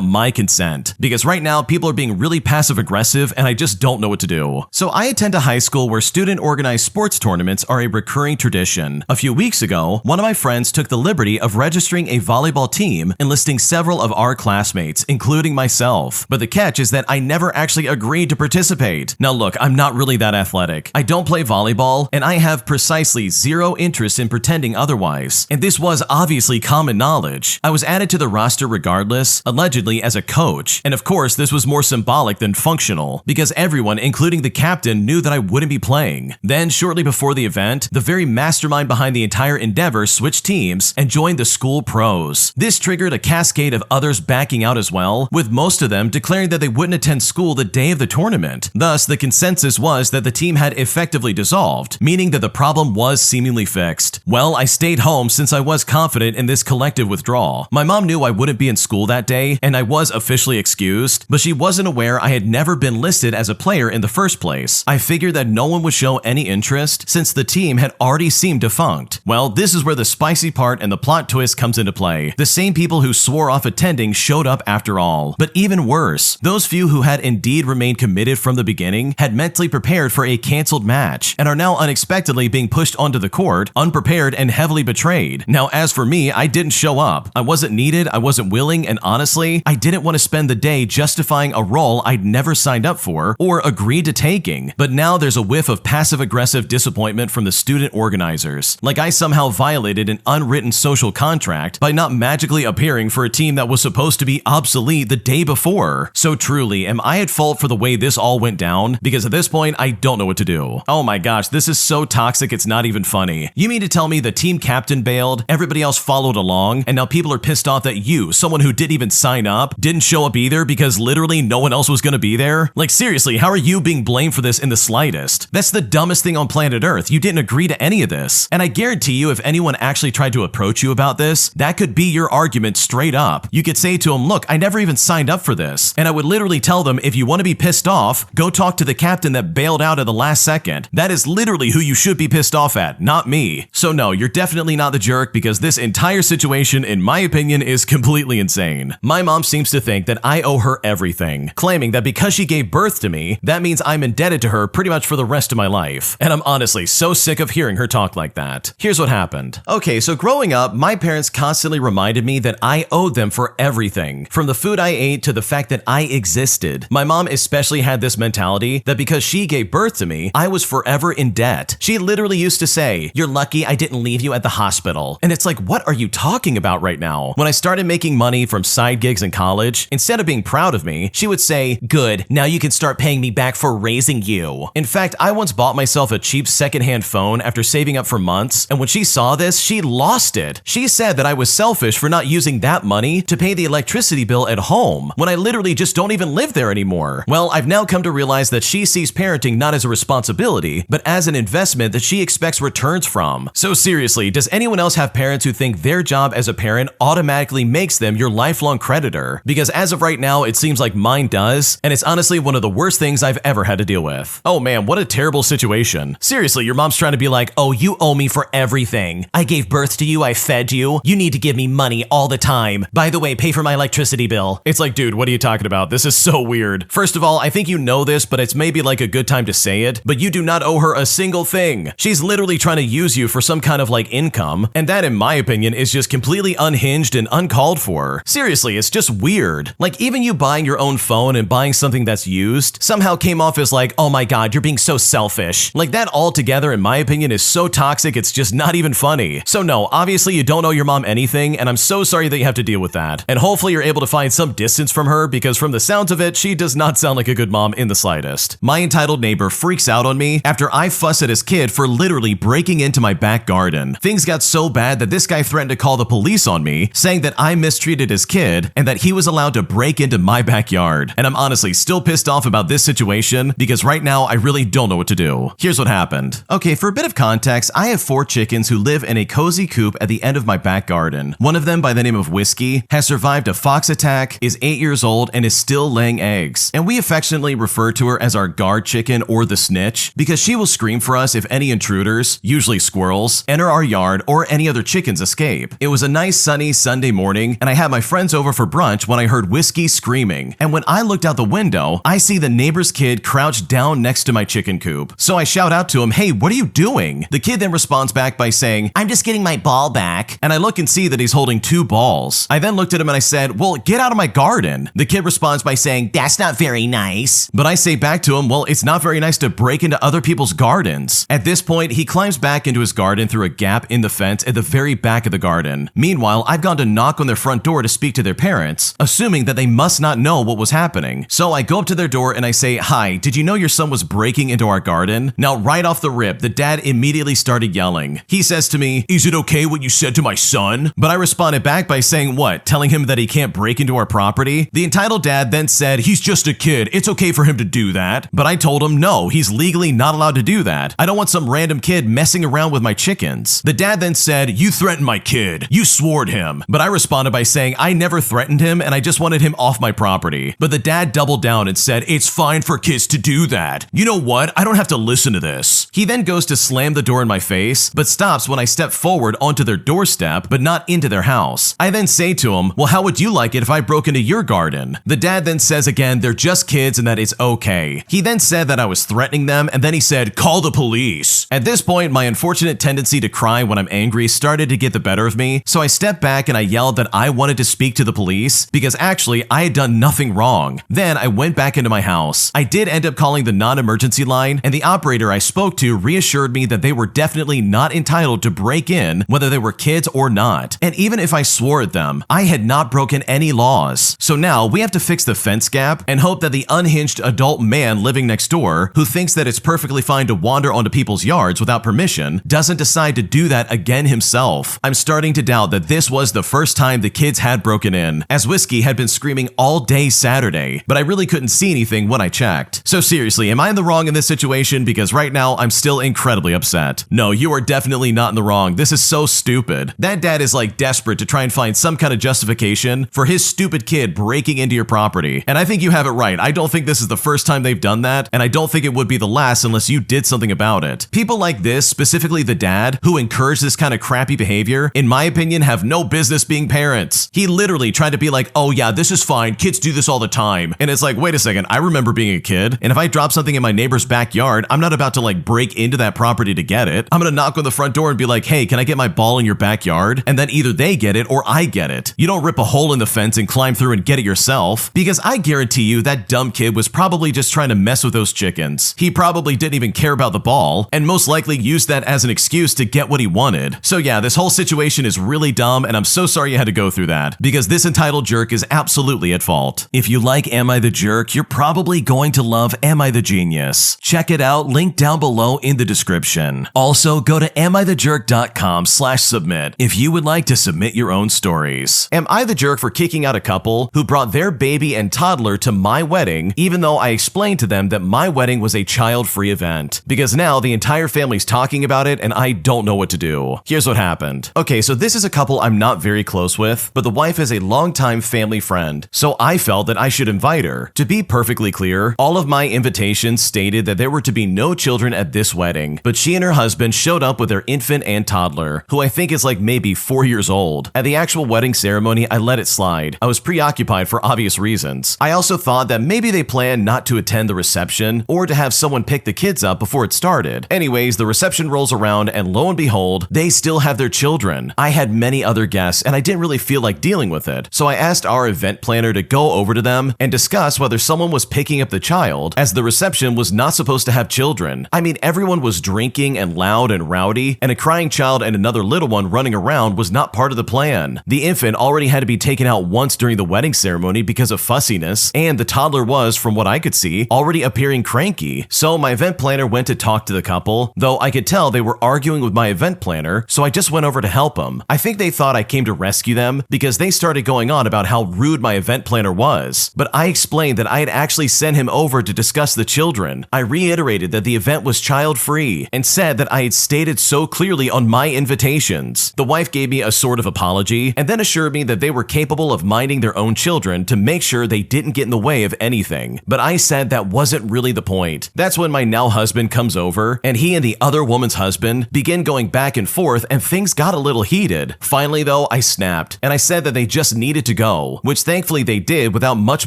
my consent? Because right now people are being really passive aggressive and I just don't know what to do. So I attend a high school where student organized sports tournaments are a recurring tradition. A few weeks ago, one of my friends took the liberty of registering a volleyball team, enlisting several of our classmates, including myself. But the catch is that I never actually agreed to participate. Now look, I'm not really that athletic. I don't play volleyball, and I have precisely zero interest in pretending otherwise. And this was obviously common knowledge. I was added to the roster regardless, allegedly as a coach. And of course, this was more symbolic than functional, because everyone, including the captain, knew that I wouldn't be playing. Then, shortly before the event, the very mastermind behind the entire endeavor switched teams and joined the school pros. This triggered a cascade of others backing out as well, with most of them declaring that they wouldn't attend school the day of the tournament. Thus, the consensus was that the team had effectively dissolved, meaning that the problem was seemingly fixed. Well, I stayed home since I was confident in this collective withdrawal. My mom knew I wouldn't be in school that day, and I was officially excused, but she wasn't aware I had never been listed as a player in the first place. I figured that no one would show any interest since the team had already seemed defunct. Well, this is where the spicy part and the plot twist comes into play. The same people who swore off attending showed up after all. But even worse, those few who had indeed remained committed from the beginning had mentally prepared for a canceled match and are now unexpectedly being pushed onto the court, unprepared and heavily betrayed. Now, as for me, I didn't show up. I wasn't needed, I wasn't willing, and honestly, I didn't want to spend the day justifying a role I'd never signed up for or agreed to taking. But now there's a whiff of passive-aggressive disappointment from the student organizers. Like I somehow violated an unwritten social contract by not magically appearing for a team that was supposed to be obsolete the day before. So truly, am I at fault for the way this all went down? Because at this point, I don't know what to do. Oh my gosh, this is so toxic it's not even funny. You mean to tell me the team captain bailed, everybody else followed along, and now people are pissed off that you, someone who didn't even sign up, didn't show up either because literally no one else was gonna be there? Like seriously, how are you being blamed for this in the slightest? That's the dumbest thing on planet Earth. You didn't agree to any of this. And I guarantee you, if anyone actually tried to approach you about this, that could be your argument straight up. You could say to them, look, I never even signed up for this. And I would literally tell them, if you want to be pissed off, go talk to the captain that bailed out at the last second. That is literally who you should be pissed off at, not me. So no, you're definitely not the jerk, because this entire situation, in my opinion, is completely insane. My mom seems to think that I owe her everything, claiming that because she gave birth to me, that means I'm indebted to her pretty much for the rest of my life. And I'm honestly so sick of hearing her talk like that. Here's what happened. Okay, so growing up, my parents constantly reminded me that I owed them for everything, from the food I ate to the fact that I existed. My mom especially had this mentality that because she gave birth to me, I was forever in debt. She literally used to say, "You're lucky I didn't leave you at the hospital." And it's like, what are you talking about right now? When I started making money from side gigs in college, instead of being proud of me, she would say, "Good, now you can start paying me back for raising you." In fact, I once bought myself a cheap secondhand phone after saving up for months, and when she saw this, she lost it. She said that I was selfish for not using that money to pay the electricity bill at home, when I literally just don't even live there anymore. Well, I've now come to realize that she sees parenting not as a responsibility, but as an investment that she expects returns from. So seriously, does anyone else have parents who think their job as a parent automatically makes them your lifelong creditor? Because as of right now, it seems like mine does, and it's honestly one of the worst things I've ever had to deal with. Oh man, what a terrible situation. Seriously, your mom's trying to be like, "Oh, you owe me for everything. I gave birth to you, I fed you. You need to give me money all the time. By the way, pay for my electricity bill." It's like, dude, what are you talking about? This is so weird. First of all, I think you know this, but it's maybe like a good time to say it, but you do not owe her a single thing. She's literally trying to use you for some kind of like income, and that, in my opinion, is just completely unhinged and uncalled for. Seriously, it's just weird. Like, even you buying your own phone and buying something that's used somehow came off as like, oh my god, you're being so selfish. Like, that altogether, in my opinion, is so toxic, it's just not even funny. So no, obviously you don't owe your mom anything, and I'm so sorry that you have to deal with that. And hopefully you're able to find some distance from her, because from the sounds of it, she does not sound like a good mom in the slightest. My entitled neighbor freaks out on me after I fuss at his kid for literally breaking into my back garden. Things got so bad that this guy threatened to call the police on me, saying that I mistreated his kid and that he was allowed allowed to break into my backyard. And I'm honestly still pissed off about this situation because right now I really don't know what to do. Here's what happened. Okay, for a bit of context, I have 4 chickens who live in a cozy coop at the end of my back garden. One of them, by the name of Whiskey, has survived a fox attack, is 8 years old, and is still laying eggs. And we affectionately refer to her as our guard chicken or the snitch because she will scream for us if any intruders, usually squirrels, enter our yard or any other chickens escape. It was a nice sunny Sunday morning and I had my friends over for brunch when I heard Whiskey screaming. And when I looked out the window, I see the neighbor's kid crouched down next to my chicken coop. So I shout out to him, "Hey, what are you doing?" The kid then responds back by saying, "I'm just getting my ball back." And I look and see that he's holding 2 balls. I then looked at him and I said, "Well, get out of my garden." The kid responds by saying, "That's not very nice." But I say back to him, "Well, it's not very nice to break into other people's gardens." At this point, he climbs back into his garden through a gap in the fence at the very back of the garden. Meanwhile, I've gone to knock on their front door to speak to their parents, assuming that they must not know what was happening. So I go up to their door and I say, "Hi, did you know your son was breaking into our garden?" Now, right off the rip, the dad immediately started yelling. He says to me, "Is it okay what you said to my son?" But I responded back by saying what? Telling him that he can't break into our property? The entitled dad then said, "He's just a kid. It's okay for him to do that." But I told him, no, he's legally not allowed to do that. I don't want some random kid messing around with my chickens. The dad then said, "You threatened my kid. You swore him." But I responded by saying I never threatened him and I just wanted him off my property. But the dad doubled down and said, "It's fine for kids to do that. You know what? I don't have to listen to this." He then goes to slam the door in my face, but stops when I step forward onto their doorstep, but not into their house. I then say to him, "Well, how would you like it if I broke into your garden?" The dad then says again, they're just kids and that it's okay. He then said that I was threatening them and then he said, "Call the police." At this point, my unfortunate tendency to cry when I'm angry started to get the better of me, so I stepped back and I yelled that I wanted to speak to the police because actually I had done nothing wrong. Then I went back into my house. I did end up calling the non-emergency line and the operator I spoke to reassured me that they were definitely not entitled to break in whether they were kids or not. And even if I swore at them, I had not broken any laws. So now we have to fix the fence gap and hope that the unhinged adult man living next door who thinks that it's perfectly fine to wander onto people's yards without permission doesn't decide to do that again himself. I'm starting to doubt that this was the first time the kids had broken in, as Whiskey had been screaming all day Saturday, but I really couldn't see anything when I checked. So seriously, am I in the wrong in this situation? Because right now I'm still incredibly upset. No, you are definitely not in the wrong. This is so stupid. That dad is like desperate to try and find some kind of justification for his stupid kid breaking into your property. And I think you have it right. I don't think this is the first time they've done that, and I don't think it would be the last unless you did something about it. People like this, specifically the dad, who encouraged this kind of crappy behavior, in my opinion, have no business being parents. He literally tried to be like, "Oh yeah, this is fine. Kids do this all the time." And it's like, wait a second, I remember being a kid, and if I drop something in my neighbor's backyard, I'm not about to like break into that property to get it. I'm gonna knock on the front door and be like, "Hey, can I get my ball in your backyard?" And then either they get it or I get it. You don't rip a hole in the fence and climb through and get it yourself, because I guarantee you that dumb kid was probably just trying to mess with those chickens. He probably didn't even care about the ball, and most likely used that as an excuse to get what he wanted. So yeah, this whole situation is really dumb, and I'm so sorry you had to go through that, because this entitled jerk is absolutely at fault. If you like Am I the Jerk, you're probably going to love Am I the Genius. Check it out, link down below in the description. Also, go to amithejerk.com/submit if you would like to submit your own stories. Am I the jerk for kicking out a couple who brought their baby and toddler to my wedding, even though I explained to them that my wedding was a child-free event? Because now the entire family's talking about it and I don't know what to do. Here's what happened. Okay, so this is a couple I'm not very close with, but the wife is a longtime family friend, so I felt that I should invite her. To be perfectly clear, all of my invitations stated that there were to be no children at this wedding, but she and her husband showed up with their infant and toddler, who I think is like maybe 4 years old. At the actual wedding ceremony, I let it slide. I was preoccupied for obvious reasons. I also thought that maybe they planned not to attend the reception or to have someone pick the kids up before it started. Anyways, the reception rolls around and lo and behold, they still have their children. I had many other guests and I didn't really feel like dealing with it, so I asked our event planner to go over to them and discuss whether someone was picking up the child, as the reception was not supposed to have children. I mean, everyone was drinking and loud and rowdy, and a crying child and another little one running around was not part of the plan. The infant already had to be taken out once during the wedding ceremony because of fussiness, and the toddler was, from what I could see, already appearing cranky. So my event planner went to talk to the couple, though I could tell they were arguing with my event planner, so I just went over to help them. I think they thought I came to rescue them because they started going on about how how rude my event planner was, but I explained that I had actually sent him over to discuss the children. I reiterated that the event was child-free and said that I had stated so clearly on my invitations. The wife gave me a sort of apology and then assured me that they were capable of minding their own children to make sure they didn't get in the way of anything. But I said that wasn't really the point. That's when my now husband comes over and he and the other woman's husband begin going back and forth and things got a little heated. Finally though, I snapped and I said that they just needed to go, which thankfully they did without much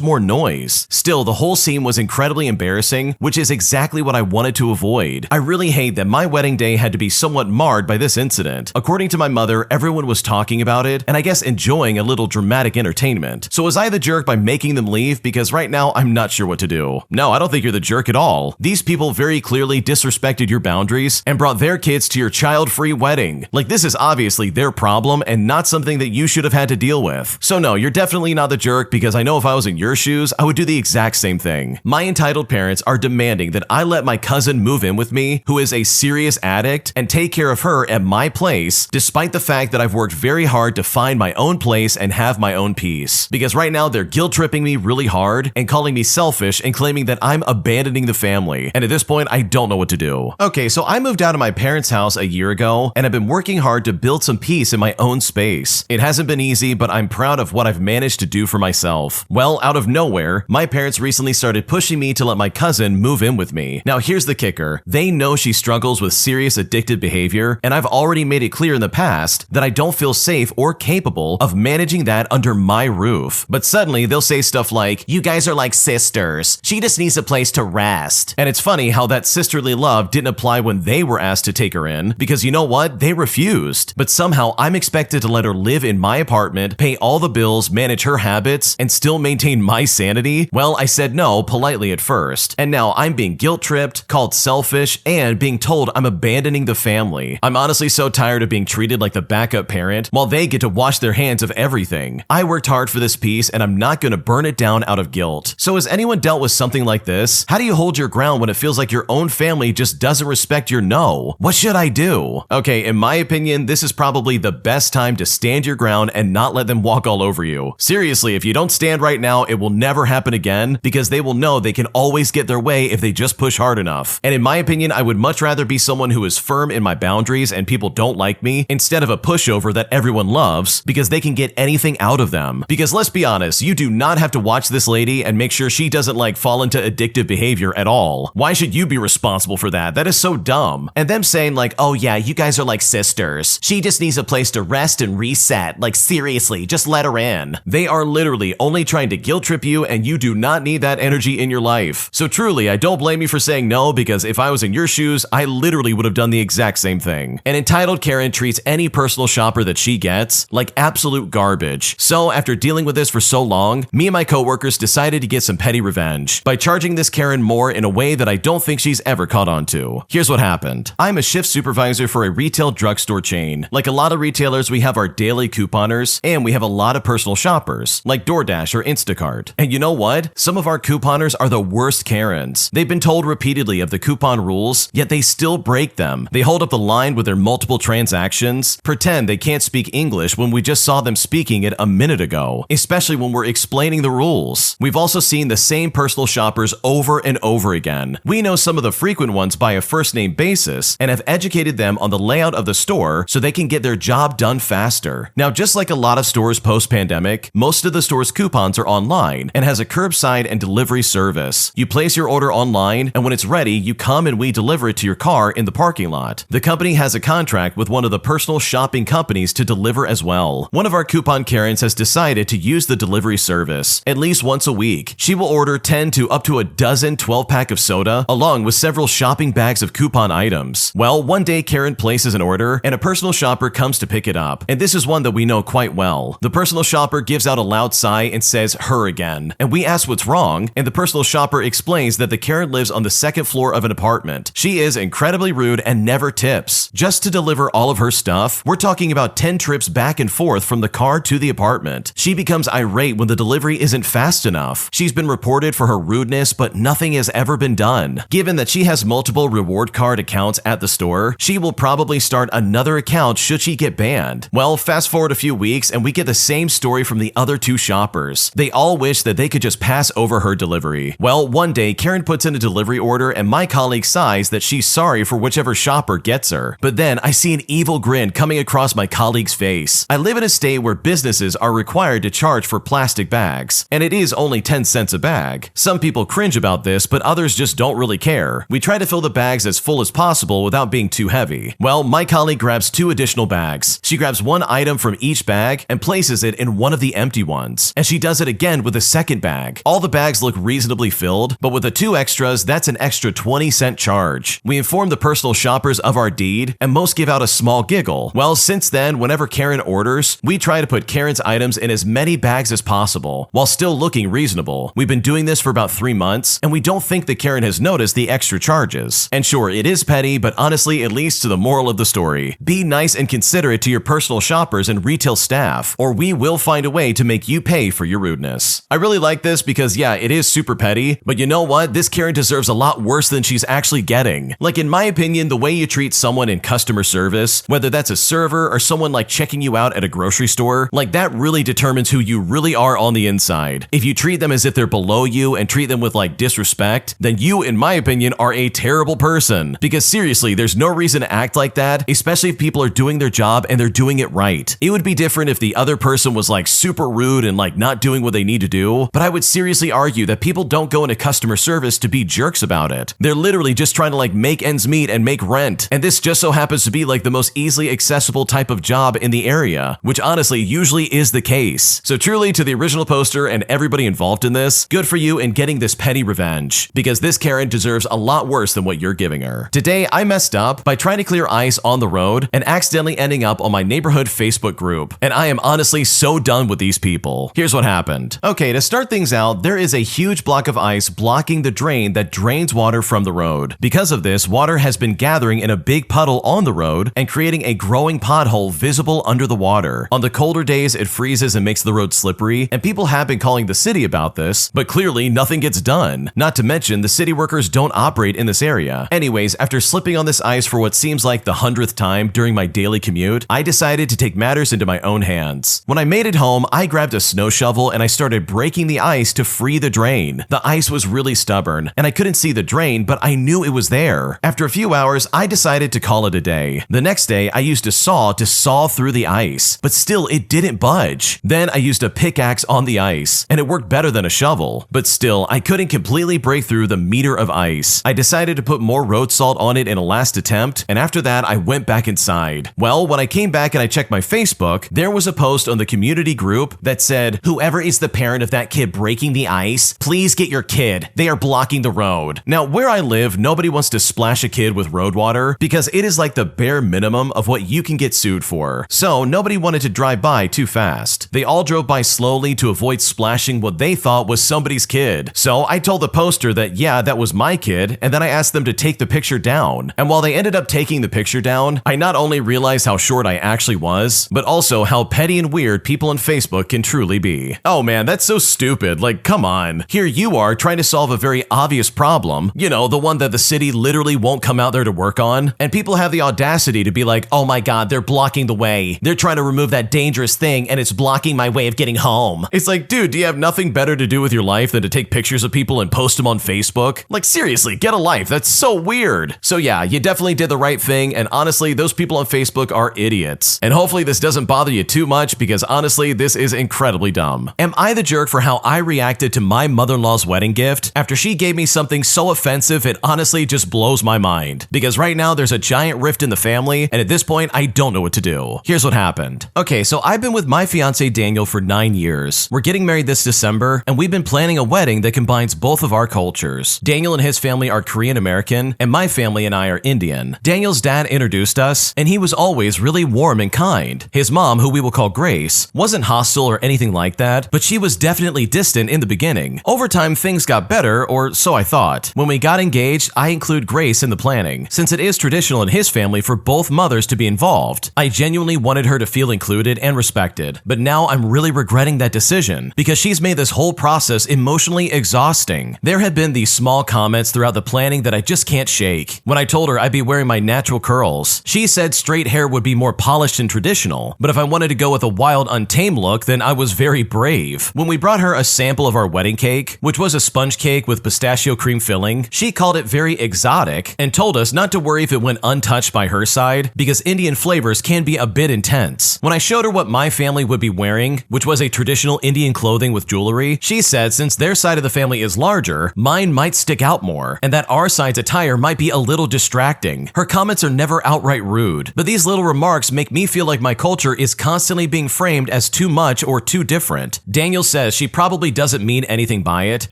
more noise. Still, the whole scene was incredibly embarrassing, which is exactly what I wanted to avoid. I really hate that my wedding day had to be somewhat marred by this incident. According to my mother, everyone was talking about it and I guess enjoying a little dramatic entertainment. So was I the jerk by making them leave? Because right now I'm not sure what to do. No, I don't think you're the jerk at all. These people very clearly disrespected your boundaries and brought their kids to your child-free wedding. Like, this is obviously their problem and not something that you should have had to deal with. So no, you're definitely not the jerk, because I know if I was in your shoes, I would do the exact same thing. My entitled parents are demanding that I let my cousin move in with me, who is a serious addict, and take care of her at my place, despite the fact that I've worked very hard to find my own place and have my own peace. Because right now they're guilt-tripping me really hard and calling me selfish and claiming that I'm abandoning the family. And at this point, I don't know what to do. Okay, so I moved out of my parents' house a year ago, and I've been working hard to build some peace in my own space. It hasn't been easy, but I'm proud of what I've managed to do for myself. Well, out of nowhere, my parents recently started pushing me to let my cousin move in with me. Now here's the kicker. They know she struggles with serious addictive behavior, and I've already made it clear in the past that I don't feel safe or capable of managing that under my roof. But suddenly they'll say stuff like, "You guys are like sisters. She just needs a place to rest." And it's funny how that sisterly love didn't apply when they were asked to take her in, because you know what? They refused. But somehow I'm expected to let her live in my apartment, pay all the bills, manage her habits, and still maintain my sanity? Well, I said no politely at first. And now I'm being guilt-tripped, called selfish, and being told I'm abandoning the family. I'm honestly so tired of being treated like the backup parent while they get to wash their hands of everything. I worked hard for this piece and I'm not gonna burn it down out of guilt. So has anyone dealt with something like this? How do you hold your ground when it feels like your own family just doesn't respect your no? What should I do? Okay, in my opinion, this is probably the best time to stand your ground and not let them walk all over you. Seriously, if you don't stand right now, it will never happen again, because they will know they can always get their way if they just push hard enough. And in my opinion, I would much rather be someone who is firm in my boundaries and people don't like me, instead of a pushover that everyone loves because they can get anything out of them. Because let's be honest, you do not have to watch this lady and make sure she doesn't fall into addictive behavior at all. Why should you be responsible for that? That is so dumb. And them saying "Oh yeah, you guys are like sisters. She just needs a place to rest and reset. Seriously, just let her in." They are literally only trying to guilt trip you, and you do not need that energy in your life. So truly, I don't blame you for saying no, because if I was in your shoes, I literally would have done the exact same thing. An entitled Karen treats any personal shopper that she gets like absolute garbage. So after dealing with this for so long, me and my coworkers decided to get some petty revenge by charging this Karen more in a way that I don't think she's ever caught on to. Here's what happened. I'm a shift supervisor for a retail drugstore chain. Like a lot of retailers, we have our daily couponers, and we have a lot of personal shoppers, like DoorDash or Instacart. And you know what? Some of our couponers are the worst Karens. They've been told repeatedly of the coupon rules, yet they still break them. They hold up the line with their multiple transactions, pretend they can't speak English when we just saw them speaking it a minute ago, especially when we're explaining the rules. We've also seen the same personal shoppers over and over again. We know some of the frequent ones by a first-name basis and have educated them on the layout of the store so they can get their job done faster. Now, just like a lot of stores post-pandemic, most of the store's coupons are online and has a curbside and delivery service. You place your order online, and when it's ready, you come and we deliver it to your car in the parking lot. The company has a contract with one of the personal shopping companies to deliver as well. One of our coupon Karens has decided to use the delivery service at least once a week. She will order 10 to up to a dozen 12-pack of soda, along with several shopping bags of coupon items. Well, one day Karen places an order, and a personal shopper comes to pick it up. And this is one that we know quite well. The personal shopper gives out a loud sigh and says, "Her again." And we ask what's wrong, and the personal shopper explains that the Karen lives on the second floor of an apartment. She is incredibly rude and never tips. Just to deliver all of her stuff, we're talking about 10 trips back and forth from the car to the apartment. She becomes irate when the delivery isn't fast enough. She's been reported for her rudeness, but nothing has ever been done. Given that she has multiple reward card accounts at the store, she will probably start another account should she get banned. Well, fast forward a few weeks and we get the same story from the other two shoppers. They all wish that they could just pass over her delivery. Well, one day, Karen puts in a delivery order and my colleague sighs that she's sorry for whichever shopper gets her. But then I see an evil grin coming across my colleague's face. I live in a state where businesses are required to charge for plastic bags, and it is only 10 cents a bag. Some people cringe about this, but others just don't really care. We try to fill the bags as full as possible without being too heavy. Well, my colleague grabs 2 additional bags. She grabs one item from each bag and places it in one of the empty ones. And she does it again with the second bag. All the bags look reasonably filled, but with the 2 extras, that's an extra 20-cent charge. We inform the personal shoppers of our deed, and most give out a small giggle. Well, since then, whenever Karen orders, we try to put Karen's items in as many bags as possible, while still looking reasonable. We've been doing this for about 3 months, and we don't think that Karen has noticed the extra charges. And sure, it is petty, but honestly, it leads to the moral of the story. Be nice and considerate to your personal shoppers and retail staff, or we will find a way to make you pay for your rudeness. I really like this because yeah, it is super petty, but you know what? This Karen deserves a lot worse than she's actually getting. Like in my opinion, the way you treat someone in customer service, whether that's a server or someone like checking you out at a grocery store, like that really determines who you really are on the inside. If you treat them as if they're below you and treat them with like disrespect, then you, in my opinion, are a terrible person. Because seriously, there's no reason to act like that, especially if people are doing their job and they're doing it right. It would be different if the other person was like super rude and like not doing what they need to do, but I would seriously argue that people don't go into customer service to be jerks about it. They're literally just trying to like make ends meet and make rent. And this just so happens to be like the most easily accessible type of job in the area, which honestly usually is the case. So truly, to the original poster and everybody involved in this, good for you in getting this petty revenge, because this Karen deserves a lot worse than what you're giving her. Today, I messed up by trying to clear ice on the road and accidentally ending up on my neighborhood Facebook group, and I am honestly so done with these people. Here's what happened. Okay, to start things out, there is a huge block of ice blocking the drain that drains water from the road. Because of this, water has been gathering in a big puddle on the road and creating a growing pothole visible under the water. On the colder days, it freezes and makes the road slippery, and people have been calling the city about this, but clearly nothing gets done. Not to mention, the city workers don't operate in this area. Anyways, after slipping on this ice for what seems like the 100th time during my daily commute, I decided to take matters into my own hands. When I made it home, I grabbed a snow shovel and I started breaking the ice to free the drain. The ice was really stubborn, and I couldn't see the drain, but I knew it was there. After a few hours, I decided to call it a day. The next day, I used a saw to saw through the ice, but still it didn't budge. Then I used a pickaxe on the ice, and it worked better than a shovel, but still, I couldn't completely break through the meter of ice. I decided to put more road salt on it in a last attempt, and after that, I went back inside. Well, when I came back and I checked my Facebook, there was a post on the community group that said, "Whoever is the parent of that kid breaking the ice, please get your kid. They are blocking the road." Now, where I live, nobody wants to splash a kid with road water because it is like the bare minimum of what you can get sued for. So nobody wanted to drive by too fast. They all drove by slowly to avoid splashing what they thought was somebody's kid. So I told the poster that yeah, that was my kid, and then I asked them to take the picture down. And while they ended up taking the picture down, I not only realized how short I actually was, but also how petty and weird people on Facebook can truly be. Oh man, that's so stupid. Like, come on. Here you are trying to solve a very obvious problem, you know, the one that the city literally won't come out there to work on, and people have the audacity to be like, oh my god, they're blocking the way. They're trying to remove that dangerous thing and it's blocking my way of getting home. It's like, dude, do you have nothing better to do with your life than to take pictures of people and post them on Facebook? Like, seriously, get a life. That's so weird. So yeah, you definitely did the right thing, and honestly, those people on Facebook are idiots. And hopefully this doesn't bother you too much, because honestly, this is incredibly dumb. Am I the jerk for how I reacted to my mother-in-law's wedding gift after she gave me something so offensive it honestly just blows my mind? Because right now there's a giant rift in the family, and at this point I don't know what to do. Here's what happened. Okay, so I've been with my fiance Daniel for 9 years. We're getting married this December, and we've been planning a wedding that combines both of our cultures. Daniel and his family are Korean American, and my family and I are Indian. Daniel's dad introduced us, and he was always really warm and kind. His mom, who we will call Grace, wasn't hostile or anything like that, but she was definitely distant in the beginning. Over time, things got better, or so I thought. When we got engaged, I include Grace in the planning, since it is traditional in his family for both mothers to be involved. I genuinely wanted her to feel included and respected, but now I'm really regretting that decision, because she's made this whole process emotionally exhausting. There have been these small comments throughout the planning that I just can't shake. When I told her I'd be wearing my natural curls, she said straight hair would be more polished and traditional, but if I wanted to go with a wild, untamed look, look, then I was very brave. When we brought her a sample of our wedding cake, which was a sponge cake with pistachio cream filling, she called it very exotic and told us not to worry if it went untouched by her side because Indian flavors can be a bit intense. When I showed her what my family would be wearing, which was a traditional Indian clothing with jewelry, she said since their side of the family is larger, mine might stick out more, and that our side's attire might be a little distracting. Her comments are never outright rude, but these little remarks make me feel like my culture is constantly being framed as too much or too different. Daniel says she probably doesn't mean anything by it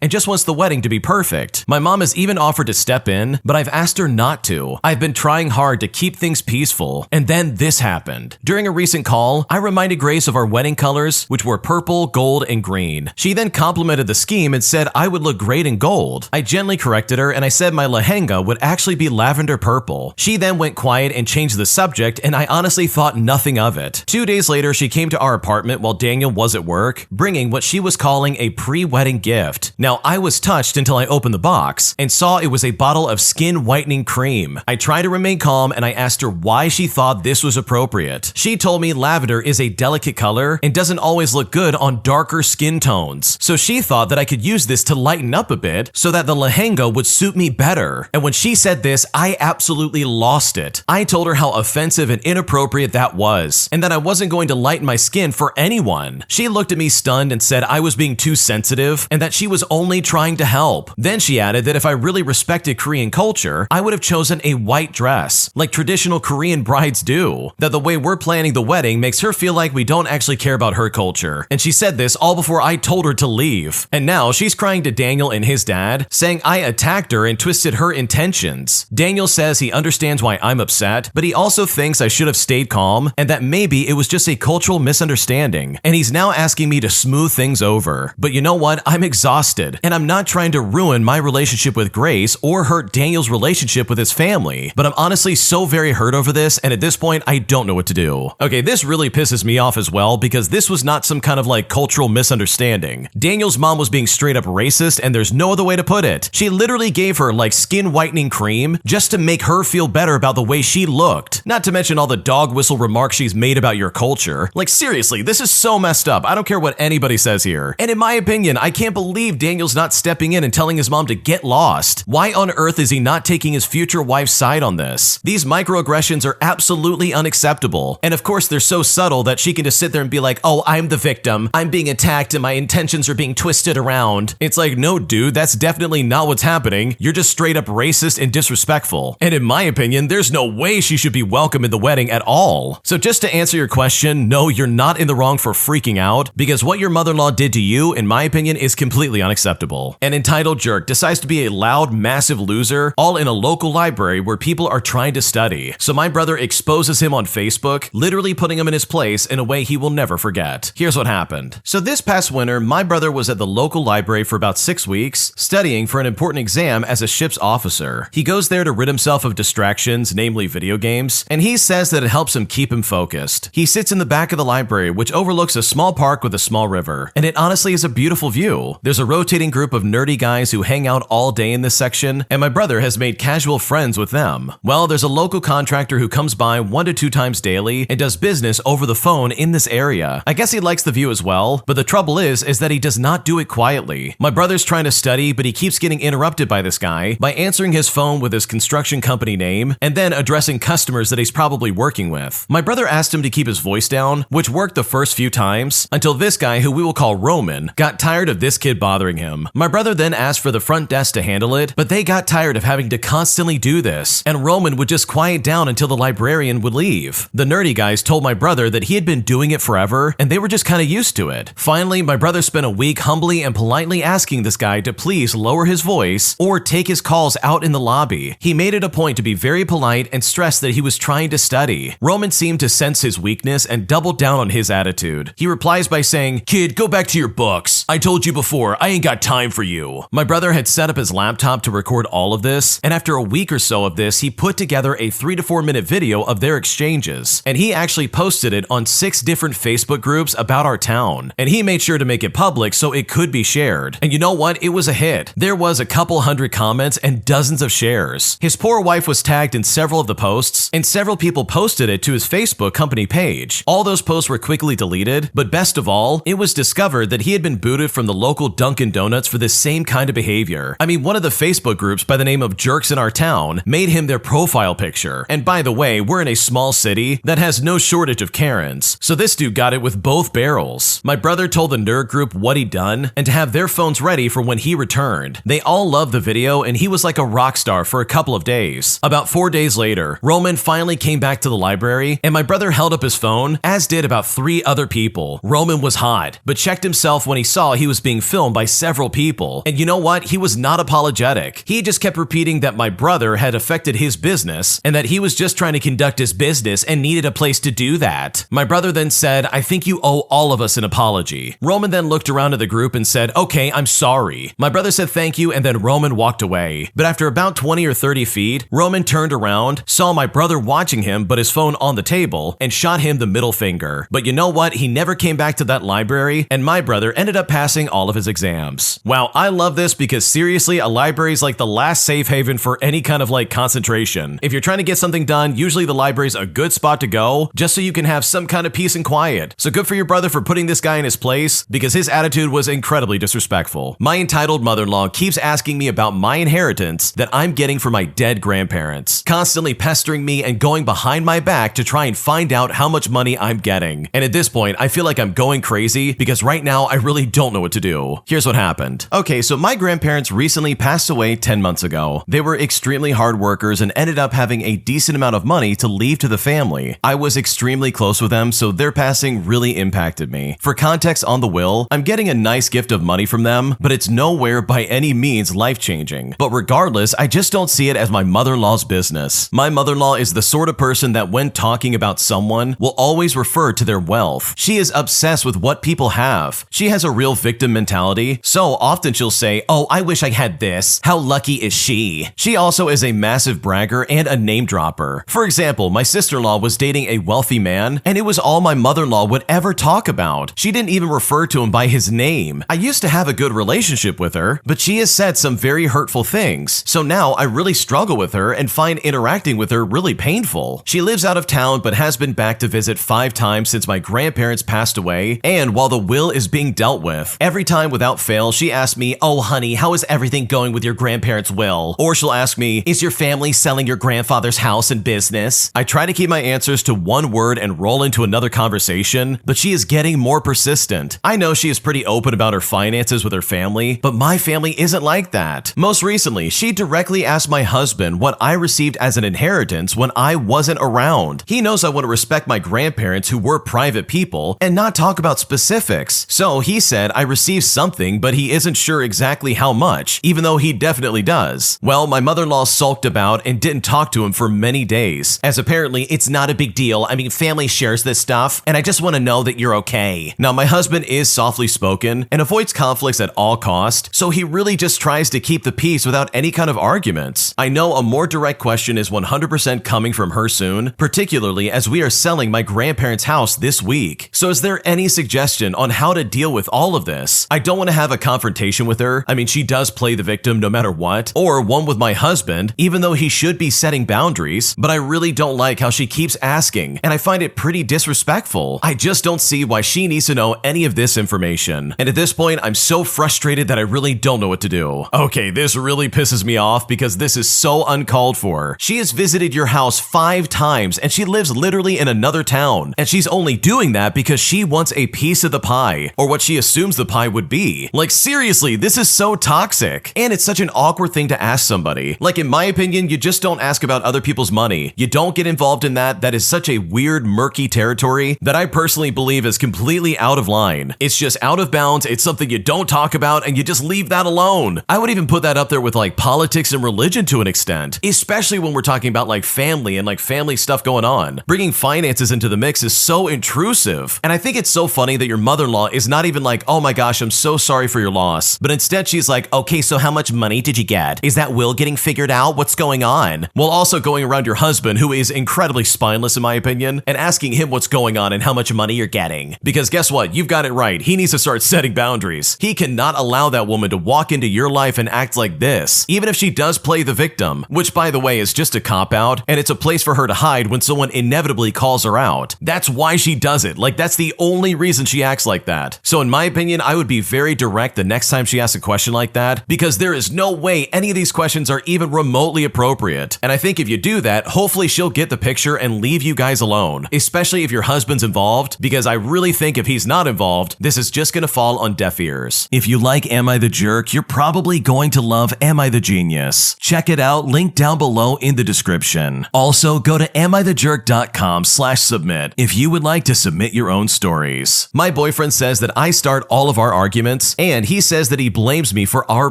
and just wants the wedding to be perfect. My mom has even offered to step in, but I've asked her not to. I've been trying hard to keep things peaceful, and then this happened. During a recent call, I reminded Grace of our wedding colors, which were purple, gold, and green. She then complimented the scheme and said I would look great in gold. I gently corrected her and I said my lehenga would actually be lavender purple. She then went quiet and changed the subject, and I honestly thought nothing of it. 2 days later, she came to our apartment while Daniel was at work, bringing what she was calling a pre-wedding gift. Now, I was touched until I opened the box and saw it was a bottle of skin whitening cream. I tried to remain calm and I asked her why she thought this was appropriate. She told me lavender is a delicate color and doesn't always look good on darker skin tones, so she thought that I could use this to lighten up a bit so that the lehenga would suit me better. And when she said this, I absolutely lost it. I told her how offensive and inappropriate that was, and that I wasn't going to lighten my skin for anyone. She looked at me stunned and said I was being too sensitive and that she was only trying to help. Then she added that if I really respected Korean culture, I would have chosen a white dress, like traditional Korean brides do. That the way we're planning the wedding makes her feel like we don't actually care about her culture. And she said this all before I told her to leave. And now she's crying to Daniel and his dad, saying I attacked her and twisted her intentions. Daniel says he understands why I'm upset, but he also thinks I should have stayed calm and that maybe it was just a cultural misunderstanding. And he's now asking me to smooth things over. But you know what? I'm exhausted, and I'm not trying to ruin my relationship with Grace or hurt Daniel's relationship with his family. But I'm honestly so very hurt over this, and at this point, I don't know what to do. Okay, this really pisses me off as well because this was not some kind of like cultural misunderstanding. Daniel's mom was being straight up racist, and there's no other way to put it. She literally gave her like skin whitening cream just to make her feel better about the way she looked. Not to mention all the dog whistle remarks she's made about your culture. Like seriously, this is so messed up. I don't care what anybody says here. And in my opinion, I can't believe Daniel's not stepping in and telling his mom to get lost. Why on earth is he not taking his future wife's side on this? These microaggressions are absolutely unacceptable. And of course, they're so subtle that she can just sit there and be like, oh, I'm the victim. I'm being attacked and my intentions are being twisted around. It's like, no, dude, that's definitely not what's happening. You're just straight up racist and disrespectful. And in my opinion, there's no way she should be welcome in the wedding at all. So just to answer your question, no, you're not in the wrong for freaking out because what your mother-in-law did to you, in my opinion, is completely unacceptable. An entitled jerk decides to be a loud, massive loser, all in a local library where people are trying to study. So my brother exposes him on Facebook, literally putting him in his place in a way he will never forget. Here's what happened. So this past winter, my brother was at the local library for about 6 weeks, studying for an important exam as a ship's officer. He goes there to rid himself of distractions, namely video games, and he says that it helps him keep him focused. He sits in the back of the library, which overlooks a small park with a small river, and it honestly is a beautiful view. There's a rotating group of nerdy guys who hang out all day in this section, and my brother has made casual friends with them. Well, there's a local contractor who comes by 1 to 2 times daily and does business over the phone in this area. I guess he likes the view as well, but the trouble is that he does not do it quietly. My brother's trying to study, but he keeps getting interrupted by this guy by answering his phone with his construction company name and then addressing customers that he's probably working with. My brother asked him to keep his voice down, which worked the first few times, until this guy, who we will call Roman, got tired of this kid bothering him. My brother then asked for the front desk to handle it, but they got tired of having to constantly do this, and Roman would just quiet down until the librarian would leave. The nerdy guys told my brother that he had been doing it forever, and they were just kind of used to it. Finally, my brother spent a week humbly and politely asking this guy to please lower his voice or take his calls out in the lobby. He made it a point to be very polite and stressed that he was trying to study. Roman seemed to sense his weakness and doubled down on his attitude. He replies by saying, "Kid, go back to your books. I told you before, I ain't got time for you." My brother had set up his laptop to record all of this, and after a week or so of this, he put together a 3 to 4 minute video of their exchanges, and he actually posted it on 6 different Facebook groups about our town, and he made sure to make it public so it could be shared. And you know what? It was a hit. There was a couple hundred comments and dozens of shares. His poor wife was tagged in several of the posts, and several people posted it to his Facebook company page. All those posts were quickly deleted, related, but best of all, it was discovered that he had been booted from the local Dunkin' Donuts for this same kind of behavior. I mean, one of the Facebook groups by the name of Jerks in Our Town made him their profile picture. And by the way, we're in a small city that has no shortage of Karens, so this dude got it with both barrels. My brother told the nerd group what he'd done and to have their phones ready for when he returned. They all loved the video and he was like a rock star for a couple of days. About 4 days later, Roman finally came back to the library and my brother held up his phone, as did about 3 other people. Roman was hot, but checked himself when he saw he was being filmed by several people. And you know what? He was not apologetic. He just kept repeating that my brother had affected his business and that he was just trying to conduct his business and needed a place to do that. My brother then said, "I think you owe all of us an apology." Roman then looked around at the group and said, "Okay, I'm sorry." My brother said thank you and then Roman walked away. But after about 20 or 30 feet, Roman turned around, saw my brother watching him but his phone on the table, and shot him the middle finger. But you know what? He never came back to that library and my brother ended up passing all of his exams. Wow, I love this because seriously, a library is like the last safe haven for any kind of like concentration. If you're trying to get something done, usually the library is a good spot to go just so you can have some kind of peace and quiet. So good for your brother for putting this guy in his place because his attitude was incredibly disrespectful. My entitled mother-in-law keeps asking me about my inheritance that I'm getting from my dead grandparents, constantly pestering me and going behind my back to try and find out how much money I'm getting. And at this point, I feel like I'm going crazy because right now I really don't know what to do. Here's what happened. Okay, so my grandparents recently passed away 10 months ago. They were extremely hard workers and ended up having a decent amount of money to leave to the family. I was extremely close with them, so their passing really impacted me. For context on the will, I'm getting a nice gift of money from them, but it's nowhere by any means life-changing. But regardless, I just don't see it as my mother-in-law's business. My mother-in-law is the sort of person that when talking about someone will always refer to their wealth. She is obsessed with what people have. She has a real victim mentality, so often she'll say, "Oh, I wish I had this. How lucky is she?" She also is a massive bragger and a name dropper. For example, my sister-in-law was dating a wealthy man, and it was all my mother-in-law would ever talk about. She didn't even refer to him by his name. I used to have a good relationship with her, but she has said some very hurtful things, so now I really struggle with her and find interacting with her really painful. She lives out of town but has been back to visit 5 times since my grandparents passed away, and while the will is being dealt with, every time without fail she asks me, "Oh honey, how is everything going with your grandparents' will?" Or she'll ask me, "Is your family selling your grandfather's house and business?" I try to keep my answers to one word and roll into another conversation, but she is getting more persistent. I know she is pretty open about her finances with her family, but my family isn't like that. Most recently, she directly asked my husband what I received as an inheritance when I wasn't around. He knows I want to respect my grandparents who were private people and not talk about specifics. So he said I received something, but he isn't sure exactly how much, even though he definitely does. Well, my mother-in-law sulked about and didn't talk to him for many days, as apparently it's not a big deal. I mean, family shares this stuff, and I just want to know that you're okay. Now, my husband is softly spoken and avoids conflicts at all costs, so he really just tries to keep the peace without any kind of arguments. I know a more direct question is 100% coming from her soon, particularly as we are selling my grandparents' house this week. So is there any suggestion on how to deal with all of this? I don't want to have a confrontation with her. I mean, she does play the victim no matter what, or one with my husband, even though he should be setting boundaries, but I really don't like how she keeps asking, and I find it pretty disrespectful. I just don't see why she needs to know any of this information. And at this point, I'm so frustrated that I really don't know what to do. Okay, this really pisses me off because this is so uncalled for. She has visited your house 5 times and she lives literally in another town. And she's only doing that because she wants a piece of the pie, or what she assumes the pie would be. Like seriously, this is so toxic. And it's such an awkward thing to ask somebody. Like in my opinion, you just don't ask about other people's money. You don't get involved in that. That is such a weird, murky territory that I personally believe is completely out of line. It's just out of bounds. It's something you don't talk about and you just leave that alone. I would even put that up there with like politics and religion to an extent, especially when we're talking about like family and like family stuff going on. Bringing finances into the mix is so intrusive. And I think it's so funny that your mother-in-law is not even like, "Oh my gosh, I'm so sorry for your loss." But instead she's like, "Okay, so how much money did you get? Is that will getting figured out? What's going on?" While also going around your husband, who is incredibly spineless in my opinion, and asking him what's going on and how much money you're getting. Because guess what? You've got it right. He needs to start setting boundaries. He cannot allow that woman to walk into your life and act like this, even if she does play the victim, which by the way is just a cop-out, and it's a place for her to hide when someone inevitably calls her out. That's why she does it. Like that's the only reason she acts like that. So in my opinion, I would be very direct the next time she asks a question like that, because there is no way any of these questions are even remotely appropriate. And I think if you do that, hopefully she'll get the picture and leave you guys alone, especially if your husband's involved, because I really think if he's not involved, this is just gonna fall on deaf ears. If you like Am I the Jerk, you're probably going to love Am I the Genius. Check it out, link down below in the description. Also, go to amIthejerk.com/submit if you would like to submit your own stories. My boyfriend says that I start all of our arguments, and he says that he blames me for our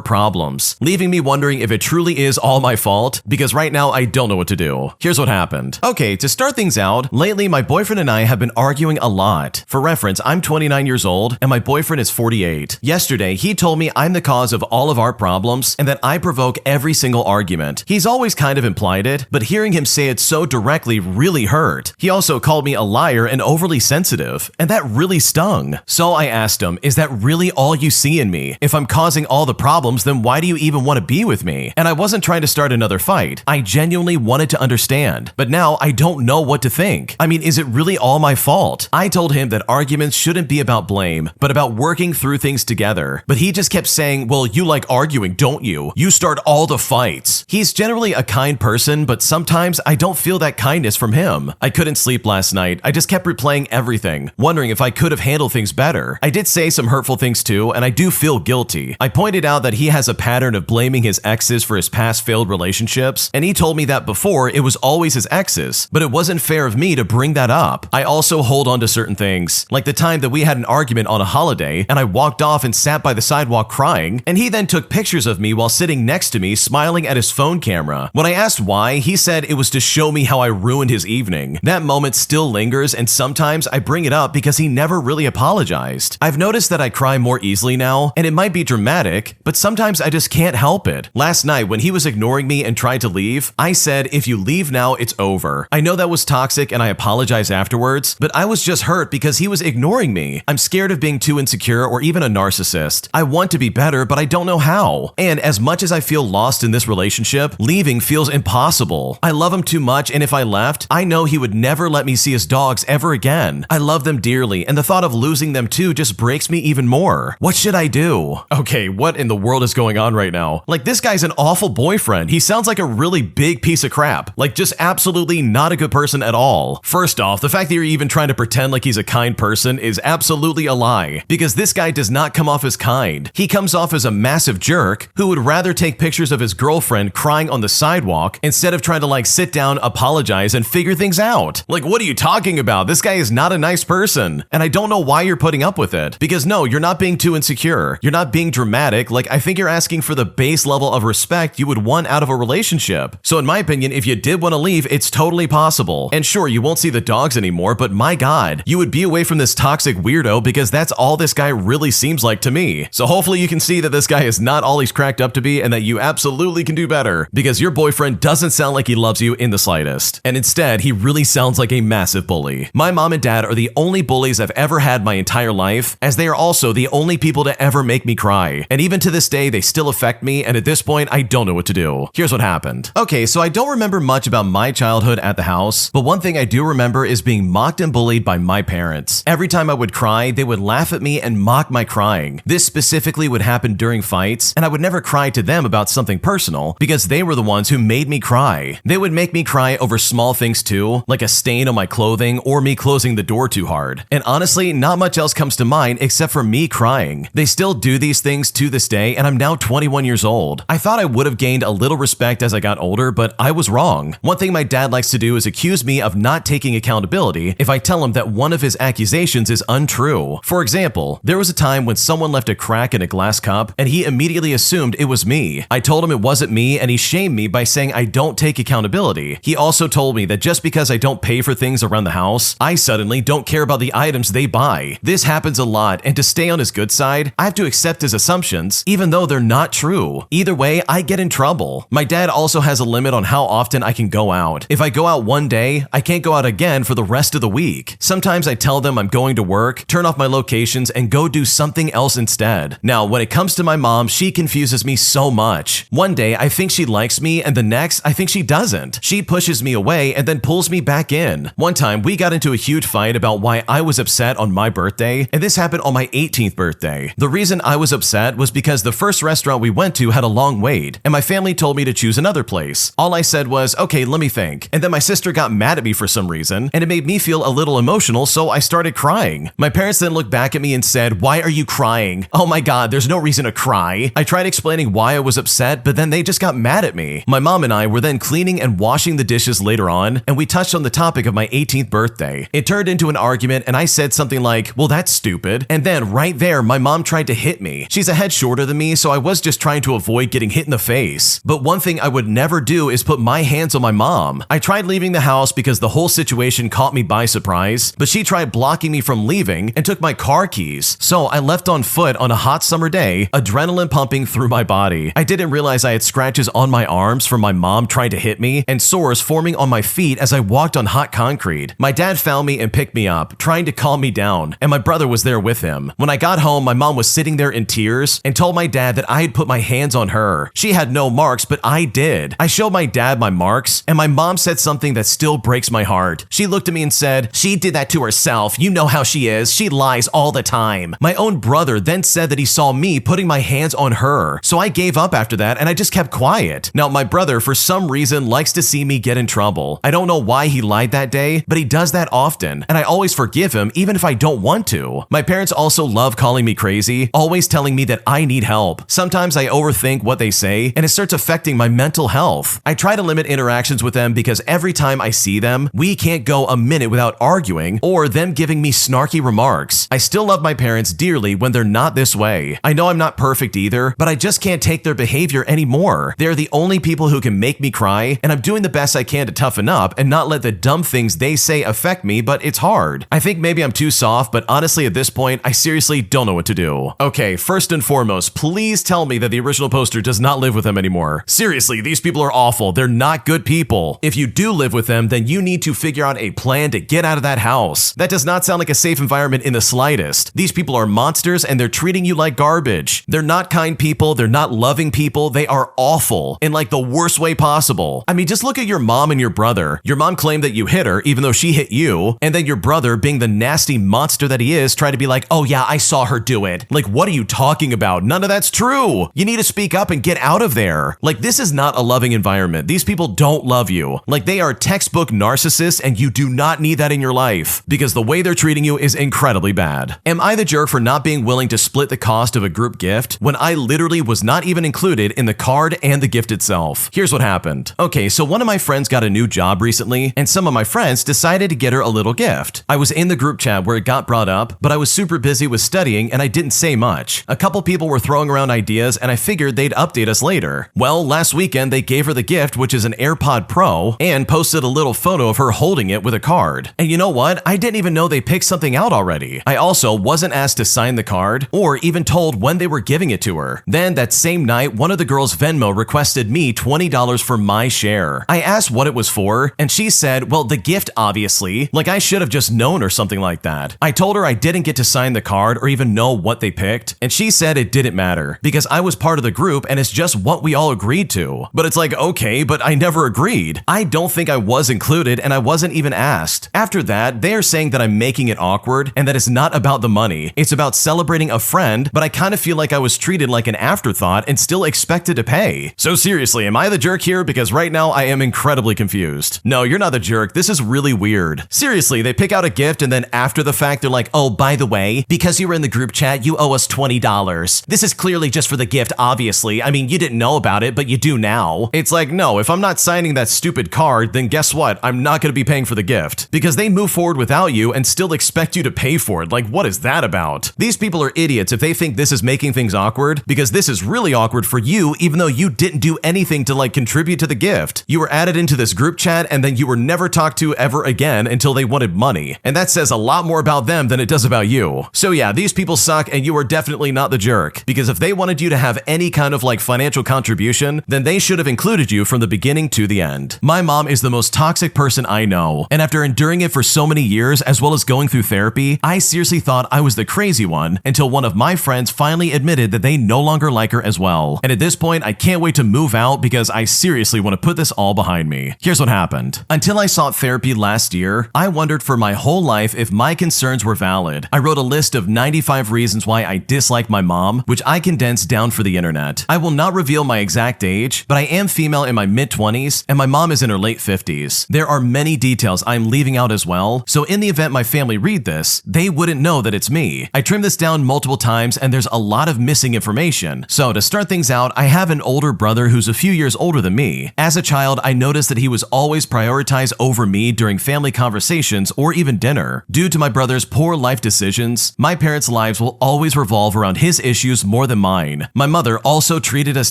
problems, leaving me wondering if it truly is all my fault, because right now I don't know what to do. Here's what happened. Okay, to start things out, lately my boyfriend and I have been arguing a lot. For reference, I'm 29 years old and my boyfriend is 48. Yesterday, he told me I'm the cause of all of our problems and that I provoke every single argument. He's always kind of implied it, but hearing him say it so directly really hurt. He also called me a liar and overly sensitive, and that really stung. So I asked him, is that really all you see in me? If I'm causing all the problems, then why do you even want to be with me? And I wasn't trying to start another fight. I genuinely wanted to understand, but now I don't know what to think. I mean, is it really all my fault? I told him that arguments shouldn't be about blame, but about working through things together. But he just kept saying, well, you like arguing, don't you? You start all the fights. He's generally a kind person, but sometimes I don't feel that kindness from him. I couldn't sleep last night. I just kept replaying everything, wondering if I could have handled things better. I did say some hurtful things too, and I do feel guilty. I pointed out that he has a pattern of blaming his exes for his past failed relationships, and he told me that before it was always his exes, but it wasn't fair of me to bring that up. I also hold on to certain things, like the time that we had an argument on a holiday, and I walked off and sat by the sidewalk crying, and he then took pictures of me while sitting next to me smiling at his phone camera. When I asked why, he said it was to show me how I ruined his evening. That moment still lingers, and sometimes I bring it up because he never really apologized. I've noticed that I cry more easily now, and it might be dramatic, but sometimes I just can't help it. Last night, when he was ignoring me and tried to leave, I said, if you leave now, it's over. I know that was toxic and I apologized afterwards, but I was just hurt because he was ignoring me. I'm scared of being too insecure or even a narcissist. I want to be better, but I don't know how. And as much as I feel lost in this relationship, leaving feels impossible. I love him too much, and if I left, I know he would never let me see his dogs ever again. I love them dearly, and the thought of losing them too just breaks me even more. What should I do? Okay, what in the world is going on right now? Like, this guy's an awful boyfriend. He sounds like a really big piece of crap. Like, just absolutely not a good person at all. First off, the fact that you're even trying to pretend like he's a kind person is absolutely a lie, because this guy does not come off as kind. He comes off as a massive jerk who would rather take pictures of his girlfriend crying on the sidewalk instead of trying to like sit down, apologize, and figure things out. Like, what are you talking about? This guy is not a nice person. And I don't know why you're putting up with it, because no, you're not being too insecure. You're not being dramatic. Like, I think you're asking for the base level of respect you would want out of a relationship. So in my opinion, if you did want to leave, it's totally possible. And sure, you won't see the dogs anymore, but my God, you would be away from this toxic weirdo, because that's all this guy really seems like to me. So hopefully you can see that this guy is not all he's cracked up to be, and that you absolutely can do better, because your boyfriend doesn't sound like he loves you in the slightest. And instead, he really sounds like a massive bully. My mom and dad are the only bullies I've ever had my entire life, as they are also the only people to ever make me cry. And even to this day, they still affect me, and at this point, I don't know what to do. Here's what happened. Okay, so I don't remember much about my childhood at the house, but one thing I do remember is being mocked and bullied by my parents. Every time I would cry, they would laugh at me and mock my crying. This specifically would happen during fights, and I would never cry to them about something personal, because they were the ones who made me cry. They would make me cry over small things too, like a stain on my clothing or me closing the door too hard. And honestly, not much else comes to mind except for me crying. They still do these things to this day, and I'm now 21 years old. I thought I would have gained a little respect as I got older, but I was wrong. One thing my dad likes to do is accuse me of not taking accountability if I tell him that one of his accusations is untrue. For example, there was a time when someone left a crack in a glass cup, and he immediately assumed it was me. I told him it wasn't me, and he shamed me by saying I don't take accountability. He also told me that just because I don't pay for things around the house, I suddenly don't care about the items they buy. This happens a lot, and to stay on his good side, I have to accept his assumptions, even though they're not true. Either way, I get in trouble. My dad also has a limit on how often I can go out. If I go out one day, I can't go out again for the rest of the week. Sometimes I tell them I'm going to work, turn off my locations, and go do something else instead. Now, when it comes to my mom, she confuses me so much. One day, I think she likes me, and the next, I think she doesn't. She pushes me away and then pulls me back in. One time, we got into a huge fight about about why I was upset on my birthday, and this happened on my 18th birthday. The reason I was upset was because the first restaurant we went to had a long wait, and my family told me to choose another place. All I said was, okay, let me think. And then my sister got mad at me for some reason, and it made me feel a little emotional, so I started crying. My parents then looked back at me and said, "Why are you crying?" Oh my god, there's no reason to cry. I tried explaining why I was upset, but then they just got mad at me. My mom and I were then cleaning and washing the dishes later on, and we touched on the topic of my 18th birthday. It turned into an argument, and I said something like, "Well, that's stupid." And then right there, my mom tried to hit me. She's a head shorter than me, so I was just trying to avoid getting hit in the face. But one thing I would never do is put my hands on my mom. I tried leaving the house because the whole situation caught me by surprise, but she tried blocking me from leaving and took my car keys. So I left on foot on a hot summer day, adrenaline pumping through my body. I didn't realize I had scratches on my arms from my mom trying to hit me and sores forming on my feet as I walked on hot concrete. My dad found me and picked me up, trying to calm me down, and my brother was there with him. When I got home, my mom was sitting there in tears and told my dad that I had put my hands on her. She had no marks, but I did. I showed my dad my marks, and my mom said something that still breaks my heart. She looked at me and said, "She did that to herself. You know how she is. She lies all the time." My own brother then said that he saw me putting my hands on her. So I gave up after that and I just kept quiet. Now, my brother, for some reason, likes to see me get in trouble. I don't know why he lied that day, but he does that often, and I always forgive him even if I don't want to. My parents also love calling me crazy, always telling me that I need help. Sometimes I overthink what they say, and it starts affecting my mental health. I try to limit interactions with them because every time I see them, we can't go a minute without arguing or them giving me snarky remarks. I still love my parents dearly when they're not this way. I know I'm not perfect either, but I just can't take their behavior anymore. They're the only people who can make me cry, and I'm doing the best I can to toughen up and not let the dumb things they say affect me, but it's hard. I think maybe I'm too soft, but honestly at this point, I seriously don't know what to do. Okay, first and foremost, please tell me that the original poster does not live with them anymore. Seriously, these people are awful. They're not good people. If you do live with them, then you need to figure out a plan to get out of that house. That does not sound like a safe environment in the slightest. These people are monsters and they're treating you like garbage. They're not kind people. They're not loving people. They are awful in like the worst way possible. I mean, just look at your mom and your brother. Your mom claimed that you hit her even though she hit you, and then your brother, being the nasty monster that he is, tried to be like, "Oh yeah, I saw her do it." Like, what are you talking about? None of that's true. You need to speak up and get out of there. Like, this is not a loving environment. These people don't love you. Like, they are textbook narcissists, and you do not need that in your life because the way they're treating you is incredibly bad. Am I the jerk for not being willing to split the cost of a group gift when I literally was not even included in the card and the gift itself? Here's what happened. Okay, so one of my friends got a new job recently, and some of my friends decided to get her a little gift. I was in the group chat where it got brought up, but I was super busy with studying and I didn't say much. A couple people were throwing around ideas and I figured they'd update us later. Well, last weekend they gave her the gift, which is an AirPod Pro, and posted a little photo of her holding it with a card. And you know what? I didn't even know they picked something out already. I also wasn't asked to sign the card or even told when they were giving it to her. Then that same night, one of the girls' Venmo requested me $20 for my share. I asked what it was for, and she said, "Well, the gift obviously." Like I should have just known or something like that. I told her I didn't get to sign the card or even know what they picked, and she said it didn't matter because I was part of the group and it's just what we all agreed to. But it's like, okay, but I never agreed. I don't think I was included and I wasn't even asked. After that, they are saying that I'm making it awkward and that it's not about the money. It's about celebrating a friend, but I kind of feel like I was treated like an afterthought and still expected to pay. So seriously, am I the jerk here? Because right now I am incredibly confused. No, you're not the jerk. This is really weird. Seriously, they pick out a gift and then after the fact, they're like, "Oh, by the way, because you were in the group chat, you owe us $20. This is clearly just for the gift, obviously. I mean, you didn't know about it, but you do now." It's like, no, if I'm not signing that stupid card, then guess what? I'm not going to be paying for the gift because they move forward without you and still expect you to pay for it. Like, what is that about? These people are idiots if they think this is making things awkward, because this is really awkward for you, even though you didn't do anything to like contribute to the gift. You were added into this group chat and then you were never talked to ever again until they wanted money. And that says a lot more about them than it does about you. So yeah, these people suck and you are definitely not the jerk, because if they wanted you to have any kind of like financial contribution, then they should have included you from the beginning to the end. My mom is the most toxic person I know, and after enduring it for so many years as well as going through therapy, I seriously thought I was the crazy one until one of my friends finally admitted that they no longer like her as well. And at this point, I can't wait to move out because I seriously want to put this all behind me. Here's what happened. Until I sought therapy last year, I wondered for my whole life if my concerns were valid. I wrote a list of 95 reasons why I dislike my mom, which I condensed down for the internet. I will not reveal my exact age, but I am female in my mid-20s and my mom is in her late 50s. There are many details I'm leaving out as well, so in the event my family read this, they wouldn't know that it's me. I trimmed this down multiple times and there's a lot of missing information. So to start things out, I have an older brother who's a few years older than me. As a child, I noticed that he was always prioritized over me during family conversations or even dinner. Due to my brother's poor life decisions, my parents' lives will always revolve around his issues more than mine. My mother also treated us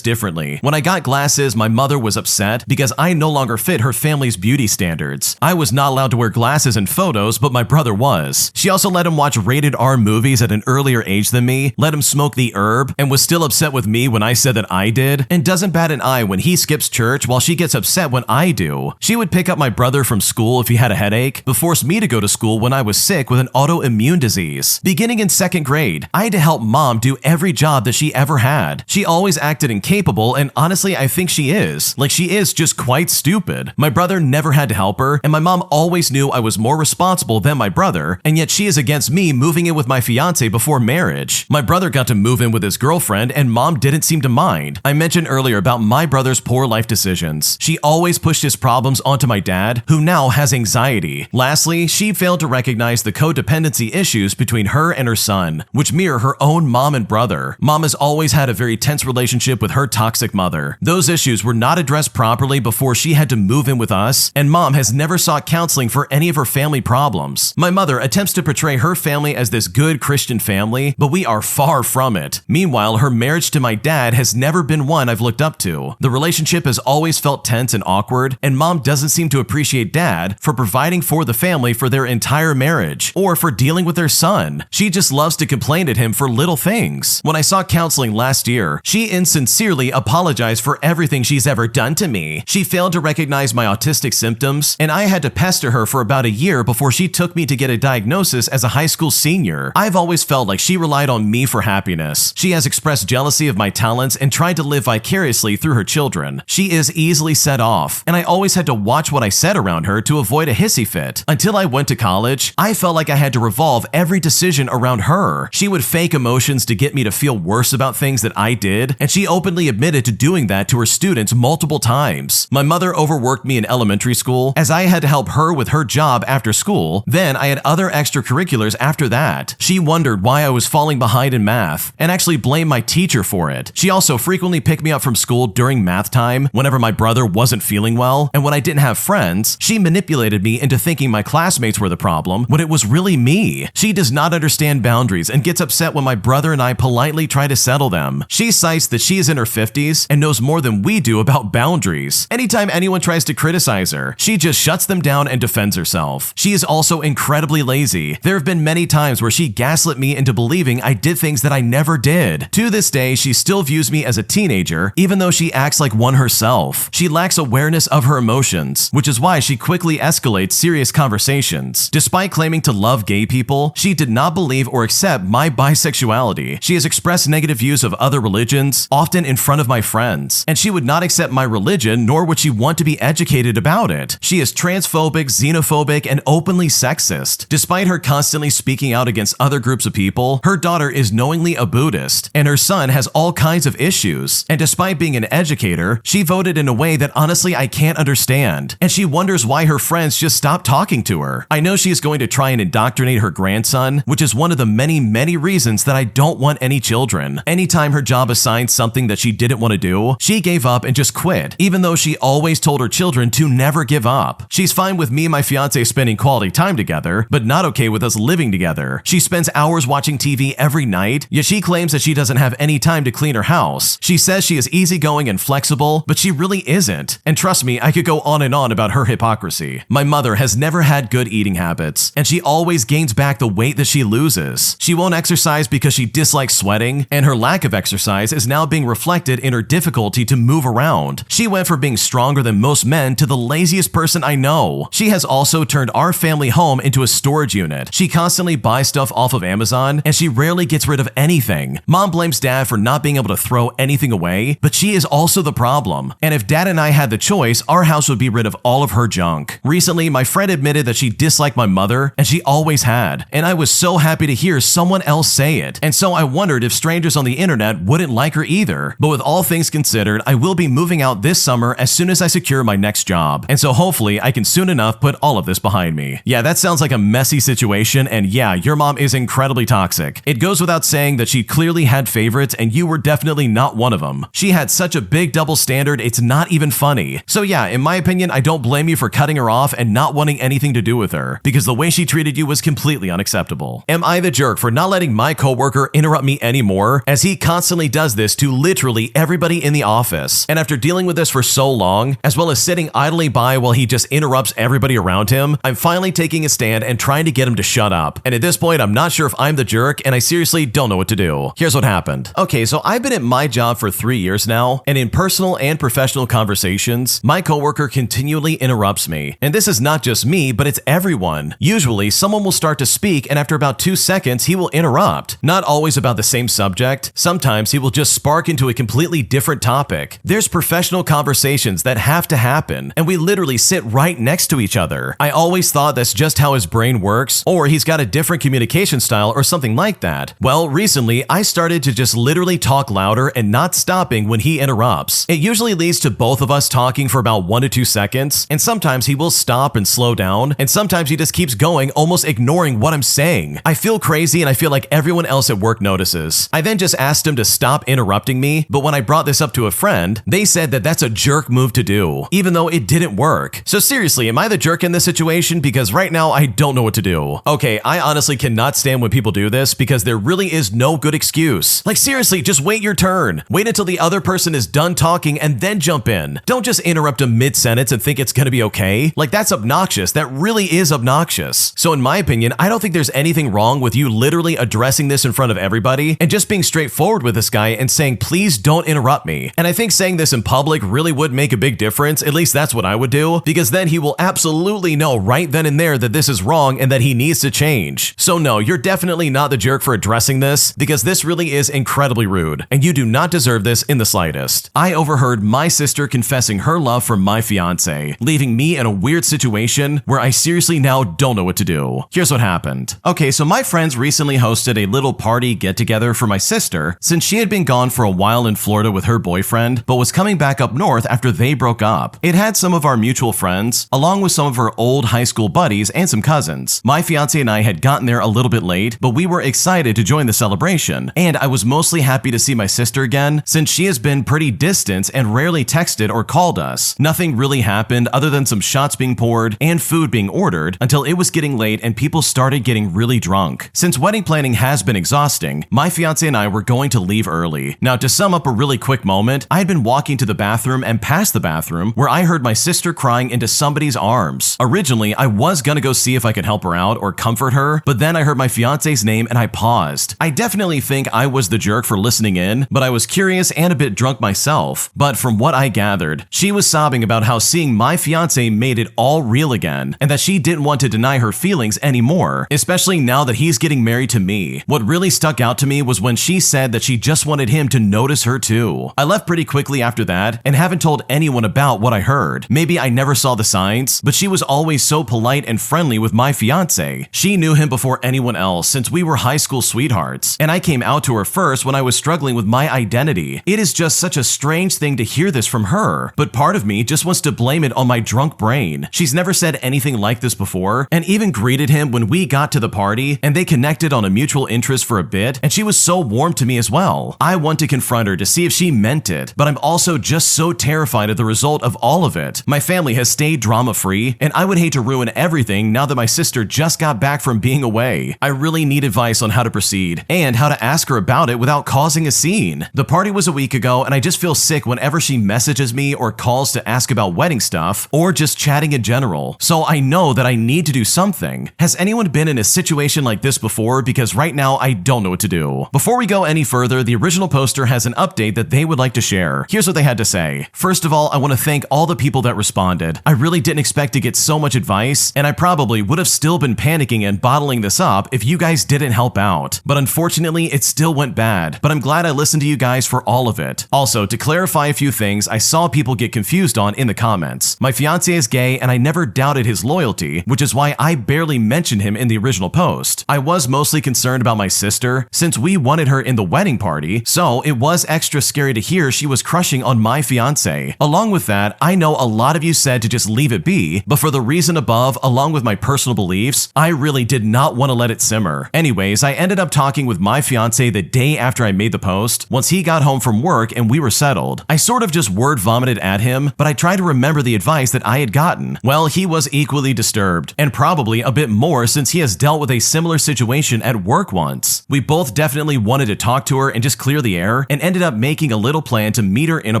differently. When I got glasses, my mother was upset because I no longer fit her family's beauty standards. I was not allowed to wear glasses in photos, but my brother was. She also let him watch rated R movies at an earlier age than me, let him smoke the herb, and was still upset with me when I said that I did, and doesn't bat an eye when he skips church while she gets upset when I do. She would pick up my brother from school if he had a headache, but force me to go to school when I was sick with an autoimmune disease. Beginning in 2nd grade, I had to help mom do every job that she ever had. She always acted incapable, and honestly, I think she is. Like, she is just quite stupid. My brother never had to help her, and my mom always knew I was more responsible than my brother, and yet she is against me moving in with my fiance before marriage. My brother got to move in with his girlfriend, and mom didn't seem to mind. I mentioned earlier about my brother's poor life decisions. She always pushed his problems onto my dad, who now has anxiety. Lastly, she failed to recognize the codependency issues between her and her son, which mirror her own mom and brother. Mom has always had a very tense relationship with her toxic mother. Those issues were not addressed properly before she had to move in with us, and mom has never sought counseling for any of her family problems. My mother attempts to portray her family as this good Christian family, but we are far from it. Meanwhile, her marriage to my dad has never been one I've looked up to. The relationship has always felt tense and awkward, and mom doesn't seem to appreciate dad for providing for the family for their entire marriage, or for dealing with their son. She just loves to complain at him for little things. When I saw counseling last year, she insincerely apologized for everything she's ever done to me. She failed to recognize my autistic symptoms, and I had to pester her for about a year before she took me to get a diagnosis as a high school senior. I've always felt like she relied on me for happiness. She has expressed jealousy of my talents and tried to live vicariously through her children. She is easily set off, and I always had to watch what I said around her to avoid a hissy fit. Until I went to college, I felt like I had to revolve every decision around her. She would fake emotions to get me to feel worse about things that I did, and she openly admitted to doing that to her students multiple times. My mother overworked me in elementary school, as I had to help her with her job after school. Then I had other extracurriculars after that. She wondered why I was falling behind in math, and actually blamed my teacher for it. She also frequently picked me up from school during math time whenever my brother wasn't feeling well, and when I didn't have friends, she manipulated me into thinking my classmates were the problem when it was really me. She does not understand boundaries and gets upset when my brother and I politely try to settle them. She cites that she is in her 50s and knows more than we do about boundaries. Anytime anyone tries to criticize her, she just shuts them down and defends herself. She is also incredibly lazy. There have been many times where she gaslit me into believing I did things that I never did. To this day, she still views me as a teenager, even though she acts like one herself. She lacks awareness of her emotions, which is why she quickly escalates serious conversations. Despite claiming to love gay people, she did not believe or accept my bisexuality. She has expressed negative views of other religions, often in front of my friends, and she would not accept my religion, nor would she want to be educated about it. She is transphobic, xenophobic, and openly sexist. Despite her constantly speaking out against other groups of people, her daughter is knowingly a Buddhist, and her son has all kinds of issues. And despite being an educator, she voted in a way that honestly I can't understand, and she wonders why her friends just stopped talking to her. I know she is going to try and indoctrinate her grandson, which is one of the many reasons that I don't want any children. Anytime her job assigned something that she didn't want to do, she gave up and just quit, even though she always told her children to never give up. She's fine with me and my fiance spending quality time together, but not okay with us living together. She spends hours watching TV every night, yet she claims that she doesn't have any time to clean her house. She says she is easygoing and flexible, but she really isn't. And trust me, I could go on and on about her hypocrisy. My mother has never had good eating habits, and she always gains back the weight that she loses. She won't exercise because she dislikes sweating, and her lack of exercise is now being reflected in her difficulty to move around. She went from being stronger than most men to the laziest person I know. She has also turned our family home into a storage unit. She constantly buys stuff off of Amazon, and she rarely gets rid of anything. Mom blames dad for not being able to throw anything away, but she is also the problem. And if dad and I had the choice, our house would be rid of all of her junk. Recently, my friend admitted that she dislikes like my mother, and she always had. And I was so happy to hear someone else say it. And so I wondered if strangers on the internet wouldn't like her either. But with all things considered, I will be moving out this summer as soon as I secure my next job. And so hopefully I can soon enough put all of this behind me. Yeah, that sounds like a messy situation, and yeah, your mom is incredibly toxic. It goes without saying that she clearly had favorites, and you were definitely not one of them. She had such a big double standard, it's not even funny. So yeah, in my opinion, I don't blame you for cutting her off and not wanting anything to do with her, because the way she treated you was completely unacceptable. Am I the jerk for not letting my coworker interrupt me anymore, as he constantly does this to literally everybody in the office? And after dealing with this for so long, as well as sitting idly by while he just interrupts everybody around him, I'm finally taking a stand and trying to get him to shut up. And at this point, I'm not sure if I'm the jerk, and I seriously don't know what to do. Here's what happened. Okay, so I've been at my job for 3 years now, and in personal and professional conversations, my coworker continually interrupts me. And this is not just me, but it's everyone. Usually, someone will start to speak, and after about 2 seconds, he will interrupt. Not always about the same subject. Sometimes he will just spark into a completely different topic. There's professional conversations that have to happen, and we literally sit right next to each other. I always thought that's just how his brain works, or he's got a different communication style or something like that. Well, recently, I started to just literally talk louder and not stopping when he interrupts. It usually leads to both of us talking for about 1 to 2 seconds, and sometimes he will stop and slow down, and sometimes he just keeps going, almost ignoring what I'm saying. I feel crazy, and I feel like everyone else at work notices. I then just asked him to stop interrupting me, but when I brought this up to a friend, they said that that's a jerk move to do, even though it didn't work. So seriously, am I the jerk in this situation? Because right now, I don't know what to do. Okay, I honestly cannot stand when people do this because there really is no good excuse. Like seriously, just wait your turn. Wait until the other person is done talking and then jump in. Don't just interrupt a mid-sentence and think it's gonna be okay. Like that's obnoxious. That really is obnoxious. So in my opinion, I don't think there's anything wrong with you literally addressing this in front of everybody and just being straightforward with this guy and saying, please don't interrupt me. And I think saying this in public really would make a big difference. At least that's what I would do, because then he will absolutely know right then and there that this is wrong and that he needs to change. So no, you're definitely not the jerk for addressing this, because this really is incredibly rude, and you do not deserve this in the slightest. I overheard my sister confessing her love for my fiance, leaving me in a weird situation where I seriously now don't know what to do. Here's what happened. Okay, so my friends recently hosted a little party get-together for my sister since she had been gone for a while in Florida with her boyfriend, but was coming back up north after they broke up. It had some of our mutual friends, along with some of her old high school buddies and some cousins. My fiance and I had gotten there a little bit late, but we were excited to join the celebration, and I was mostly happy to see my sister again since she has been pretty distant and rarely texted or called us. Nothing really happened other than some shots being poured and food being ordered until it was getting late and people started getting really drunk. Since wedding planning has been exhausting, my fiance and I were going to leave early. Now, to sum up a really quick moment, I had been walking to the bathroom and past the bathroom where I heard my sister crying into somebody's arms. Originally, I was gonna go see if I could help her out or comfort her, but then I heard my fiance's name and I paused. I definitely think I was the jerk for listening in, but I was curious and a bit drunk myself. But from what I gathered, she was sobbing about how seeing my fiance made it all real again, and that she didn't want to deny her feelings anymore, especially now that he's getting married to me. What really stuck out to me was when she said that she just wanted him to notice her too. I left pretty quickly after that and haven't told anyone about what I heard. Maybe I never saw the signs, but she was always so polite and friendly with my fiance. She knew him before anyone else since we were high school sweethearts, and I came out to her first when I was struggling with my identity. It is just such a strange thing to hear this from her, but part of me just wants to blame it on my drunk brain. She's never said anything like this before, and even greeted him when we got to the party, and they connected on a mutual interest for a bit, and she was so warm to me as well. I want to confront her to see if she meant it, but I'm also just so terrified of the result of all of it. My family has stayed drama-free, and I would hate to ruin everything now that my sister just got back from being away. I really need advice on how to proceed, and how to ask her about it without causing a scene. The party was a week ago, and I just feel sick whenever she messages me or calls to ask about wedding stuff, or just chatting in general. So I know that I need to do something. Has anyone been in a situation like this before? Because right now, I don't know what to do. Before we go any further, the original poster has an update that they would like to share. Here's what they had to say. First of all, I want to thank all the people that responded. I really didn't expect to get so much advice, and I probably would have still been panicking and bottling this up if you guys didn't help out. But unfortunately, it still went bad. But I'm glad I listened to you guys for all of it. Also, to clarify a few things I saw people get confused on in the comments. My fiance is gay, and I never doubted his loyalty, which is why I barely mentioned him in the original post. I was mostly concerned about my sister since we wanted her in the wedding party, so it was extra scary to hear she was crushing on my fiance. Along with that, I know a lot of you said to just leave it be, but for the reason above, along with my personal beliefs, I really did not want to let it simmer. Anyways, I ended up talking with my fiance the day after I made the post, once he got home from work and we were settled. I sort of just word vomited at him, but I tried to remember the advice that I had gotten. Well, he was equally disturbed, and probably a bit more since he has dealt with a similar situation at work once. We both definitely wanted to talk to her and just clear the air, and ended up making a little plan to meet her in a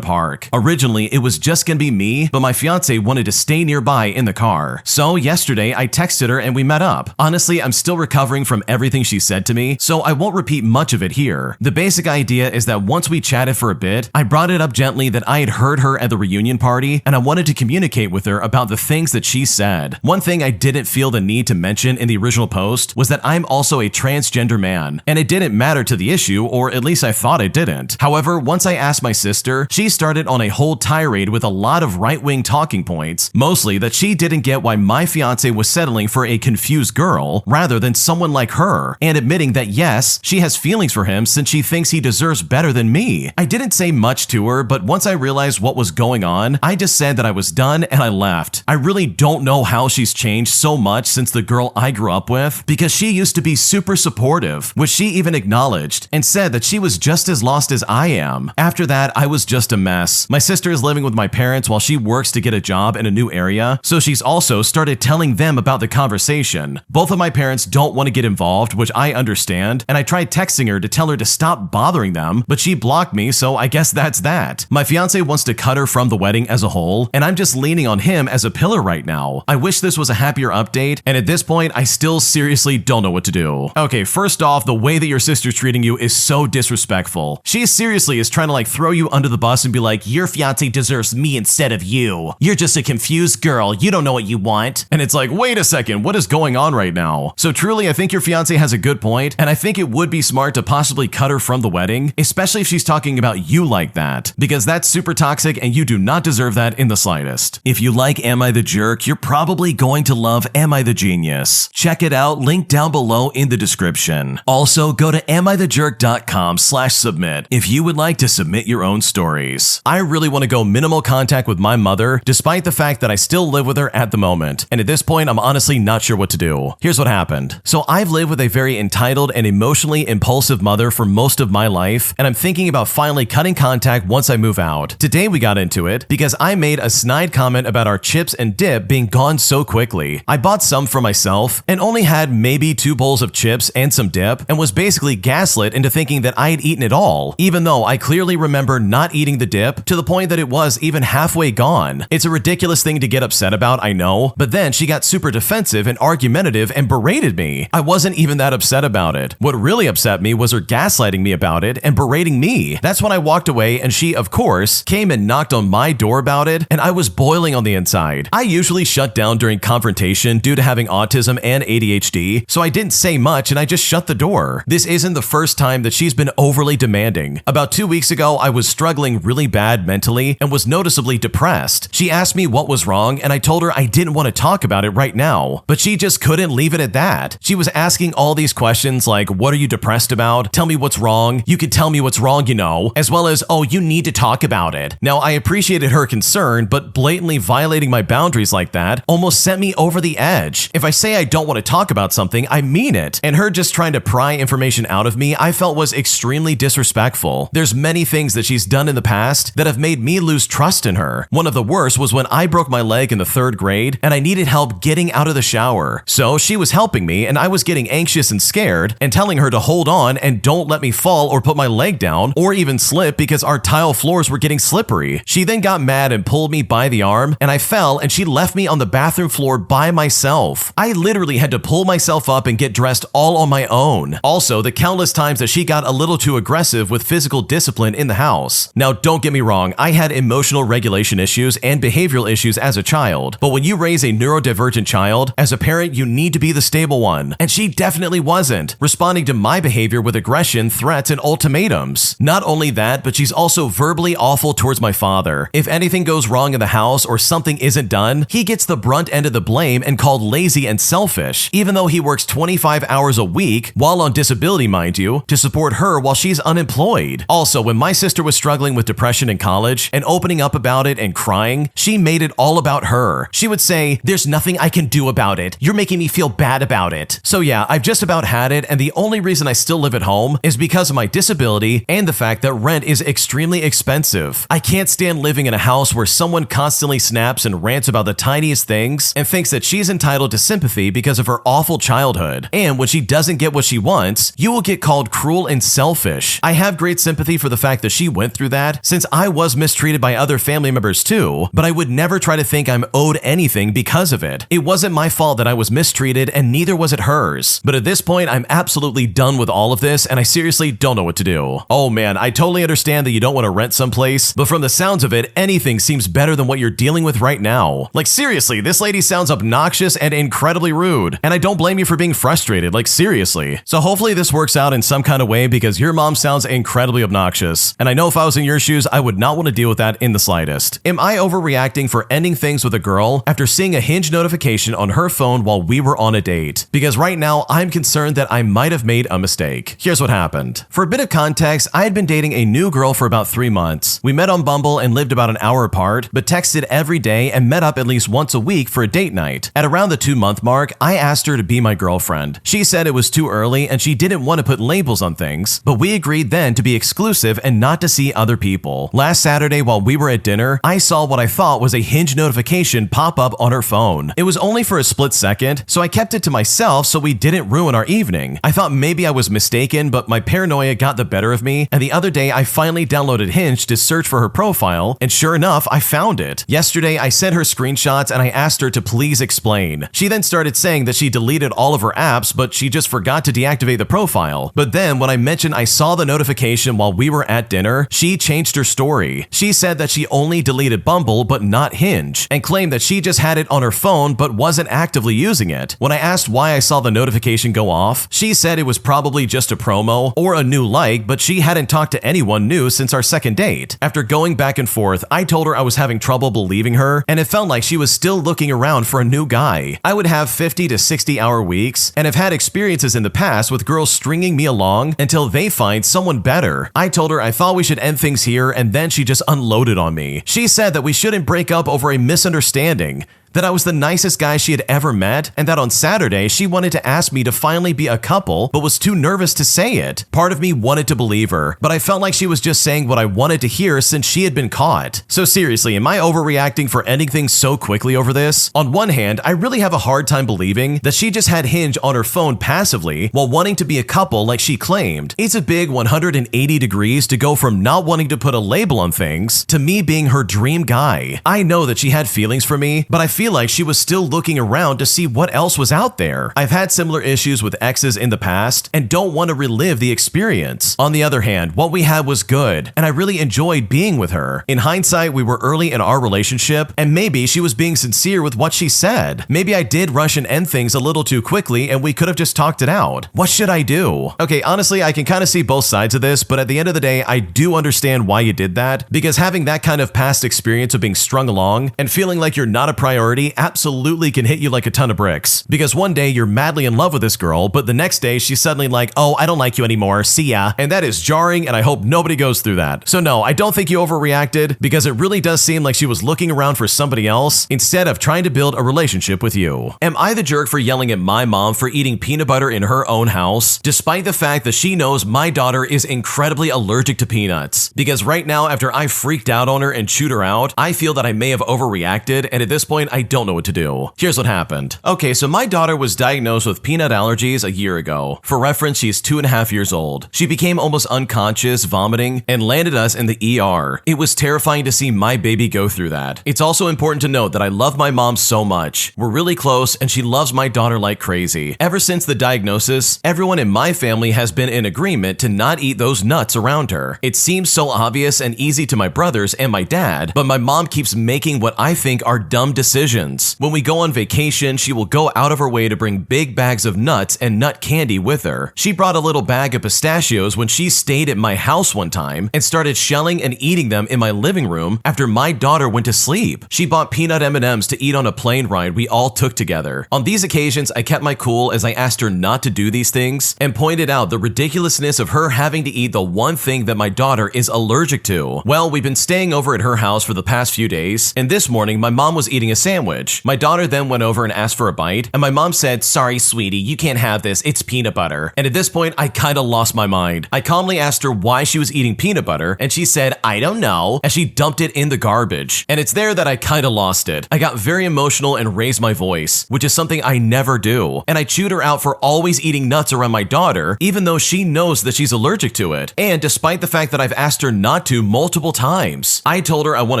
park. Originally, it was just gonna be me, but my fiance wanted to stay nearby in the car. So yesterday, I texted her and we met up. Honestly, I'm still recovering from everything she said to me, so I won't repeat much of it here. The basic idea is that once we chatted for a bit, I brought it up gently that I had heard her at the reunion party, and I wanted to communicate with her about the things that she said. One thing I didn't feel the need to mention in the original post was that I'm also a transgender man, and it didn't matter to the issue, or at least I thought it didn't. However, once I asked my sister, she started on a whole tirade with a lot of right-wing talking points, mostly that she didn't get why my fiance was settling for a confused girl rather than someone like her, and admitting that yes, she has feelings for him since she thinks he deserves better than me. I didn't say much to her, but once I realized what was going on, I just said that I was done and I left. I really don't know how she's changed so much since the girl I grew up with, because she used to be super supportive, which she even acknowledged, and said that she was just as lost as I am. After that, I was just a mess. My sister is living with my parents while she works to get a job in a new area, so she's also started telling them about the conversation. Both of my parents don't want to get involved, which I understand, and I tried texting her to tell her to stop bothering them, but she blocked me, so I guess that's that. My fiance wants to cut her from the wedding as a whole, and I'm just leaning on him as a pillar right now. I wish this was a happier update, and at this point, I still seriously don't know what to do. Okay, first off, the way that your sister's treating you is so disrespectful. She seriously is trying to like throw you under the bus and be like, your fiance deserves me instead of you. You're just a confused girl. You don't know what you want. And it's like, wait a second, what is going on right now? So truly, I think your fiance has a good point, and I think it would be smart to possibly cut her from the wedding, especially if she's talking about you like that, because that's super toxic and you do not deserve that in the slightest. If you like Am I the Jerk, you're probably going to love Am I the Genius. Check it out, link down below in the description. Also, go to amithejerk.com/submit if you would like to submit your own stories. I really want to go minimal contact with my mother, despite the fact that I still live with her at the moment, and at this point, I'm honestly not sure what to do. Here's what happened. So I've lived with a very entitled and emotionally impulsive mother for most of my life, and I'm thinking about finally cutting contact once I move out. Today we got into it because I made a snide comment about our chips and dip being gone so quickly. I bought some for myself and only had maybe 2 bowls of chips and some dip, and was basically gaslit into thinking that I had eaten it all, even though I clearly remember not eating the dip to the point that it was even halfway gone. It's a ridiculous thing to get upset about, I know, but then she got super defensive and argumentative and berated me. I wasn't even that upset about it. What really upset me was her gaslighting me about it and berating me. That's when I walked away, and she, of course, came and knocked on my door about it, and I was boiling on the inside. I usually shut down during confrontation due to having autism and ADHD, so I didn't say much and I just shut the door. This isn't the first time that she's been overly demanding. About 2 weeks ago, I was struggling really bad mentally and was noticeably depressed. She asked me what was wrong, and I told her I didn't want to talk about it right now, but she just couldn't leave it at that. She was asking all these questions like, what are you depressed about? Tell me what's wrong. You could tell me what's wrong, you know, as well as, oh, you need to talk about it. Now, I appreciated her concern, but blatantly violating my boundaries like that almost sent me over the edge. If I say I don't want to talk about something, I mean it, and her just trying to pry information out of me, I felt was extremely disrespectful. There's many things that she's done in the past that have made me lose trust in her. One of the worst was when I broke my leg in the 3rd grade and I needed help getting out of the shower. So she was helping me and I was getting anxious and scared and telling her to hold on and don't let me fall or put my leg down or even slip because our tile floors were getting slippery. She then got mad and pulled me by the arm, and I fell and she left me on the bathroom floor by myself. I literally had to pull myself up and get dressed all on my own. Also, the countless times that she got a little too aggressive with physical discipline in the house. Now, don't get me wrong, I had emotional regulation issues and behavioral issues as a child, but when you raise a neurodivergent child, as a parent, you need to be the stable one, and she definitely wasn't, responding to my behavior with aggression, threats, and ultimatums. Not only that, but she's also verbally awful towards my father. If anything goes wrong in the house or something isn't done, he gets the brunt end of the blame blame and called lazy and selfish, even though he works 25 hours a week, while on disability mind you, to support her while she's unemployed. Also, when my sister was struggling with depression in college and opening up about it and crying, she made it all about her. She would say, "There's nothing I can do about it. You're making me feel bad about it." So yeah, I've just about had it, and the only reason I still live at home is because of my disability and the fact that rent is extremely expensive. I can't stand living in a house where someone constantly snaps and rants about the tiniest things and thinks that she's entitled to sympathy because of her awful childhood. And when she doesn't get what she wants, you will get called cruel and selfish. I have great sympathy for the fact that she went through that, since I was mistreated by other family members too, but I would never try to think I'm owed anything because of it. It wasn't my fault that I was mistreated, and neither was it hers. But at this point, I'm absolutely done with all of this, and I seriously don't know what to do. Oh man, I totally understand that you don't want to rent someplace, but from the sounds of it, anything seems better than what you're dealing with right now. Like seriously, this lady sounds obnoxious and incredibly rude, and I don't blame you for being frustrated, like seriously. So hopefully this works out in some kind of way, because your mom sounds incredibly obnoxious, and I know if I was in your shoes, I would not want to deal with that in the slightest. Am I overreacting for ending things with a girl after seeing a Hinge notification on her phone while we were on a date? Because right now, I'm concerned that I might have made a mistake. Here's what happened. For a bit of context, I had been dating a new girl for about 3 months. We met on Bumble and lived about an hour apart, but texted every day and met up at least once a week for a date night. At around the 2-month mark, I asked her to be my girlfriend. She said it was too early and she didn't want to put labels on things, but we agreed then to be exclusive and not to see other people. Last Saturday while we were at dinner, I saw what I thought was a Hinge notification pop up on her phone. It was only for a split second, so I kept it to myself so we didn't ruin our evening. I thought maybe I was mistaken, but my paranoia got the better of me, and the other day I finally downloaded Hinge to search for her profile, and sure enough, I found it. Yesterday, I sent her screenshots and I asked her to please explain. She then started saying that she deleted all of her apps, but she just forgot to deactivate the profile. But then when I mentioned I saw the notification while we were at dinner, she changed her story. She said that she only deleted Bumble but not Hinge, and claimed that she just had it on her phone but wasn't actively using it. When I asked why I saw the notification go off, she said it was probably just a promo or a new like, but she hadn't talked to anyone new since our second date. After going back and forth, I told her I was having trouble believing her, and it felt like she was still looking around for a new guy. I would have 50 to 60-hour weeks and have had experiences in the past with girls stringing me along until they find someone better. I told her I thought we should end things here, and then she just unloaded on me. She said that we shouldn't break up over a misunderstanding, that I was the nicest guy she had ever met, and that on Saturday she wanted to ask me to finally be a couple, but was too nervous to say it. Part of me wanted to believe her, but I felt like she was just saying what I wanted to hear since she had been caught. So seriously, am I overreacting for ending things so quickly over this? On one hand, I really have a hard time believing that she just had Hinge on her phone passively while wanting to be a couple like she claimed. It's a big 180 degrees to go from not wanting to put a label on things to me being her dream guy. I know that she had feelings for me, but I feel like she was still looking around to see what else was out there. I've had similar issues with exes in the past and don't want to relive the experience. On the other hand, what we had was good, and I really enjoyed being with her. In hindsight, we were early in our relationship, and maybe she was being sincere with what she said. Maybe I did rush and end things a little too quickly and we could have just talked it out. What should I do? Okay, honestly, I can kind of see both sides of this, but at the end of the day, I do understand why you did that, because having that kind of past experience of being strung along and feeling like you're not a priority absolutely can hit you like a ton of bricks. Because one day you're madly in love with this girl, but the next day she's suddenly like, "Oh, I don't like you anymore, see ya." And that is jarring, and I hope nobody goes through that. So no, I don't think you overreacted, because it really does seem like she was looking around for somebody else instead of trying to build a relationship with you. Am I the jerk for yelling at my mom for eating peanut butter in her own house, despite the fact that she knows my daughter is incredibly allergic to peanuts? Because right now, after I freaked out on her and chewed her out, I feel that I may have overreacted, and at this point, I don't know what to do. Here's what happened. Okay, so my daughter was diagnosed with peanut allergies a year ago. For reference, she's 2.5 years old. She became almost unconscious, vomiting, and landed us in the ER. It was terrifying to see my baby go through that. It's also important to note that I love my mom so much. We're really close, and she loves my daughter like crazy. Ever since the diagnosis, everyone in my family has been in agreement to not eat those nuts around her. It seems so obvious and easy to my brothers and my dad, but my mom keeps making what I think are dumb decisions decisions. When we go on vacation, she will go out of her way to bring big bags of nuts and nut candy with her. She brought a little bag of pistachios when she stayed at my house one time and started shelling and eating them in my living room after my daughter went to sleep. She bought peanut M&Ms to eat on a plane ride we all took together. On these occasions, I kept my cool as I asked her not to do these things and pointed out the ridiculousness of her having to eat the one thing that my daughter is allergic to. Well, we've been staying over at her house for the past few days, and this morning my mom was eating a sandwich. My daughter then went over and asked for a bite, and my mom said, "Sorry, sweetie, you can't have this, it's peanut butter." And at this point, I kinda lost my mind. I calmly asked her why she was eating peanut butter, and she said, "I don't know," as she dumped it in the garbage. And it's there that I kinda lost it. I got very emotional and raised my voice, which is something I never do. And I chewed her out for always eating nuts around my daughter, even though she knows that she's allergic to it. And despite the fact that I've asked her not to multiple times. I told her I want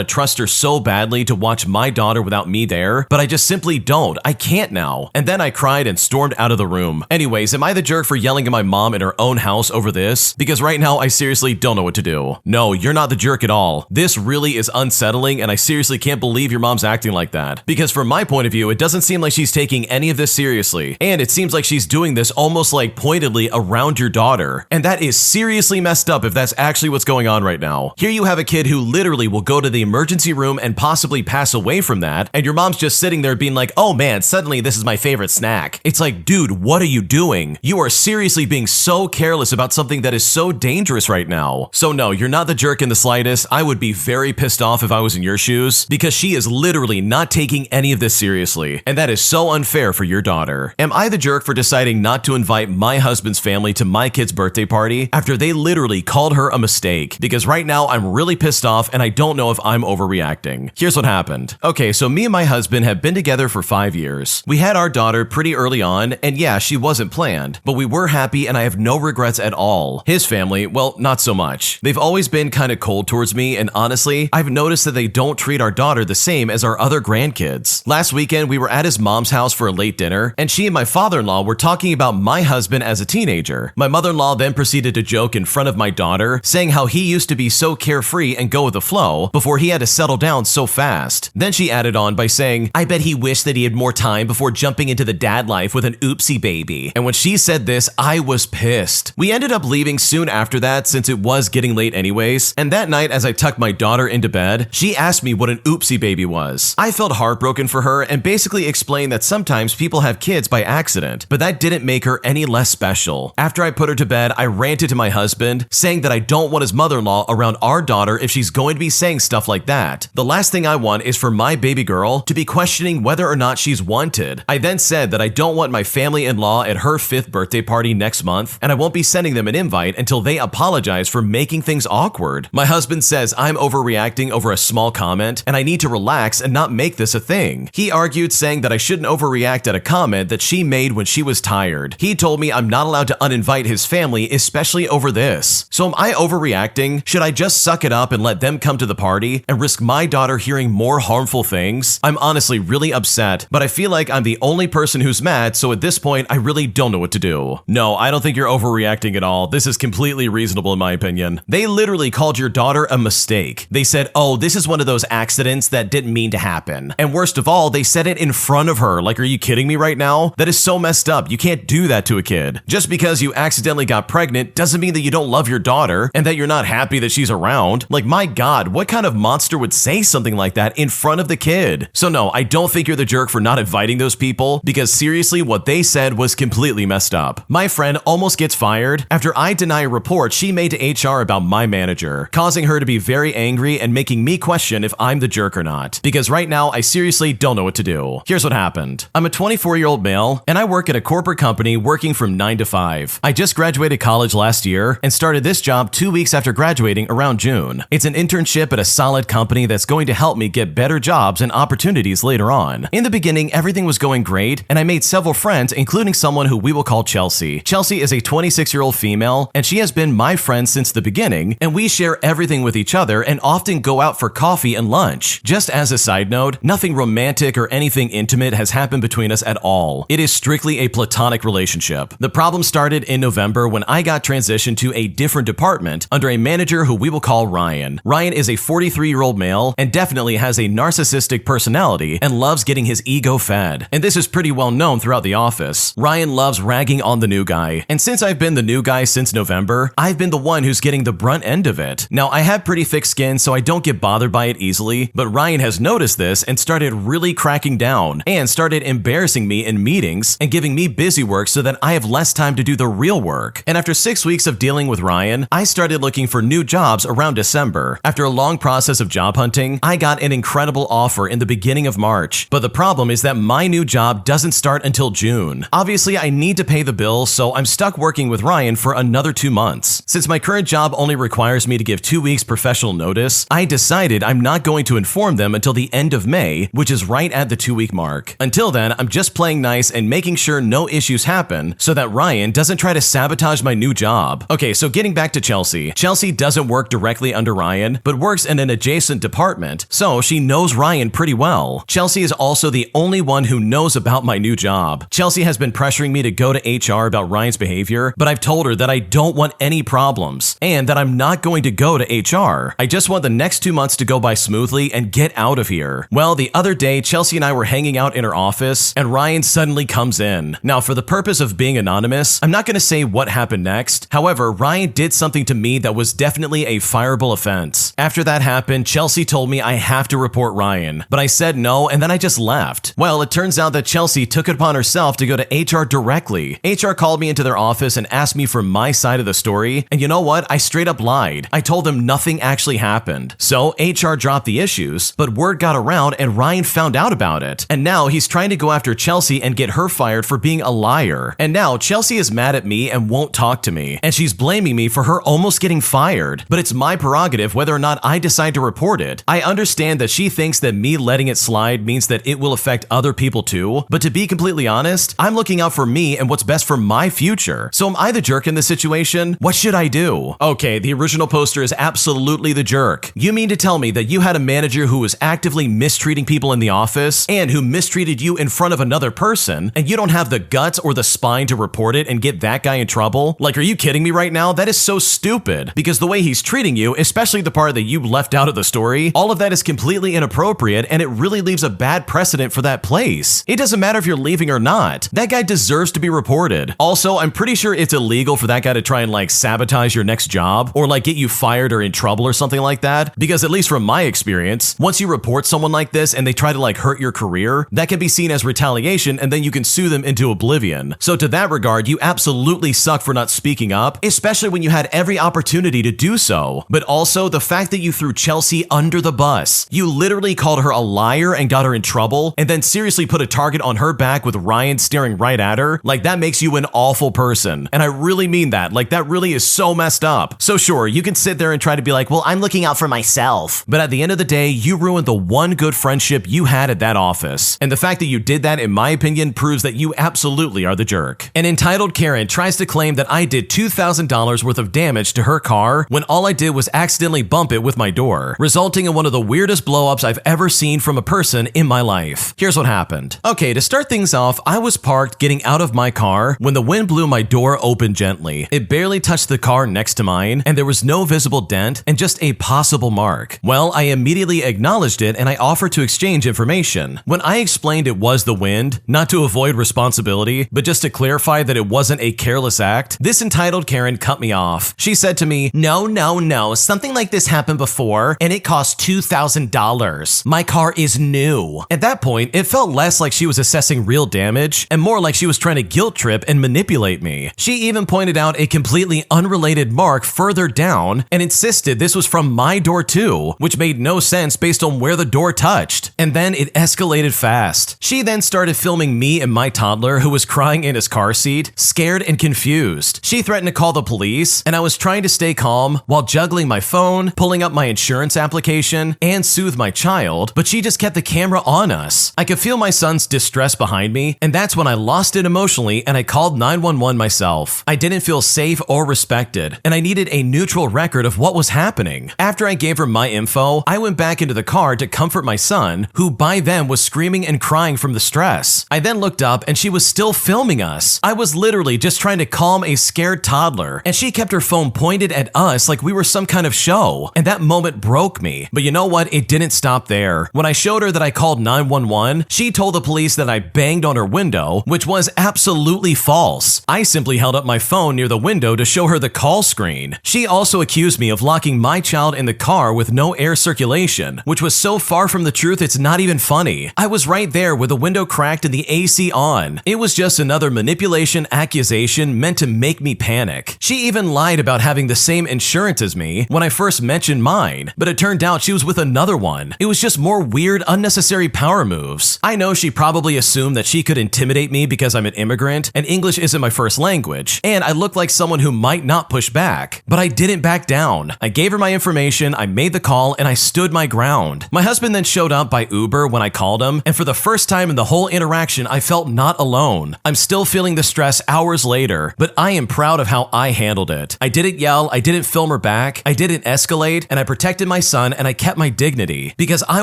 to trust her so badly to watch my daughter without me there, but I just simply don't. I can't now. And then I cried and stormed out of the room. Anyways, am I the jerk for yelling at my mom in her own house over this? Because right now I seriously don't know what to do. No, you're not the jerk at all. This really is unsettling, and I seriously can't believe your mom's acting like that. Because from my point of view, it doesn't seem like she's taking any of this seriously. And it seems like she's doing this almost like pointedly around your daughter. And that is seriously messed up if that's actually what's going on right now. Here you have a kid who literally will go to the emergency room and possibly pass away from that, and your mom's just sitting there being like, "Oh man, suddenly this is my favorite snack." It's like, dude, what are you doing? You are seriously being so careless about something that is so dangerous right now. So no, you're not the jerk in the slightest. I would be very pissed off if I was in your shoes, because she is literally not taking any of this seriously, and that is so unfair for your daughter. Am I the jerk for deciding not to invite my husband's family to my kid's birthday party after they literally called her a mistake? Because right now I'm really pissed off and I don't know if I'm overreacting. Here's what happened. Okay, so me and my husband have been together for 5 years. We had our daughter pretty early on, and yeah, she wasn't planned, but we were happy and I have no regrets at all. His family, well, not so much. They've always been kind of cold towards me, and honestly, I've noticed that they don't treat our daughter the same as our other grandkids. Last weekend, we were at his mom's house for a late dinner, and she and my father-in-law were talking about my husband as a teenager. My mother-in-law then proceeded to joke in front of my daughter, saying how he used to be so carefree and go with the flow before he had to settle down so fast. Then she added on by saying, "I bet he wished that he had more time before jumping into the dad life with an oopsie baby." And when she said this, I was pissed. We ended up leaving soon after that since it was getting late anyways, and that night as I tucked my daughter into bed, she asked me what an oopsie baby was. I felt heartbroken for her and basically explained that sometimes people have kids by accident, but that didn't make her any less special. After I put her to bed, I ranted to my husband, saying that I don't want his mother-in-law around our daughter if she's going to be saying stuff like that. The last thing I want is for my baby girl to be questioning whether or not she's wanted. I then said that I don't want my family-in-law at her 5th birthday party next month, and I won't be sending them an invite until they apologize for making things awkward. My husband says I'm overreacting over a small comment, and I need to relax and not make this a thing. He argued, saying that I shouldn't overreact at a comment that she made when she was tired. He told me I'm not allowed to uninvite his family, especially over this. So am I overreacting? Should I just suck it up and let them come to the party and risk my daughter hearing more harmful things? I'm honestly really upset, but I feel like I'm the only person who's mad, so at this point, I really don't know what to do. No, I don't think you're overreacting at all. This is completely reasonable in my opinion. They literally called your daughter a mistake. They said, "Oh, this is one of those accidents that didn't mean to happen." And worst of all, they said it in front of her. Like, are you kidding me right now? That is so messed up. You can't do that to a kid. Just because you accidentally got pregnant doesn't mean that you don't love your daughter and that you're not happy that she's around. Like, my God, what kind of monster would say something like that in front of the kid? So no, I don't think you're the jerk for not inviting those people, because seriously, what they said was completely messed up. My friend almost gets fired after I deny a report she made to HR about my manager, causing her to be very angry and making me question if I'm the jerk or not. Because right now, I seriously don't know what to do. Here's what happened. I'm a 24-year-old male, and I work at a corporate company working from 9 to 5. I just graduated college last year and started this job 2 weeks after graduating around June. It's an internship at a solid company that's going to help me get better jobs and opportunities later on. In the beginning, everything was going great, and I made several friends, including someone who we will call Chelsea. Chelsea is a 26-year-old female, and she has been my friend since the beginning, and we share everything with each other and often go out for coffee and lunch. Just as a side note, nothing romantic or anything intimate has happened between us at all. It is strictly a platonic relationship. The problem started in November when I got transitioned to a different department under a manager who we will call Ryan. Ryan is a 43-year-old male and definitely has a narcissistic personality personality and loves getting his ego fed. And this is pretty well known throughout the office. Ryan loves ragging on the new guy. And since I've been the new guy since November, I've been the one who's getting the brunt end of it. Now, I have pretty thick skin, so I don't get bothered by it easily, but Ryan has noticed this and started really cracking down and started embarrassing me in meetings and giving me busy work so that I have less time to do the real work. And after 6 weeks of dealing with Ryan, I started looking for new jobs around December. After a long process of job hunting, I got an incredible offer in the beginning of March, but the problem is that my new job doesn't start until June. Obviously, I need to pay the bill, so I'm stuck working with Ryan for another 2 months. Since my current job only requires me to give 2 weeks professional notice, I decided I'm not going to inform them until the end of May, which is right at the 2-week mark. Until then, I'm just playing nice and making sure no issues happen so that Ryan doesn't try to sabotage my new job. Okay, so getting back to Chelsea. Chelsea doesn't work directly under Ryan, but works in an adjacent department, so she knows Ryan pretty well. Chelsea is also the only one who knows about my new job. Chelsea has been pressuring me to go to HR about Ryan's behavior, but I've told her that I don't want any problems and that I'm not going to go to HR. I just want the next 2 months to go by smoothly and get out of here. Well, the other day, Chelsea and I were hanging out in her office and Ryan suddenly comes in. Now, for the purpose of being anonymous, I'm not going to say what happened next. However, Ryan did something to me that was definitely a fireable offense. After that happened, Chelsea told me I have to report Ryan, but I said no and then I just left. Well, it turns out that Chelsea took it upon herself to go to HR directly. HR called me into their office and asked me for my side of the story, and you know what? I straight up lied. I told them nothing actually happened. So HR dropped the issues, but word got around and Ryan found out about it. And now he's trying to go after Chelsea and get her fired for being a liar. And now Chelsea is mad at me and won't talk to me, and she's blaming me for her almost getting fired. But it's my prerogative whether or not I decide to report it. I understand that she thinks that me letting it slide means that it will affect other people too, but to be completely honest, I'm looking out for me and what's best for my future. So am I the jerk in this situation? What should I do? Okay, the original poster is absolutely the jerk. You mean to tell me that you had a manager who was actively mistreating people in the office and who mistreated you in front of another person, and you don't have the guts or the spine to report it and get that guy in trouble? Like, are you kidding me right now? That is so stupid, because the way he's treating you, especially the part that you left out of the story, all of that is completely inappropriate and it really leaves a bad precedent for that place. It doesn't matter if you're leaving or not. That guy deserves to be reported. Also, I'm pretty sure it's illegal for that guy to try and like sabotage your next job or like get you fired or in trouble or something like that, because at least from my experience, once you report someone like this and they try to like hurt your career, that can be seen as retaliation and then you can sue them into oblivion. So to that regard, you absolutely suck for not speaking up, especially when you had every opportunity to do so. But also the fact that you threw Chelsea under the bus. You literally called her a liar and got her in trouble, and then seriously put a target on her back with Ryan staring right at her. Like, that makes you an awful person. And I really mean that. Like, that really is so messed up. So sure, you can sit there and try to be like, well, I'm looking out for myself. But at the end of the day, you ruined the one good friendship you had at that office. And the fact that you did that, in my opinion, proves that you absolutely are the jerk. An entitled Karen tries to claim that I did $2,000 worth of damage to her car when all I did was accidentally bump it with my door, resulting in one of the weirdest blow-ups I've ever seen from a person in my life. Here's what happened. Okay, to start things off, I was parked getting out of my car when the wind blew my door open gently. It barely touched the car next to mine, and there was no visible dent and just a possible mark. Well, I immediately acknowledged it and I offered to exchange information. When I explained it was the wind, not to avoid responsibility, but just to clarify that it wasn't a careless act, this entitled Karen cut me off. She said to me, No, something like this happened before and it cost $2,000. My car is new. At that point, it felt less like she was assessing real damage and more like she was trying to guilt trip and manipulate me. She even pointed out a completely unrelated mark further down and insisted this was from my door too, which made no sense based on where the door touched. And then it escalated fast. She then started filming me and my toddler, who was crying in his car seat, scared and confused. She threatened to call the police, and I was trying to stay calm while juggling my phone, pulling up my insurance application, and soothe my child, but she just kept the camera on us. I could feel my son's distress behind me, and that's when I lost it emotionally and I called 911 myself. I didn't feel safe or respected, and I needed a neutral record of what was happening. After I gave her my info, I went back into the car to comfort my son, who by then was screaming and crying from the stress. I then looked up and she was still filming us. I was literally just trying to calm a scared toddler, and she kept her phone pointed at us like we were some kind of show, and that moment broke me. But you know what? It didn't stop there. When I showed her that I called 911, she told the police that I banged on her window, which was absolutely false. I simply held up my phone near the window to show her the call screen. She also accused me of locking my child in the car with no air circulation, which was so far from the truth it's not even funny. I was right there with the window cracked and the AC on. It was just another manipulation accusation meant to make me panic. She even lied about having the same insurance as me when I first mentioned mine, but it turned out she was with another one. It was just more weird, unnecessary power moves. I know she probably assumed that she could intimidate me because I'm an immigrant and English isn't my first language, and I look like someone who might not push back. But I didn't back down. I gave her my information, I made the call, and I stood my ground. My husband then showed up by Uber when I called him, and for the first time in the whole interaction, I felt not alone. I'm still feeling the stress hours later, but I am proud of how I handled it. I didn't yell, I didn't film her back, I didn't escalate, and I protected my son and I kept my dignity because I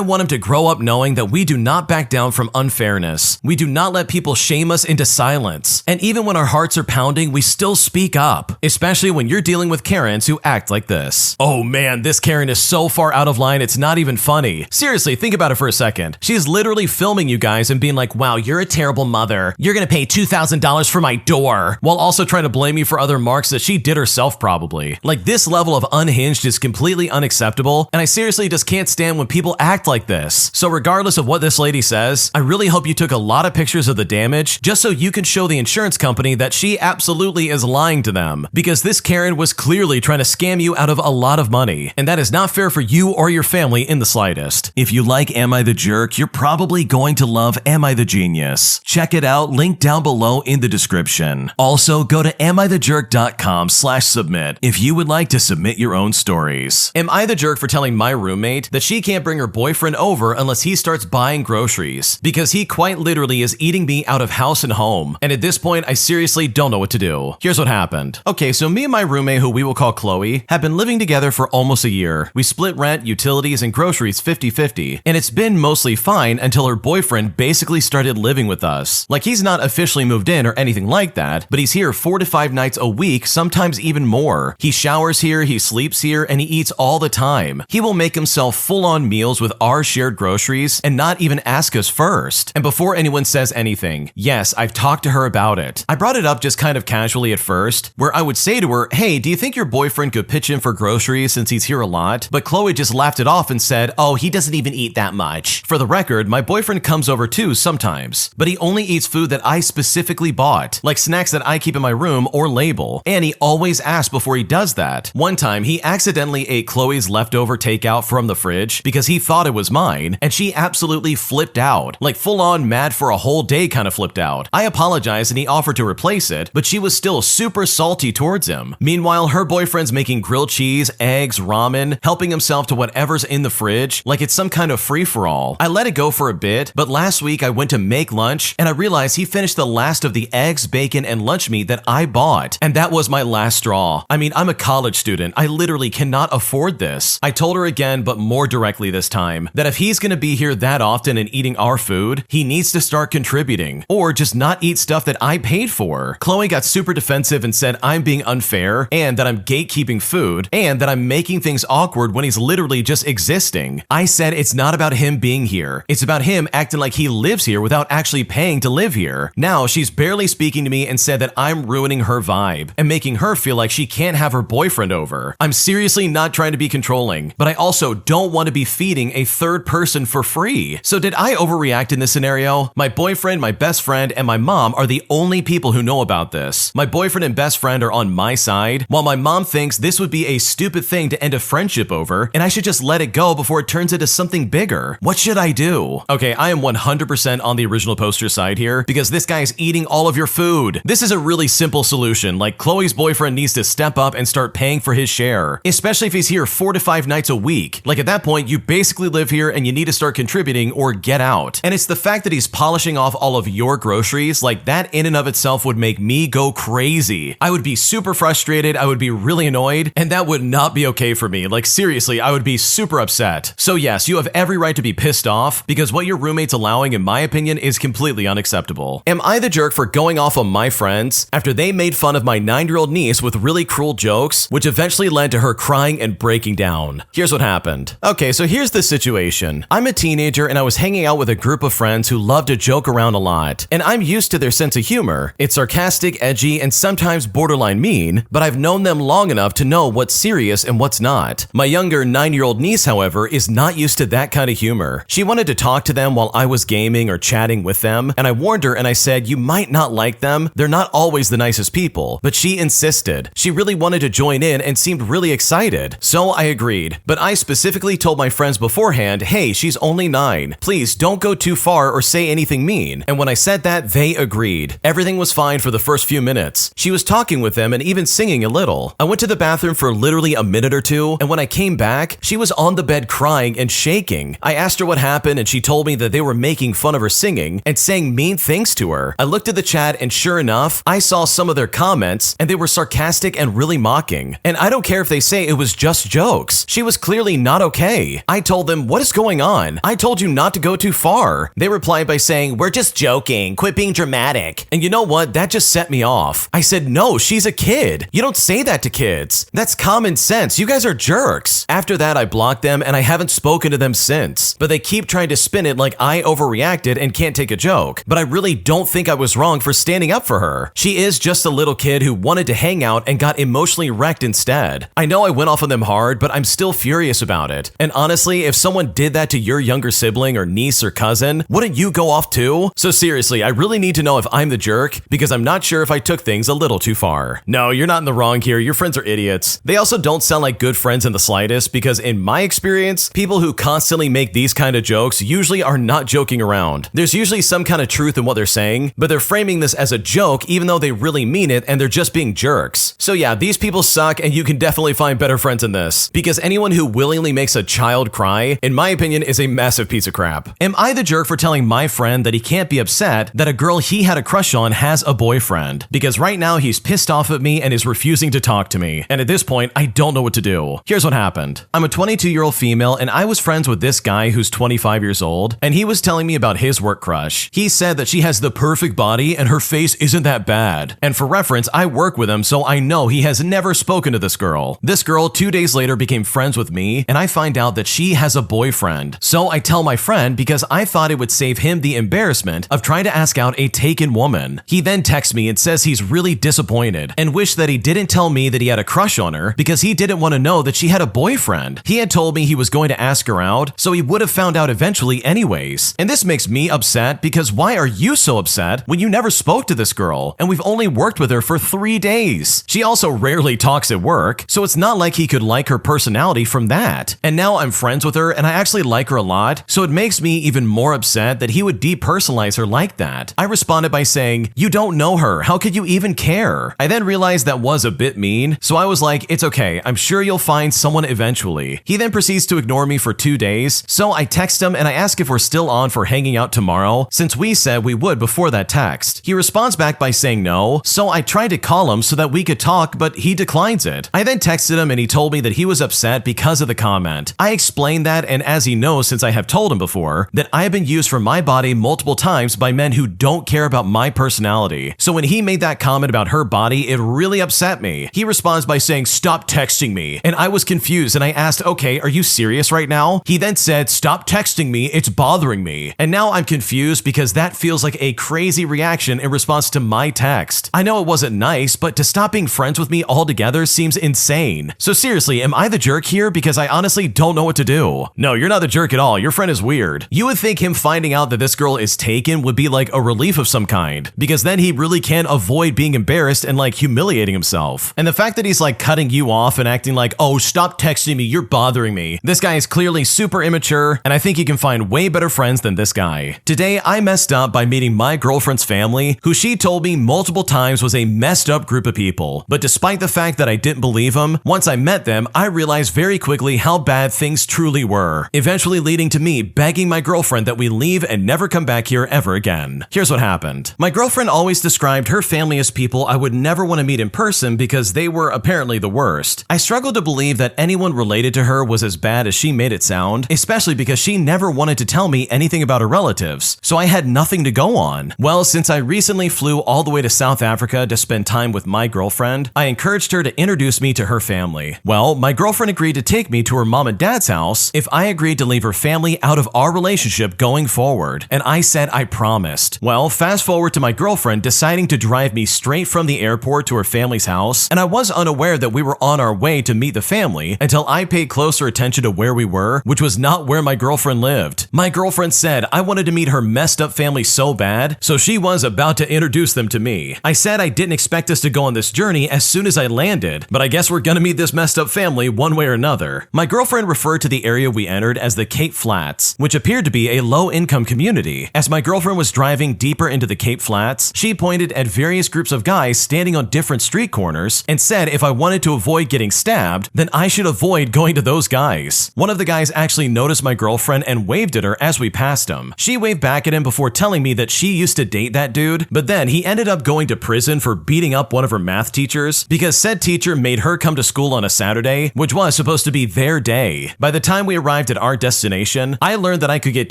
want him to grow up knowing that we do not back down from unfairness. We do not let people shame us into silence. And even when our hearts are pounding, we still speak up, especially when you're dealing with Karens who act like this. Oh man, this Karen is so far out of line, it's not even funny. Seriously, think about it for a second. She's literally filming you guys and being like, wow, you're a terrible mother. You're gonna pay $2,000 for my door, while also trying to blame you for other marks that she did herself probably. Like, this level of unhinged is completely unacceptable, and I seriously just can't stand when people act like this. So regardless of what this lady says, I really hope you took a lot of pictures of the damage just so you can show the insurance company that she absolutely is lying to them, because this Karen was clearly trying to scam you out of a lot of money, and that is not fair for you or your family in the slightest. If you like Am I the Jerk, you're probably going to love Am I the Genius. Check it out, link down below in the description. Also, go to amithejerk.com/submit if you would like to submit your own stories. Am I the jerk for telling my roommate that she can't bring her boyfriend over unless he starts buying groceries? Because he quite literally is eating me out of house and home, and at this point I seriously don't know what to do. Here's what happened. Okay, so me and my roommate, who we will call Chloe, have been living together for almost a year. We split rent, utilities, and groceries 50-50, and it's been mostly fine until her boyfriend basically started living with us. Like, he's not officially moved in or anything like that, but he's here 4 to 5 nights a week, sometimes even more. He showers here, he sleeps here, and he eats all the time. He will make himself full-on meals with our shared groceries and not even ask us first. And before anyone says anything, yes, I've talked to her about it. I brought it up just kind of casually at first, where I would say to her, hey, do you think your boyfriend could pitch in for groceries since he's here a lot? But Chloe just laughed it off and said, oh, he doesn't even eat that much. For the record, my boyfriend comes over too sometimes, but he only eats food that I specifically bought, like snacks that I keep in my room or label, and he always asks before he does that. One time, he accidentally ate Chloe's leftover takeout from the fridge because he thought it was mine, and she absolutely flipped out, like full-on mad for a whole day kind of flipped out. I apologized and he offered to replace it, but she was still super salty towards him. Meanwhile, her boyfriend's making grilled cheese, eggs, ramen, helping himself to whatever's in the fridge, like it's some kind of free-for-all. I let it go for a bit, but last week I went to make lunch and I realized he finished the last of the eggs, bacon, and lunch meat that I bought, and that was my last straw. I mean, I'm a college student. I literally cannot afford this. I told her again, but more directly this time, that if he's gonna be here that often and eating our food, he needs to start contributing, or just not eat stuff that I paid for. Chloe got super defensive and said I'm being unfair, and that I'm gatekeeping food, and that I'm making things awkward when he's literally just existing. I said it's not about him being here. It's about him acting like he lives here without actually paying to live here. Now she's barely speaking to me and said that I'm ruining her vibe and making her feel like she can't have her boyfriend over. I'm seriously not trying to be controlling, but I also don't want to be feeding a third person for free. So did I overreact in this scenario? My boyfriend, my best friend, and my mom are the only people who know about this. My boyfriend and best friend are on my side, while my mom thinks this would be a stupid thing to end a friendship over, and I should just let it go before it turns into something bigger. What should I do? Okay, I am 100% on the original poster side here, because this guy is eating all of your food. This is a really simple solution, like Chloe's boyfriend needs to step up and start paying for his share, especially if he's here 4 to 5 nights a week. Like, at that point, you basically live here and you need to start contributing or get out. And it's the fact that he's polishing off all of your groceries, like that in and of itself would make me go crazy. I would be super frustrated, I would be really annoyed, and that would not be okay for me. Like, seriously, I would be super upset. So yes, you have every right to be pissed off, because what your roommate's allowing, in my opinion, is completely unacceptable. Am I the jerk for going off on my friends after they made fun of my 9-year-old niece with really cruel jokes, which eventually led to her crying and breaking down? Here's what happened. Okay, so here's the situation. I'm a teenager and I was hanging out with a group of friends who love to joke around a lot, and I'm used to their sense of humor. It's sarcastic, edgy, and sometimes borderline mean, but I've known them long enough to know what's serious and what's not. My younger 9-year-old niece, however, is not used to that kind of humor. She wanted to talk to them while I was gaming or chatting with them, and I warned her and I said, you might not like them, they're not always the nicest people, but she insisted. She really wanted to join in and seemed really excited, so I agreed. But I specifically told my friends beforehand, hey, she's only 9. Please don't go too far or say anything mean. And when I said that, they agreed. Everything was fine for the first few minutes. She was talking with them and even singing a little. I went to the bathroom for literally a minute or two, and when I came back, she was on the bed crying and shaking. I asked her what happened, and she told me that they were making fun of her singing and saying mean things to her. I looked at the chat, and sure enough, I saw some of their comments, and they were sarcastic and really mocking. And I don't care if they say it was just jokes. She was clearly not okay. I told them, what is going on? I told you not to go too far. They replied by saying, we're just joking. Quit being dramatic. And you know what? That just set me off. I said, no, she's a kid. You don't say that to kids. That's common sense. You guys are jerks. After that, I blocked them and I haven't spoken to them since. But they keep trying to spin it like I overreacted and can't take a joke. But I really don't think I was wrong for standing up for her. She is just a little kid who wanted to hang out and got emotionally wrecked instead. I know I went off on them hard, but I'm still furious about it. And honestly, if someone did that to your younger sibling or niece or cousin, wouldn't you go off too? So seriously, I really need to know if I'm the jerk, because I'm not sure if I took things a little too far. No, you're not in the wrong here. Your friends are idiots. They also don't sound like good friends in the slightest, because in my experience, people who constantly make these kind of jokes usually are not joking around. There's usually some kind of truth in what they're saying, but they're framing this as a joke even though they really mean it and they're just being jerks. So yeah, these people suck and you can definitely find better friends than this, because anyone who willingly makes a child cry, in my opinion, is a massive piece of crap. Am I the jerk for telling my friend that he can't be upset that a girl he had a crush on has a boyfriend? Because right now he's pissed off at me and is refusing to talk to me. And at this point, I don't know what to do. Here's what happened. I'm a 22-year-old female and I was friends with this guy who's 25 years old, and he was telling me about his work crush. He said that she has the perfect body and her face isn't that bad. And for reference, I work with him, so I know he has never spoken to this girl. This girl 2 days later became friends with me, and I find out that she has a boyfriend. So I tell my friend because I thought it would save him the embarrassment of trying to ask out a taken woman. He then texts me and says he's really disappointed and wished that he didn't tell me that he had a crush on her because he didn't want to know that she had a boyfriend. He had told me he was going to ask her out, so he would have found out eventually anyways. And this makes me upset because why are you so upset when you never spoke to this girl and we've only worked with her for 3 days? She also rarely talks at work, so it's not like he could like her personality from that. And now I'm friends with her and I actually like her a lot, so it makes me even more upset that he would depersonalize her like that. I responded by saying, you don't know her, how could you even care? I then realized that was a bit mean, so I was like, it's okay, I'm sure you'll find someone eventually. He then proceeds to ignore me for 2 days, so I text him and I ask if we're still on for hanging out tomorrow, since we said we would before that text. He responds back by saying no, so I tried to call him so that we could talk, but he declines it. I then texted him and he told me that he was upset because of the comment. I explained that, and as he knows since I have told him before, that I have been used for my body multiple times by men who don't care about my personality. So when he made that comment about her body, it really upset me. He responds by saying, stop texting me. And I was confused and I asked, okay, are you serious right now? He then said, stop texting me, it's bothering me. And now I'm confused because that feels like a crazy reaction in response to my text. I know it wasn't nice, but to stop being friends with me altogether seems insane. So seriously, am I the jerk here? Because I honestly don't know what to do. No, you're not the jerk at all. Your friend is weird. You would think him finding out that this girl is taken would be like a relief of some kind, because then he really can avoid being embarrassed and like humiliating himself. And the fact that he's like cutting you off and acting like, oh, stop texting me, you're bothering me. This guy is clearly super immature, and I think you can find way better friends than this guy. Today, I messed up by meeting my girlfriend's family, who she told me multiple times was a messed up group of people. But despite the fact that I didn't believe them, once I met them, I realized very quickly how bad things truly were, eventually leading to me begging my girlfriend that we leave and never come back here ever again. Here's what happened. My girlfriend always described her family as people I would never want to meet in person because they were apparently the worst. I struggled to believe that anyone related to her was as bad as she made it sound, especially because she never wanted to tell me anything about her relatives, so I had nothing to go on. Well, since I recently flew all the way to South Africa to spend time with my girlfriend, I encouraged her to introduce me to her family. Well, my girlfriend agreed to take me to her mom and dad's house if I agreed to leave leave her family out of our relationship going forward, and I said I promised. Well, fast forward to my girlfriend deciding to drive me straight from the airport to her family's house, and I was unaware that we were on our way to meet the family until I paid closer attention to where we were, which was not where my girlfriend lived. My girlfriend said I wanted to meet her messed up family so bad, so she was about to introduce them to me. I said I didn't expect us to go on this journey as soon as I landed, but I guess we're gonna meet this messed up family one way or another. My girlfriend referred to the area we entered as the Cape Flats, which appeared to be a low-income community. As my girlfriend was driving deeper into the Cape Flats, she pointed at various groups of guys standing on different street corners and said if I wanted to avoid getting stabbed, then I should avoid going to those guys. One of the guys actually noticed my girlfriend and waved at her as we passed him. She waved back at him before telling me that she used to date that dude, but then he ended up going to prison for beating up one of her math teachers because said teacher made her come to school on a Saturday, which was supposed to be their day. By the time we arrived at our destination, I learned that I could get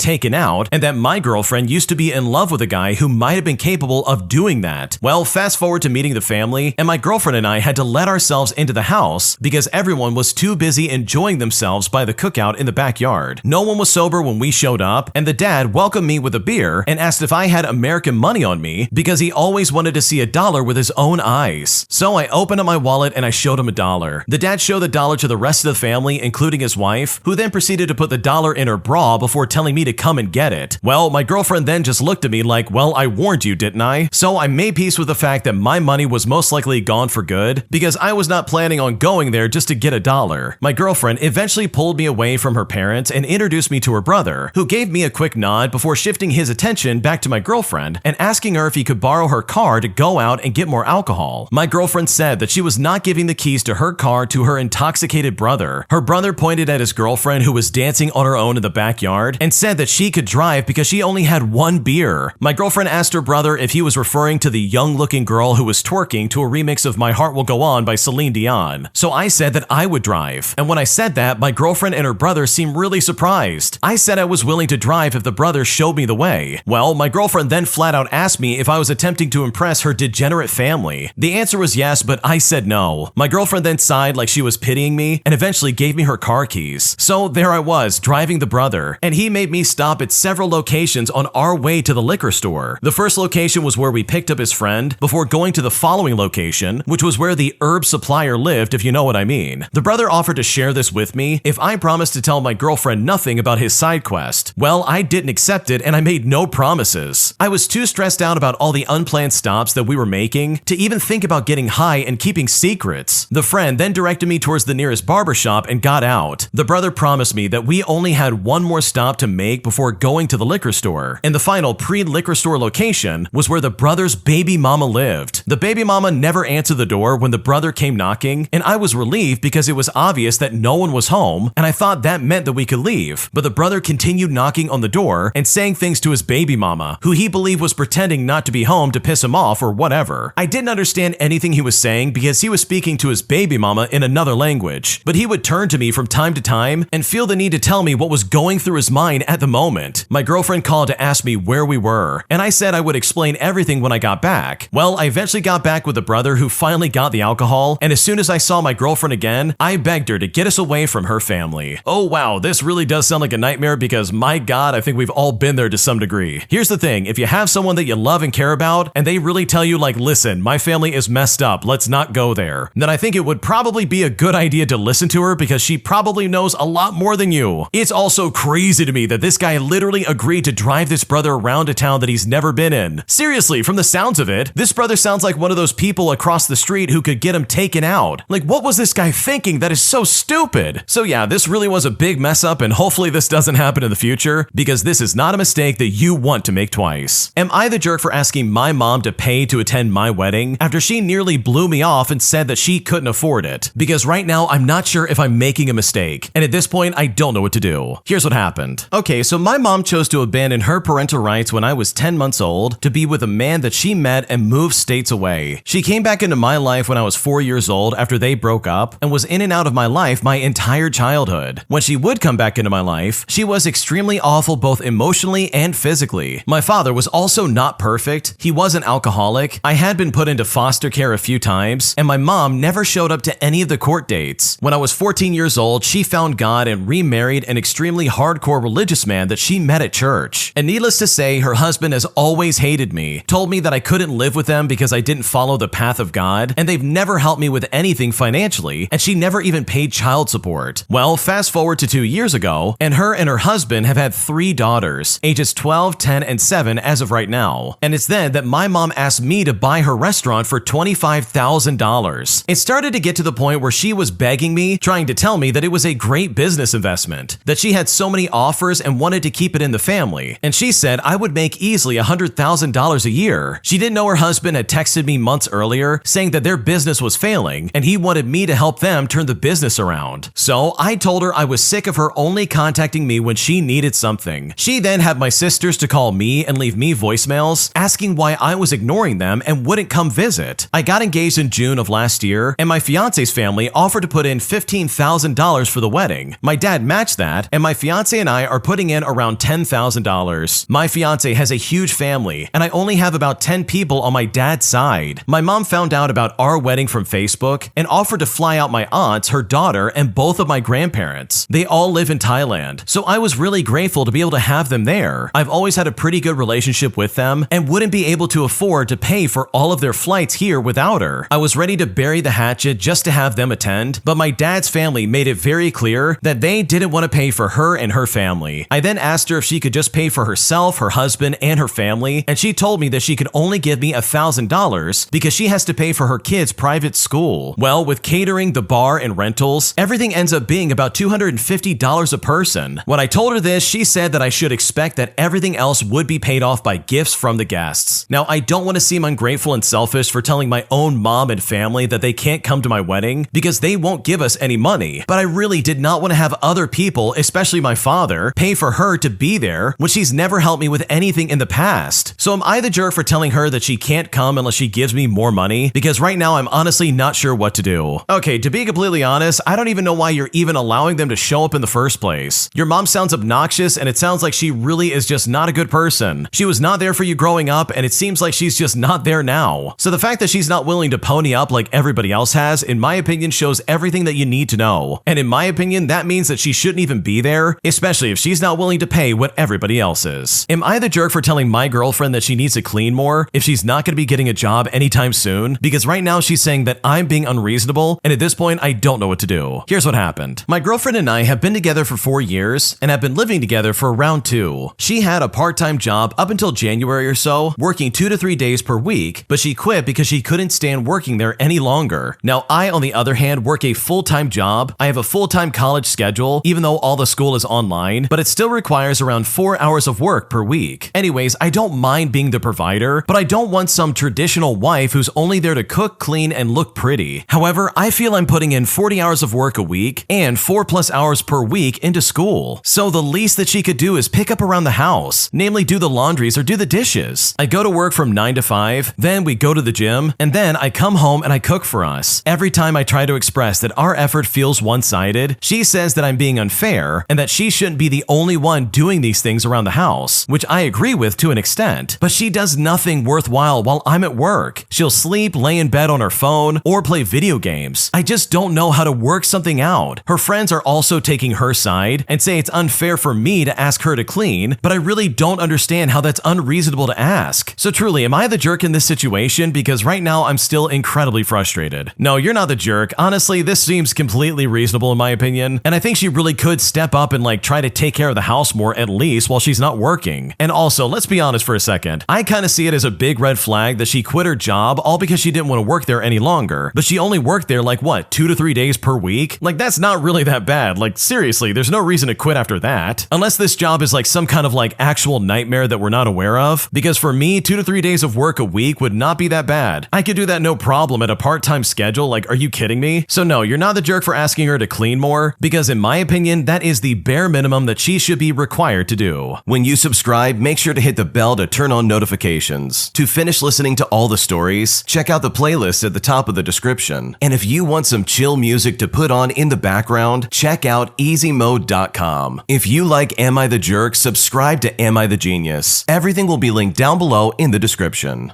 taken out and that my girlfriend used to be in love with a guy who might have been capable of doing that. Well, fast forward to meeting the family, and my girlfriend and I had to let ourselves into the house because everyone was too busy enjoying themselves by the cookout in the backyard. No one was sober when we showed up, and the dad welcomed me with a beer and asked if I had American money on me because he always wanted to see a dollar with his own eyes. So I opened up my wallet and I showed him a dollar. The dad showed the dollar to the rest of the family, including his wife, who then proceeded to put the dollar in her bra before telling me to come and get it. Well, my girlfriend then just looked at me like, well, I warned you, didn't I? So I made peace with the fact that my money was most likely gone for good because I was not planning on going there just to get a dollar. My girlfriend eventually pulled me away from her parents and introduced me to her brother, who gave me a quick nod before shifting his attention back to my girlfriend and asking her if he could borrow her car to go out and get more alcohol. My girlfriend said that she was not giving the keys to her car to her intoxicated brother. Her brother pointed at his girlfriend who was dancing on her own in the backyard and said that she could drive because she only had one beer. My girlfriend asked her brother if he was referring to the young-looking girl who was twerking to a remix of My Heart Will Go On by Celine Dion. So I said that I would drive. And when I said that, my girlfriend and her brother seemed really surprised. I said I was willing to drive if the brother showed me the way. Well, my girlfriend then flat out asked me if I was attempting to impress her degenerate family. The answer was yes, but I said no. My girlfriend then sighed like she was pitying me and eventually gave me her car keys. So there I was, driving the brother, and he made me stop at several locations on our way to the liquor store. The first location was where we picked up his friend before going to the following location, which was where the herb supplier lived, if you know what I mean. The brother offered to share this with me if I promised to tell my girlfriend nothing about his side quest. Well, I didn't accept it and I made no promises. I was too stressed out about all the unplanned stops that we were making to even think about getting high and keeping secrets. The friend then directed me towards the nearest barbershop and got out. The brother promised me that we only had one more stop to make before going to the liquor store, and the final pre-liquor store location was where the brother's baby mama lived. The baby mama never answered the door when the brother came knocking, and I was relieved because it was obvious that no one was home, and I thought that meant that we could leave. But the brother continued knocking on the door and saying things to his baby mama, who he believed was pretending not to be home to piss him off or whatever. I didn't understand anything he was saying because he was speaking to his baby mama in another language, but he would turn to me from time to time and feel the need to tell me what was going through his mind at the moment. My girlfriend called to ask me where we were, and I said I would explain everything when I got back. Well, I eventually got back with the brother who finally got the alcohol, and as soon as I saw my girlfriend again, I begged her to get us away from her family. Oh wow, this really does sound like a nightmare because my god, I think we've all been there to some degree. Here's the thing, if you have someone that you love and care about, and they really tell you like, listen, my family is messed up, let's not go there, then I think it would probably be a good idea to listen to her because she probably knows a lot more than you. It's also crazy to me that this guy literally agreed to drive this brother around a town that he's never been in. Seriously, from the sounds of it, this brother sounds like one of those people across the street who could get him taken out. Like, what was this guy thinking? That is so stupid. So yeah, this really was a big mess up, and hopefully this doesn't happen in the future because this is not a mistake that you want to make twice. Am I the jerk for asking my mom to pay to attend my wedding after she nearly blew me off and said that she couldn't afford it? Because right now I'm not sure if I'm making a mistake, and at this point I don't know what to do. Here's what happened. Okay, so my mom chose to abandon her parental rights when I was 10 months old to be with a man that she met and moved states away. She came back into my life when I was 4 years old after they broke up and was in and out of my life my entire childhood. When she would come back into my life, she was extremely awful both emotionally and physically. My father was also not perfect. He was an alcoholic. I had been put into foster care a few times, and my mom never showed up to any of the court dates. When I was 14 years old, she found God and remarried and an extremely hardcore religious man that she met at church. And needless to say, her husband has always hated me, told me that I couldn't live with them because I didn't follow the path of God, and they've never helped me with anything financially, and she never even paid child support. Well, fast forward to 2 years ago, and her husband have had 3 daughters, ages 12, 10, and 7 as of right now. And it's then that my mom asked me to buy her restaurant for $25,000. It started to get to the point where she was begging me, trying to tell me that it was a great business investment, that she had so many offers and wanted to keep it in the family. And she said I would make easily $100,000 a year. She didn't know her husband had texted me months earlier saying that their business was failing and he wanted me to help them turn the business around. So I told her I was sick of her only contacting me when she needed something. She then had my sisters to call me and leave me voicemails asking why I was ignoring them and wouldn't come visit. I got engaged in June of last year, and my fiance's family offered to put in $15,000 for the wedding. My dad matched that, and my fiance and I are putting in around $10,000. My fiance has a huge family, and I only have about 10 people on my dad's side. My mom found out about our wedding from Facebook and offered to fly out my aunts, her daughter, and both of my grandparents. They all live in Thailand, so I was really grateful to be able to have them there. I've always had a pretty good relationship with them and wouldn't be able to afford to pay for all of their flights here without her. I was ready to bury the hatchet just to have them attend, but my dad's family made it very clear that they didn't want to pay for her and her family. I then asked her if she could just pay for herself, her husband, and her family, and she told me that she could only give me $1,000 because she has to pay for her kids' private school. Well, with catering, the bar, and rentals, everything ends up being about $250 a person. When I told her this, she said that I should expect that everything else would be paid off by gifts from the guests. Now, I don't want to seem ungrateful and selfish for telling my own mom and family that they can't come to my wedding because they won't give us any money, but I really did not want to have other people, especially my father, pay for her to be there when she's never helped me with anything in the past. So am I the jerk for telling her that she can't come unless she gives me more money? Because right now I'm honestly not sure what to do. Okay, to be completely honest, I don't even know why you're even allowing them to show up in the first place. Your mom sounds obnoxious, and it sounds like she really is just not a good person. She was not there for you growing up, and it seems like she's just not there now. So the fact that she's not willing to pony up like everybody else has, in my opinion, shows everything that you need to know. And in my opinion, that means that she shouldn't even be there, especially if she's not willing to pay what everybody else is. Am I the jerk for telling my girlfriend that she needs to clean more if she's not going to be getting a job anytime soon? Because right now she's saying that I'm being unreasonable, and at this point, I don't know what to do. Here's what happened. My girlfriend and I have been together for 4 years and have been living together for around 2. She had a part-time job up until January or so, working 2 to 3 days per week, but she quit because she couldn't stand working there any longer. Now, I, on the other hand, work a full-time job. I have a full-time college schedule, even though all the school is online, but it still requires around 4 hours of work per week. Anyways, I don't mind being the provider, but I don't want some traditional wife who's only there to cook, clean, and look pretty. However, I feel I'm putting in 40 hours of work a week and 4+ hours per week into school. So the least that she could do is pick up around the house, namely do the laundries or do the dishes. I go to work from 9 to 5, then we go to the gym, and then I come home and I cook for us. Every time I try to express that our effort feels one-sided, she says that I'm being unfair and that she shouldn't be the only one doing these things around the house, which I agree with to an extent, but she does nothing worthwhile while I'm at work. She'll sleep, lay in bed on her phone, or play video games. I just don't know how to work something out. Her friends are also taking her side and say it's unfair for me to ask her to clean, but I really don't understand how that's unreasonable to ask. So truly, am I the jerk in this situation? Because right now I'm still incredibly frustrated. No, you're not the jerk. Honestly, this seems completely reasonable in my opinion, and I think she really could step up and try to take care of the house more at least while she's not working. And also, let's be honest for a second. I kind of see it as a big red flag that she quit her job all because she didn't want to work there any longer, but she only worked there 2 to 3 days per week? That's not really that bad. Seriously, there's no reason to quit after that. Unless this job is some kind of actual nightmare that we're not aware of. Because for me, 2 to 3 days of work a week would not be that bad. I could do that no problem at a part-time schedule. Are you kidding me? So no, you're not the jerk for asking her to clean more, because in my opinion, that is the bare minimum that she should be required to do. When you subscribe, make sure to hit the bell to turn on notifications. To finish listening to all the stories, check out the playlist at the top of the description. And if you want some chill music to put on in the background, check out easymode.com. If you like Am I the Jerk, subscribe to Am I the Genius. Everything will be linked down below in the description.